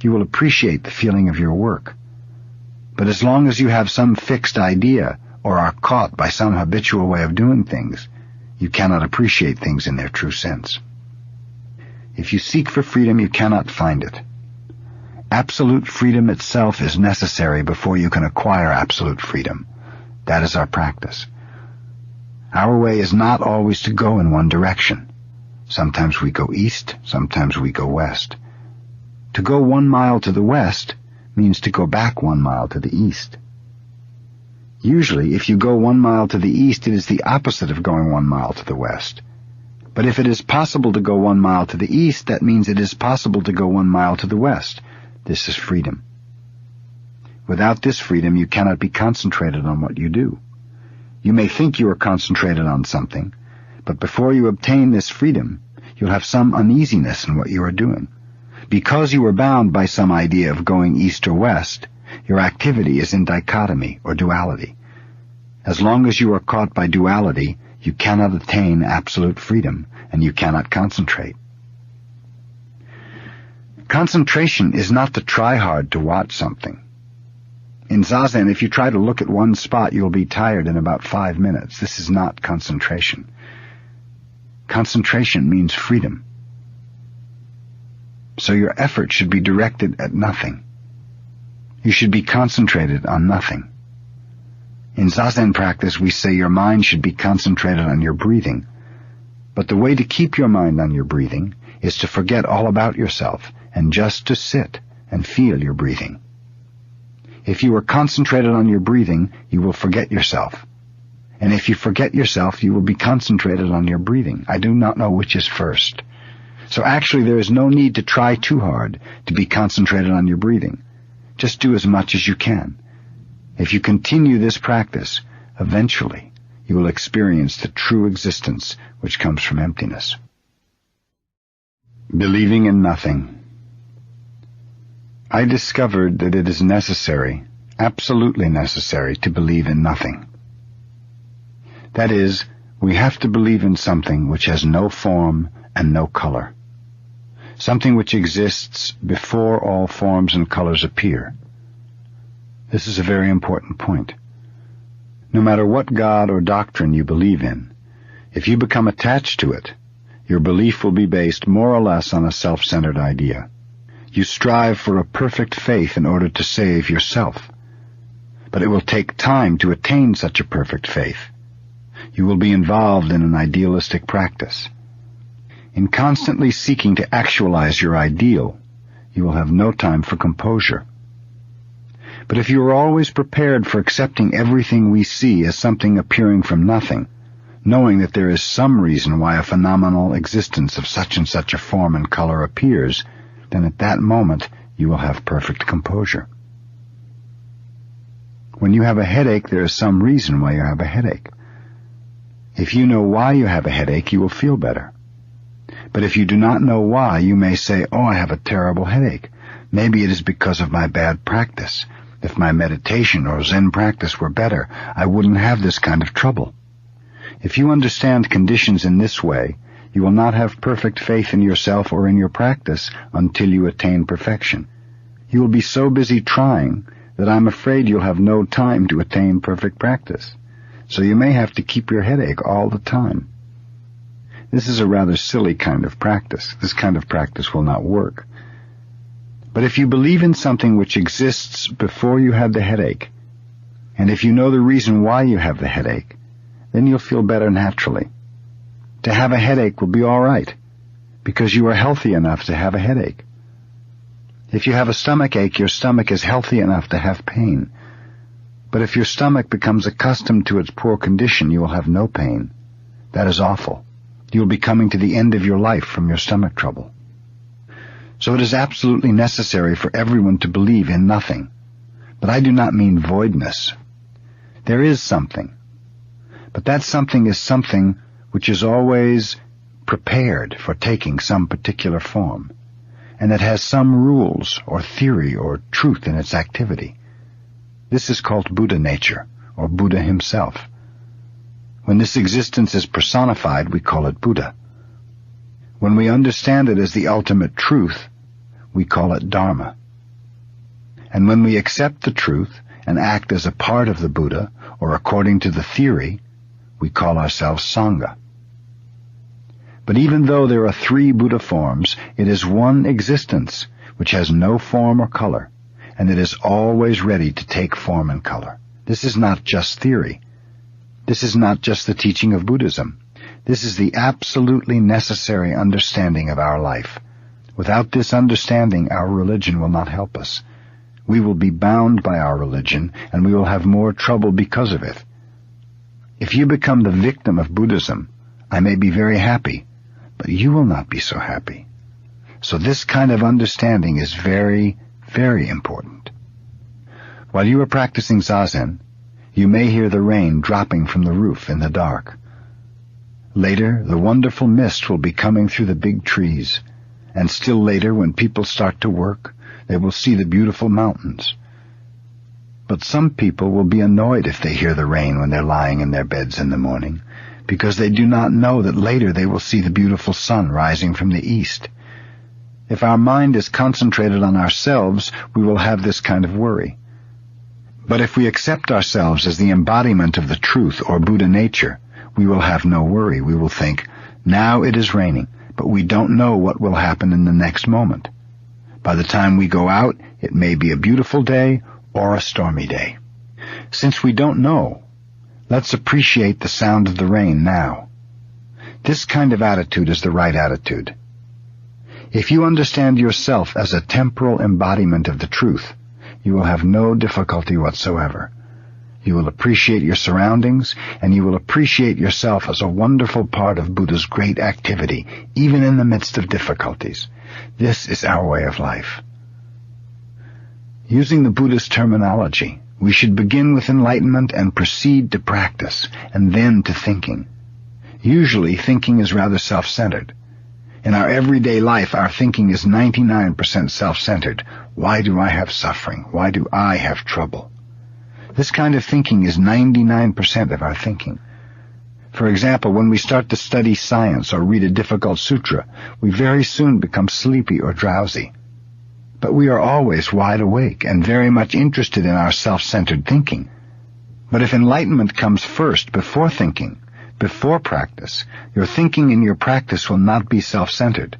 S1: you will appreciate the feeling of your work. But as long as you have some fixed idea or are caught by some habitual way of doing things, you cannot appreciate things in their true sense. If you seek for freedom, you cannot find it. Absolute freedom itself is necessary before you can acquire absolute freedom. That is our practice. Our way is not always to go in one direction. Sometimes we go east, sometimes we go west. To go 1 mile to the west means to go back 1 mile to the east. Usually, if you go 1 mile to the east, it is the opposite of going 1 mile to the west. But if it is possible to go 1 mile to the east, that means it is possible to go 1 mile to the west. This is freedom. Without this freedom, you cannot be concentrated on what you do. You may think you are concentrated on something, but before you obtain this freedom, you'll have some uneasiness in what you are doing. Because you are bound by some idea of going east or west, your activity is in dichotomy or duality. As long as you are caught by duality, you cannot attain absolute freedom, and you cannot concentrate. Concentration is not to try hard to watch something. In Zazen, if you try to look at one spot, you'll be tired in about 5 minutes. This is not concentration. Concentration means freedom. So your effort should be directed at nothing. You should be concentrated on nothing. In Zazen practice, we say your mind should be concentrated on your breathing. But the way to keep your mind on your breathing is to forget all about yourself and just to sit and feel your breathing. If you are concentrated on your breathing, you will forget yourself. And if you forget yourself, you will be concentrated on your breathing. I do not know which is first. So actually there is no need to try too hard to be concentrated on your breathing. Just do as much as you can. If you continue this practice, eventually you will experience the true existence which comes from emptiness. Believing in nothing. I discovered that it is necessary, absolutely necessary, to believe in nothing. That is, we have to believe in something which has no form and no color. Something which exists before all forms and colors appear. This is a very important point. No matter what God or doctrine you believe in, if you become attached to it, your belief will be based more or less on a self-centered idea. You strive for a perfect faith in order to save yourself. But it will take time to attain such a perfect faith. You will be involved in an idealistic practice. In constantly seeking to actualize your ideal, you will have no time for composure. But if you are always prepared for accepting everything we see as something appearing from nothing, knowing that there is some reason why a phenomenal existence of such and such a form and color appears, then at that moment you will have perfect composure. When you have a headache, there is some reason why you have a headache. If you know why you have a headache, you will feel better. But if you do not know why, you may say, "Oh, I have a terrible headache. Maybe it is because of my bad practice. If my meditation or Zen practice were better, I wouldn't have this kind of trouble." If you understand conditions in this way, you will not have perfect faith in yourself or in your practice until you attain perfection. You will be so busy trying that I'm afraid you'll have no time to attain perfect practice. So you may have to keep your headache all the time. This is a rather silly kind of practice. This kind of practice will not work. But if you believe in something which exists before you had the headache, and if you know the reason why you have the headache, then you'll feel better naturally. To have a headache will be all right, because you are healthy enough to have a headache. If you have a stomach ache, your stomach is healthy enough to have pain. But if your stomach becomes accustomed to its poor condition, you will have no pain. That is awful. You will be coming to the end of your life from your stomach trouble. So it is absolutely necessary for everyone to believe in nothing. But I do not mean voidness. There is something. But that something is something which is always prepared for taking some particular form, and that has some rules or theory or truth in its activity. This is called Buddha nature, or Buddha himself. When this existence is personified, we call it Buddha. When we understand it as the ultimate truth, we call it Dharma. And when we accept the truth and act as a part of the Buddha, or according to the theory, we call ourselves Sangha. But even though there are 3 Buddha forms, it is one existence which has no form or color, and it is always ready to take form and color. This is not just theory. This is not just the teaching of Buddhism. This is the absolutely necessary understanding of our life. Without this understanding, our religion will not help us. We will be bound by our religion, and we will have more trouble because of it. If you become the victim of Buddhism, I may be very happy, but you will not be so happy. So this kind of understanding is very, very important. While you are practicing Zazen, you may hear the rain dropping from the roof in the dark. Later, the wonderful mist will be coming through the big trees, and still later, when people start to work, they will see the beautiful mountains. But some people will be annoyed if they hear the rain when they're lying in their beds in the morning, because they do not know that later they will see the beautiful sun rising from the east. If our mind is concentrated on ourselves, we will have this kind of worry. But if we accept ourselves as the embodiment of the truth or Buddha nature, we will have no worry. We will think, now it is raining, but we don't know what will happen in the next moment. By the time we go out, it may be a beautiful day or a stormy day. Since we don't know, let's appreciate the sound of the rain now. This kind of attitude is the right attitude. If you understand yourself as a temporal embodiment of the truth, you will have no difficulty whatsoever. You will appreciate your surroundings, and you will appreciate yourself as a wonderful part of Buddha's great activity, even in the midst of difficulties. This is our way of life. Using the Buddhist terminology, we should begin with enlightenment and proceed to practice, and then to thinking. Usually, thinking is rather self-centered. In our everyday life, our thinking is 99% self-centered. Why do I have suffering? Why do I have trouble? This kind of thinking is 99% of our thinking. For example, when we start to study science or read a difficult sutra, we very soon become sleepy or drowsy. But we are always wide awake and very much interested in our self-centered thinking. But if enlightenment comes first, before thinking, before practice, your thinking and your practice will not be self-centered.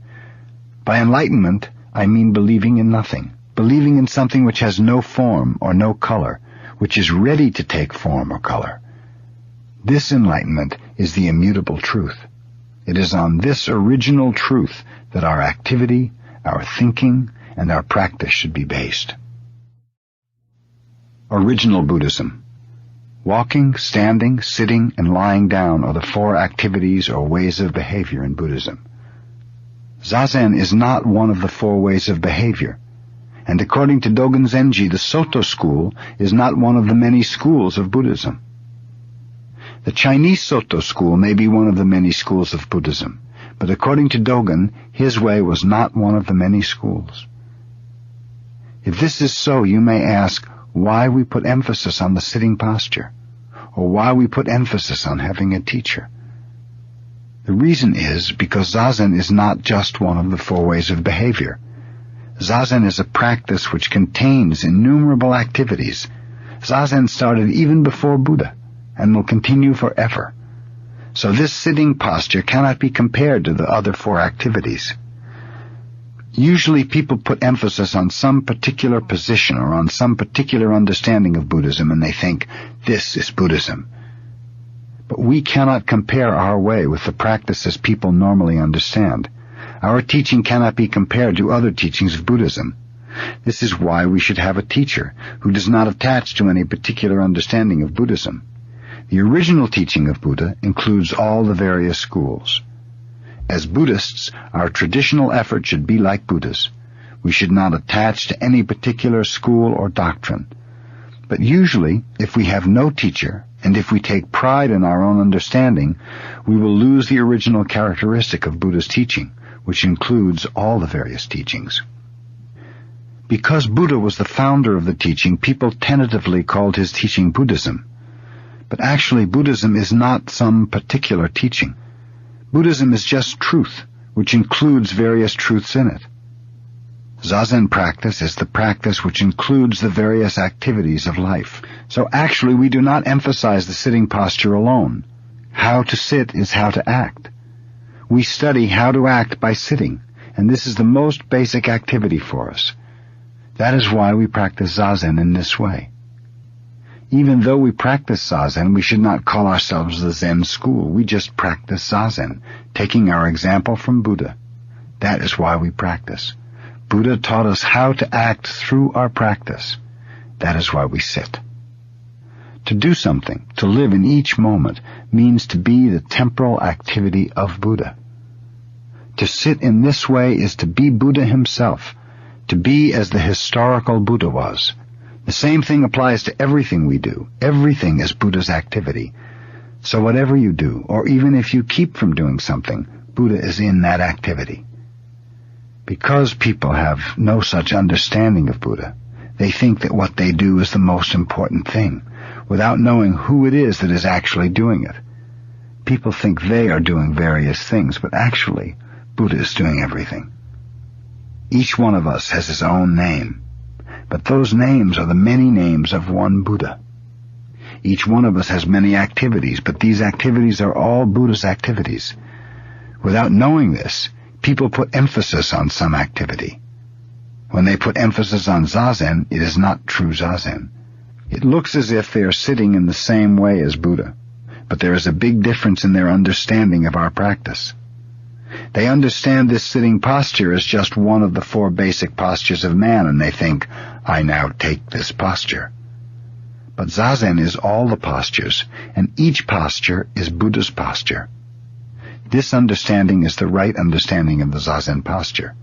S1: By enlightenment, I mean believing in nothing, believing in something which has no form or no color, which is ready to take form or color. This enlightenment is the immutable truth. It is on this original truth that our activity, our thinking, and our practice should be based. Original Buddhism. Walking, standing, sitting, and lying down are the 4 activities or ways of behavior in Buddhism. Zazen is not one of the 4 ways of behavior, and according to Dogen Zenji, the Soto school is not one of the many schools of Buddhism. The Chinese Soto school may be one of the many schools of Buddhism, but according to Dogen, his way was not one of the many schools. If this is so, you may ask why we put emphasis on the sitting posture, or why we put emphasis on having a teacher. The reason is because Zazen is not just one of the 4 ways of behavior. Zazen is a practice which contains innumerable activities. Zazen started even before Buddha, and will continue forever. So this sitting posture cannot be compared to the other 4 activities. Usually people put emphasis on some particular position or on some particular understanding of Buddhism, and they think, this is Buddhism. But we cannot compare our way with the practices people normally understand. Our teaching cannot be compared to other teachings of Buddhism. This is why we should have a teacher who does not attach to any particular understanding of Buddhism. The original teaching of Buddha includes all the various schools. As Buddhists, our traditional effort should be like Buddha's. We should not attach to any particular school or doctrine. But usually, if we have no teacher, and if we take pride in our own understanding, we will lose the original characteristic of Buddha's teaching, which includes all the various teachings. Because Buddha was the founder of the teaching, people tentatively called his teaching Buddhism. But actually, Buddhism is not some particular teaching. Buddhism is just truth, which includes various truths in it. Zazen practice is the practice which includes the various activities of life. So actually we do not emphasize the sitting posture alone. How to sit is how to act. We study how to act by sitting, and this is the most basic activity for us. That is why we practice Zazen in this way. Even though we practice Zazen, we should not call ourselves the Zen school. We just practice Zazen, taking our example from Buddha. That is why we practice. Buddha taught us how to act through our practice. That is why we sit. To do something, to live in each moment, means to be the temporal activity of Buddha. To sit in this way is to be Buddha himself, to be as the historical Buddha was. The same thing applies to everything we do. Everything is Buddha's activity. So whatever you do, or even if you keep from doing something, Buddha is in that activity. Because people have no such understanding of Buddha, they think that what they do is the most important thing, without knowing who it is that is actually doing it. People think they are doing various things, but actually, Buddha is doing everything. Each one of us has his own name, but those names are the many names of one Buddha. Each one of us has many activities, but these activities are all Buddha's activities. Without knowing this, people put emphasis on some activity. When they put emphasis on Zazen, it is not true Zazen. It looks as if they are sitting in the same way as Buddha, but there is a big difference in their understanding of our practice. They understand this sitting posture as just one of the 4 basic postures of man, and they think, I now take this posture. But Zazen is all the postures, and each posture is Buddha's posture. This understanding is the right understanding of the Zazen posture.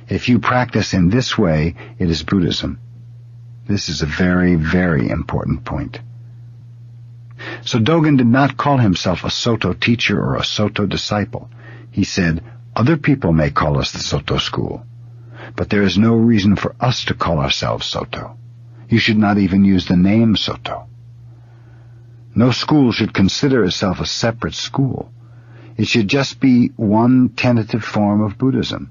S1: If you practice in this way, it is Buddhism. This is a very, very important point. So Dogen did not call himself a Soto teacher or a Soto disciple. He said, other people may call us the Soto school, but there is no reason for us to call ourselves Soto. You should not even use the name Soto. No school should consider itself a separate school. It should just be one tentative form of Buddhism.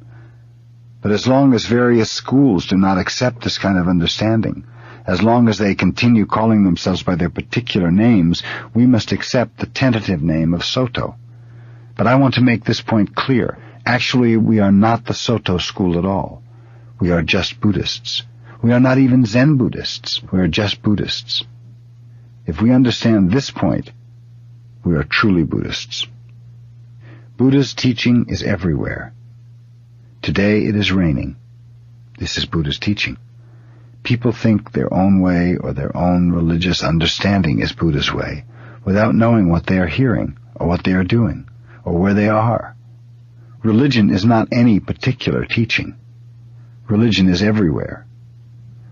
S1: But as long as various schools do not accept this kind of understanding, as long as they continue calling themselves by their particular names, we must accept the tentative name of Soto. But I want to make this point clear. Actually, we are not the Soto school at all. We are just Buddhists. We are not even Zen Buddhists. We are just Buddhists. If we understand this point, we are truly Buddhists. Buddha's teaching is everywhere. Today it is raining. This is Buddha's teaching. People think their own way or their own religious understanding is Buddha's way, without knowing what they are hearing, or what they are doing, or where they are. Religion is not any particular teaching. Religion is everywhere.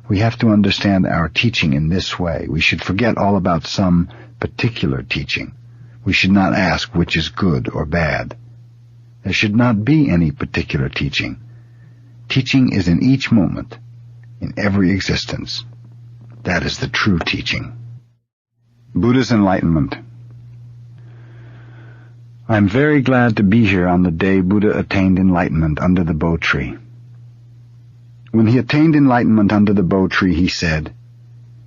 S1: We have to understand our teaching in this way. We should forget all about some particular teaching. We should not ask which is good or bad. There should not be any particular teaching. Teaching is in each moment, in every existence. That is the true teaching. Buddha's enlightenment. I am very glad to be here on the day Buddha attained enlightenment under the Bo tree. When he attained enlightenment under the Bo tree, he said,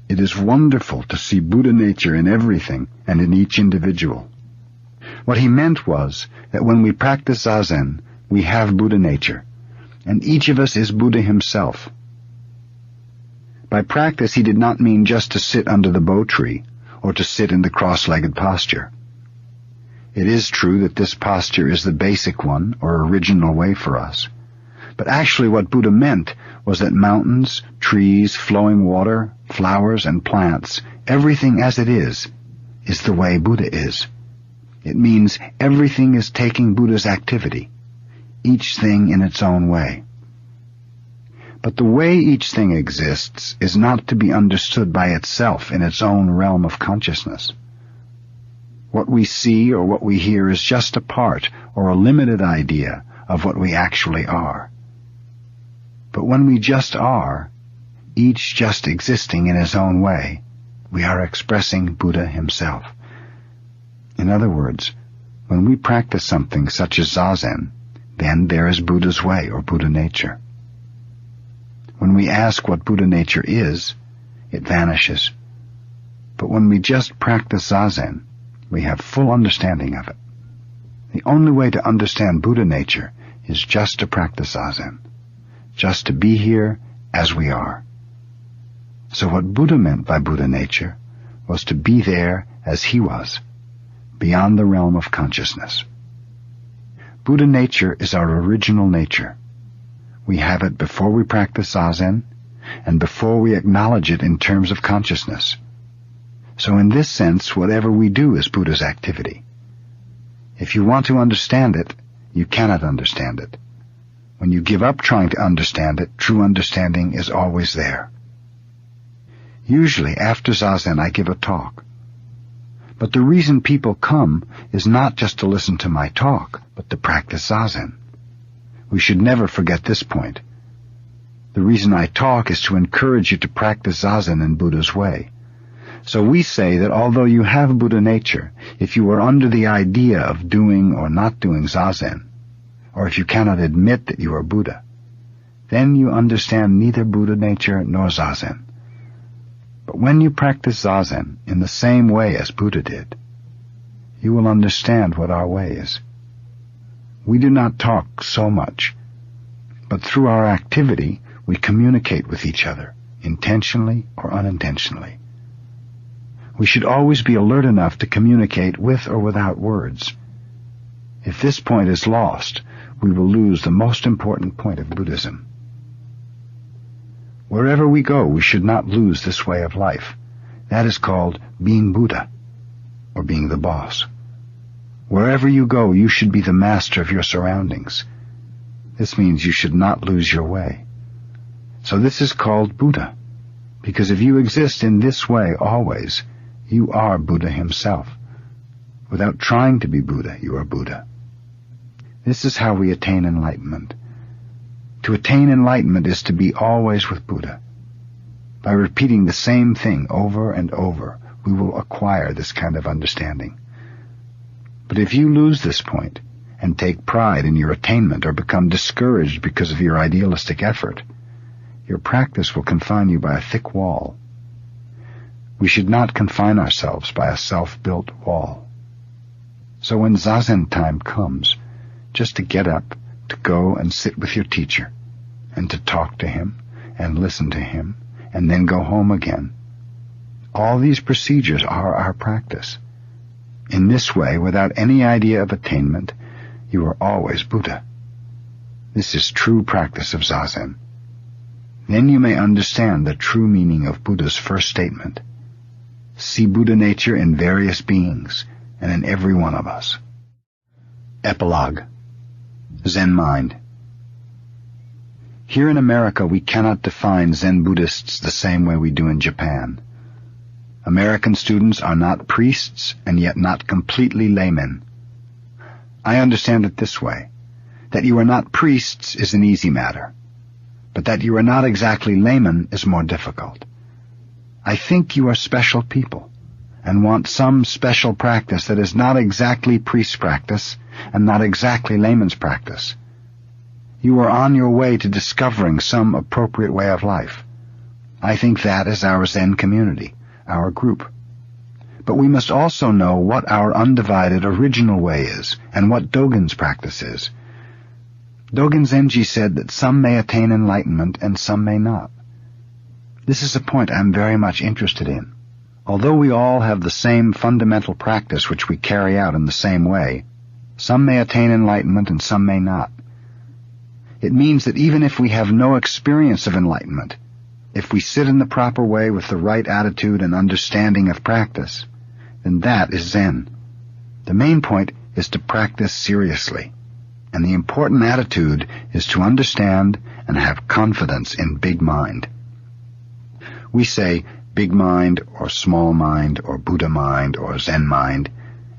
S1: "It is wonderful to see Buddha nature in everything and in each individual." What he meant was that when we practice Zazen, we have Buddha nature, and each of us is Buddha himself. By practice, he did not mean just to sit under the Bo tree, or to sit in the cross-legged posture. It is true that this posture is the basic one, or original way for us. But actually what Buddha meant was that mountains, trees, flowing water, flowers, and plants, everything as it is the way Buddha is. It means everything is taking Buddha's activity, each thing in its own way. But the way each thing exists is not to be understood by itself in its own realm of consciousness. What we see or what we hear is just a part or a limited idea of what we actually are. But when we just are, each just existing in his own way, we are expressing Buddha himself. In other words, when we practice something such as Zazen, then there is Buddha's way or Buddha nature. When we ask what Buddha nature is, it vanishes. But when we just practice Zazen, we have full understanding of it. The only way to understand Buddha nature is just to practice Zazen, just to be here as we are. So what Buddha meant by Buddha nature was to be there as he was, beyond the realm of consciousness. Buddha nature is our original nature. We have it before we practice Zazen, and before we acknowledge it in terms of consciousness. So in this sense, whatever we do is Buddha's activity. If you want to understand it, you cannot understand it. When you give up trying to understand it, true understanding is always there. Usually, after Zazen, I give a talk. But the reason people come is not just to listen to my talk, but to practice Zazen. We should never forget this point. The reason I talk is to encourage you to practice Zazen in Buddha's way. So we say that although you have Buddha nature, if you are under the idea of doing or not doing Zazen, or if you cannot admit that you are Buddha, then you understand neither Buddha nature nor Zazen. But when you practice Zazen in the same way as Buddha did, you will understand what our way is. We do not talk so much, but through our activity we communicate with each other, intentionally or unintentionally. We should always be alert enough to communicate with or without words. If this point is lost, we will lose the most important point of Buddhism. Wherever we go, we should not lose this way of life. That is called being Buddha, or being the boss. Wherever you go, you should be the master of your surroundings. This means you should not lose your way. So this is called Buddha, because if you exist in this way always, you are Buddha himself. Without trying to be Buddha, you are Buddha. This is how we attain enlightenment. To attain enlightenment is to be always with Buddha. By repeating the same thing over and over, we will acquire this kind of understanding. But if you lose this point, and take pride in your attainment or become discouraged because of your idealistic effort, your practice will confine you by a thick wall. We should not confine ourselves by a self-built wall. So when Zazen time comes, just to get up, to go and sit with your teacher, and to talk to him, and listen to him, and then go home again. All these procedures are our practice. In this way, without any idea of attainment, you are always Buddha. This is true practice of Zazen. Then you may understand the true meaning of Buddha's first statement. See Buddha nature in various beings, and in every one of us. Epilogue. Zen Mind. Here in America we cannot define Zen Buddhists the same way we do in Japan. American students are not priests and yet not completely laymen. I understand it this way. That you are not priests is an easy matter, but that you are not exactly laymen is more difficult. I think you are special people and want some special practice that is not exactly priest practice and not exactly layman's practice. You are on your way to discovering some appropriate way of life. I think that is our Zen community, our group. But we must also know what our undivided original way is and what Dogen's practice is. Dogen Zenji said that some may attain enlightenment and some may not. This is a point I am very much interested in. Although we all have the same fundamental practice which we carry out in the same way, some may attain enlightenment and some may not. It means that even if we have no experience of enlightenment, if we sit in the proper way with the right attitude and understanding of practice, then that is Zen. The main point is to practice seriously, and the important attitude is to understand and have confidence in big mind. We say big mind or small mind or Buddha mind or Zen mind,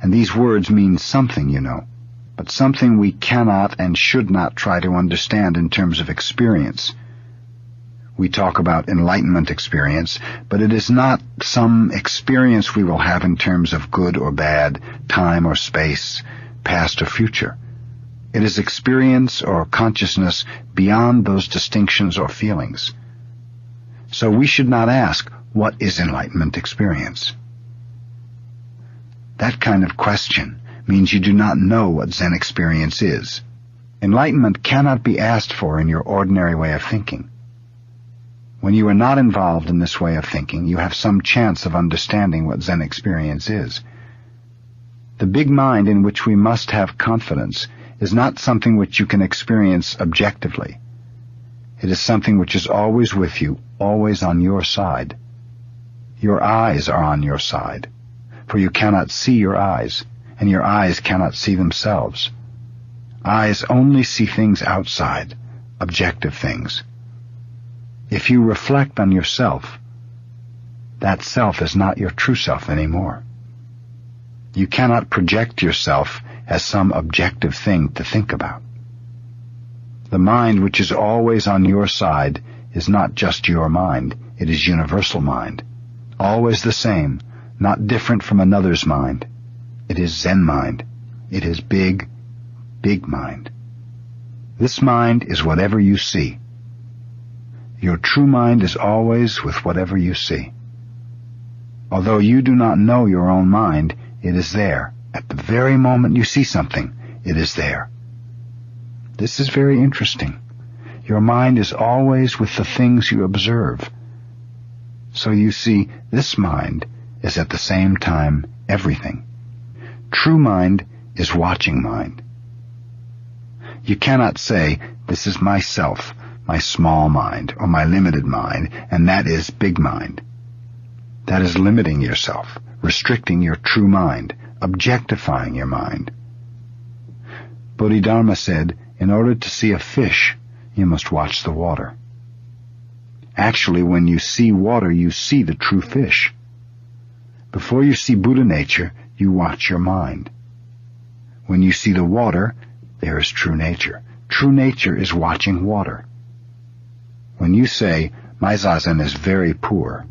S1: and these words mean something, you know, but something we cannot and should not try to understand in terms of experience. We talk about enlightenment experience, but it is not some experience we will have in terms of good or bad, time or space, past or future. It is experience or consciousness beyond those distinctions or feelings. So we should not ask, what is enlightenment experience? That kind of question means you do not know what Zen experience is. Enlightenment cannot be asked for in your ordinary way of thinking. When you are not involved in this way of thinking, you have some chance of understanding what Zen experience is. The big mind in which we must have confidence is not something which you can experience objectively. It is something which is always with you, always on your side. Your eyes are on your side, for you cannot see your eyes, and your eyes cannot see themselves. Eyes only see things outside, objective things. If you reflect on yourself, that self is not your true self anymore. You cannot project yourself as some objective thing to think about. The mind which is always on your side is not just your mind, it is universal mind. Always the same, not different from another's mind. It is Zen mind. It is big, big mind. This mind is whatever you see. Your true mind is always with whatever you see. Although you do not know your own mind, it is there. At the very moment you see something, it is there. This is very interesting. Your mind is always with the things you observe. So you see, this mind is at the same time everything. True mind is watching mind. You cannot say, this is myself, my small mind, or my limited mind, and that is big mind. That is limiting yourself, restricting your true mind, objectifying your mind. Bodhidharma said, in order to see a fish, you must watch the water. Actually, when you see water, you see the true fish. Before you see Buddha nature, you watch your mind. When you see the water, there is true nature. True nature is watching water. When you say, my zazen is very poor,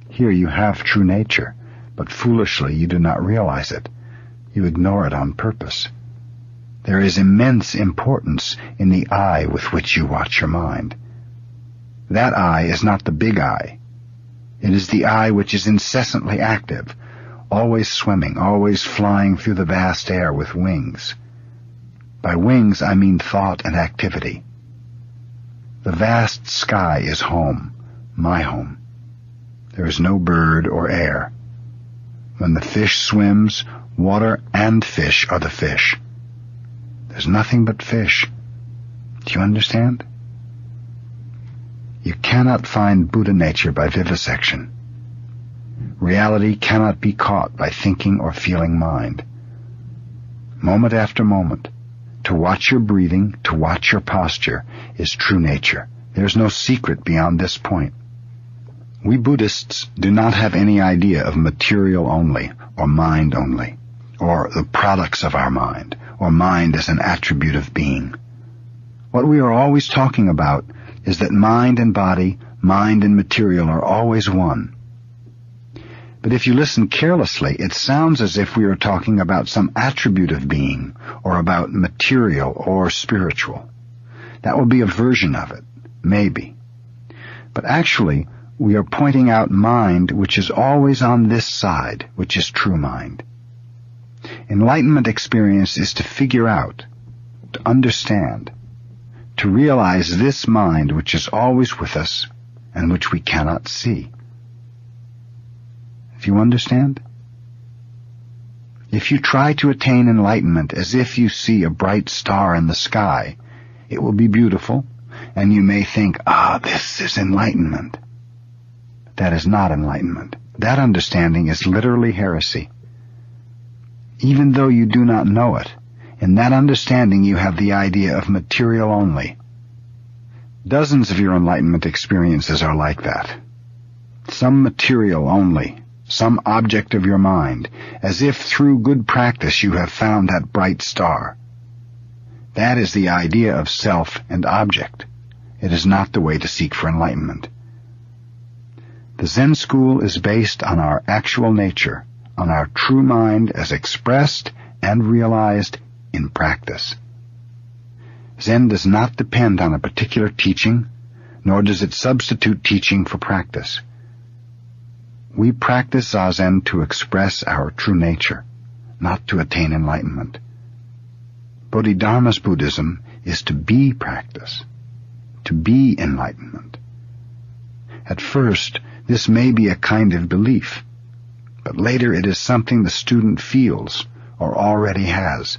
S1: here you have true nature, but foolishly you do not realize it. You ignore it on purpose. There is immense importance in the eye with which you watch your mind. That eye is not the big eye. It is the eye which is incessantly active, always swimming, always flying through the vast air with wings. By wings I mean thought and activity. The vast sky is home, my home. There is no bird or air. When the fish swims, water and fish are the fish. There's nothing but fish. Do you understand? You cannot find Buddha nature by vivisection. Reality cannot be caught by thinking or feeling mind. Moment after moment, to watch your breathing, to watch your posture, is true nature. There's no secret beyond this point. We Buddhists do not have any idea of material only, or mind only, or the products of our mind, or mind as an attribute of being. What we are always talking about is that mind and body, mind and material are always one. But if you listen carelessly, it sounds as if we are talking about some attribute of being, or about material or spiritual. That will be a version of it, maybe. But actually, we are pointing out mind which is always on this side, which is true mind. Enlightenment experience is to figure out, to understand, to realize this mind which is always with us and which we cannot see. Do you understand? If you try to attain enlightenment as if you see a bright star in the sky, it will be beautiful, and you may think, this is enlightenment. That is not enlightenment. That understanding is literally heresy. Even though you do not know it, in that understanding you have the idea of material only. Dozens of your enlightenment experiences are like that. Some material only, some object of your mind, as if through good practice you have found that bright star. That is the idea of self and object. It is not the way to seek for enlightenment. The Zen school is based on our actual nature, on our true mind as expressed and realized in practice. Zen does not depend on a particular teaching, nor does it substitute teaching for practice. We practice Zazen to express our true nature, not to attain enlightenment. Bodhidharma's Buddhism is to be practice, to be enlightenment. At first, this may be a kind of belief, but later it is something the student feels or already has.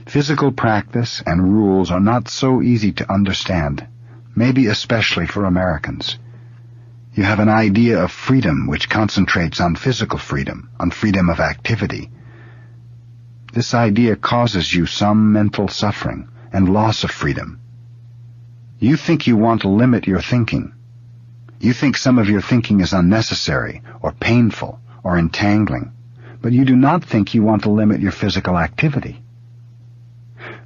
S1: Physical practice and rules are not so easy to understand, maybe especially for Americans. You have an idea of freedom which concentrates on physical freedom, on freedom of activity. This idea causes you some mental suffering and loss of freedom. You think you want to limit your thinking. You think some of your thinking is unnecessary, or painful, or entangling, but you do not think you want to limit your physical activity.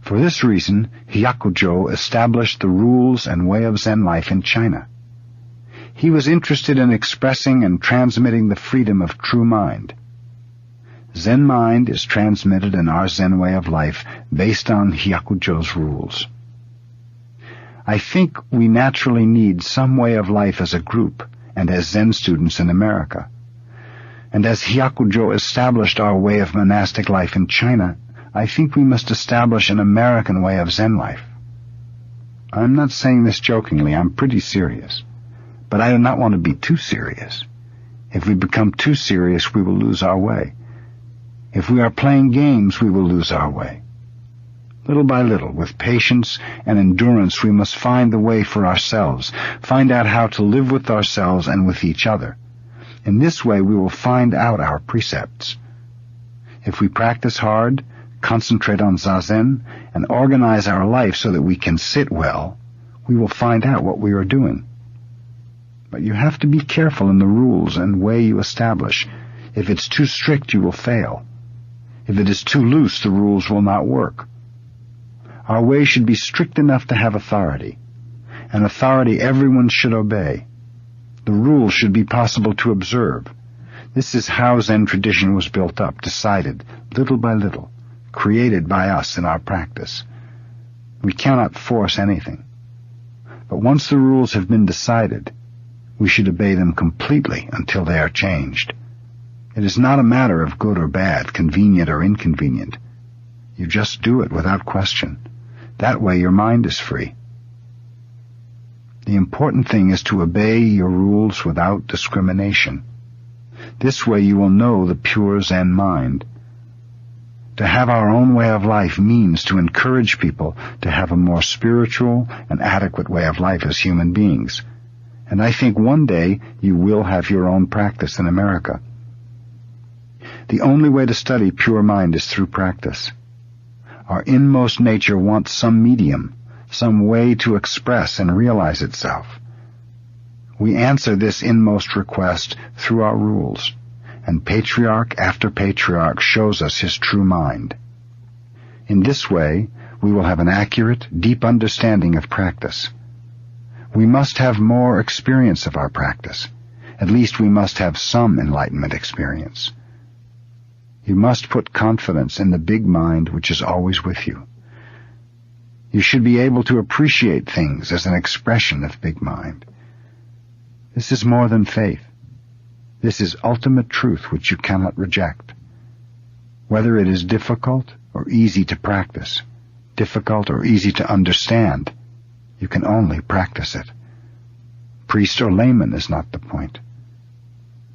S1: For this reason, Hyakujo established the rules and way of Zen life in China. He was interested in expressing and transmitting the freedom of true mind. Zen mind is transmitted in our Zen way of life based on Hyakujo's rules. I think we naturally need some way of life as a group and as Zen students in America. And as Hyakujo established our way of monastic life in China, I think we must establish an American way of Zen life. I'm not saying this jokingly, I'm pretty serious. But I do not want to be too serious. If we become too serious, we will lose our way. If we are playing games, we will lose our way. Little by little, with patience and endurance, we must find the way for ourselves, find out how to live with ourselves and with each other. In this way, we will find out our precepts. If we practice hard, concentrate on Zazen, and organize our life so that we can sit well, we will find out what we are doing. But you have to be careful in the rules and way you establish. If it's too strict, you will fail. If it is too loose, the rules will not work. Our way should be strict enough to have authority. An authority everyone should obey. The rules should be possible to observe. This is how Zen tradition was built up, decided, little by little, created by us in our practice. We cannot force anything. But once the rules have been decided, we should obey them completely until they are changed. It is not a matter of good or bad, convenient or inconvenient. You just do it without question. That way your mind is free. The important thing is to obey your rules without discrimination. This way you will know the pure Zen mind. To have our own way of life means to encourage people to have a more spiritual and adequate way of life as human beings. And I think one day you will have your own practice in America. The only way to study pure mind is through practice. Our inmost nature wants some medium, some way to express and realize itself. We answer this inmost request through our rules, and patriarch after patriarch shows us his true mind. In this way, we will have an accurate, deep understanding of practice. We must have more experience of our practice. At least we must have some enlightenment experience. You must put confidence in the big mind which is always with you. You should be able to appreciate things as an expression of big mind. This is more than faith. This is ultimate truth which you cannot reject. Whether it is difficult or easy to practice, difficult or easy to understand, you can only practice it. Priest or layman is not the point.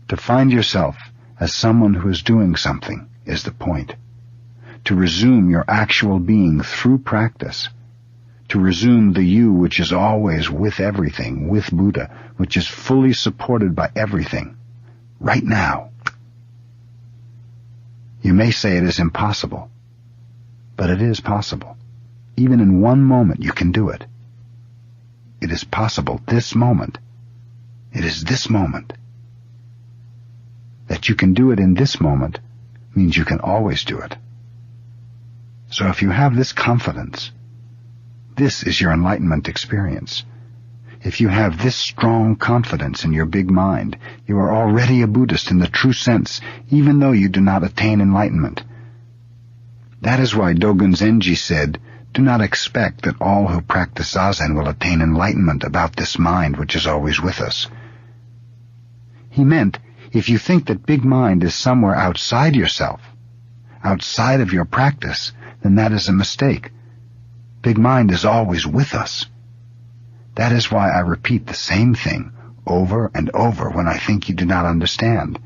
S1: To find yourself as someone who is doing something is the point. To resume your actual being through practice. To resume the you which is always with everything, with Buddha, which is fully supported by everything, right now. You may say it is impossible, but it is possible. Even in one moment you can do it. It is possible this moment. It is this moment. That you can do it in this moment means you can always do it. So if you have this confidence, this is your enlightenment experience. If you have this strong confidence in your big mind, you are already a Buddhist in the true sense, even though you do not attain enlightenment. That is why Dogen Zenji said, "Do not expect that all who practice Zazen will attain enlightenment about this mind which is always with us." He meant, if you think that big mind is somewhere outside yourself, outside of your practice, then that is a mistake. Big mind is always with us. That is why I repeat the same thing over and over when I think you do not understand.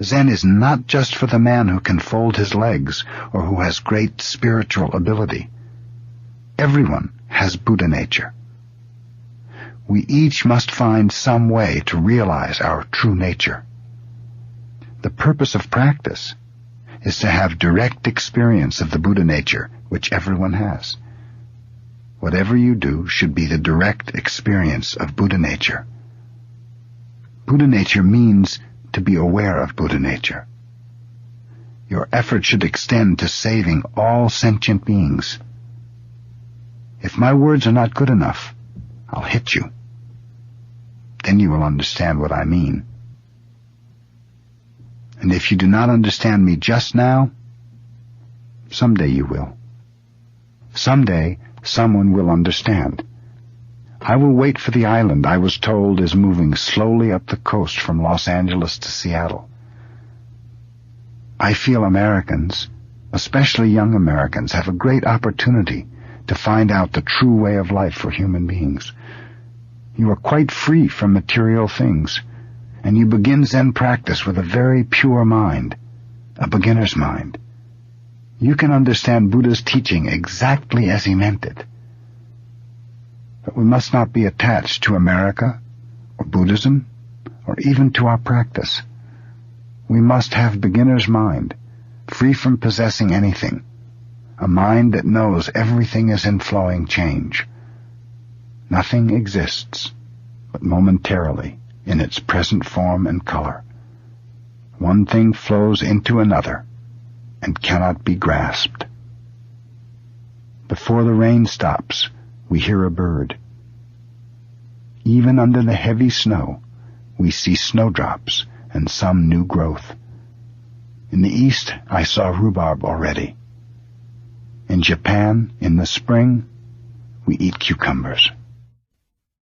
S1: Zen is not just for the man who can fold his legs or who has great spiritual ability. Everyone has Buddha nature. We each must find some way to realize our true nature. The purpose of practice is to have direct experience of the Buddha nature, which everyone has. Whatever you do should be the direct experience of Buddha nature. Buddha nature means to be aware of Buddha nature. Your effort should extend to saving all sentient beings. If my words are not good enough, I'll hit you. Then you will understand what I mean. And if you do not understand me just now, someday you will. Someday, someone will understand. I will wait for the island I was told is moving slowly up the coast from Los Angeles to Seattle. I feel Americans, especially young Americans, have a great opportunity to find out the true way of life for human beings. You are quite free from material things, and you begin Zen practice with a very pure mind, a beginner's mind. You can understand Buddha's teaching exactly as he meant it. But we must not be attached to America, or Buddhism, or even to our practice. We must have beginner's mind, free from possessing anything, a mind that knows everything is in flowing change. Nothing exists but momentarily in its present form and color. One thing flows into another and cannot be grasped. Before the rain stops, we hear a bird. Even under the heavy snow, we see snowdrops and some new growth. In the east, I saw rhubarb already. In Japan, in the spring, we eat cucumbers.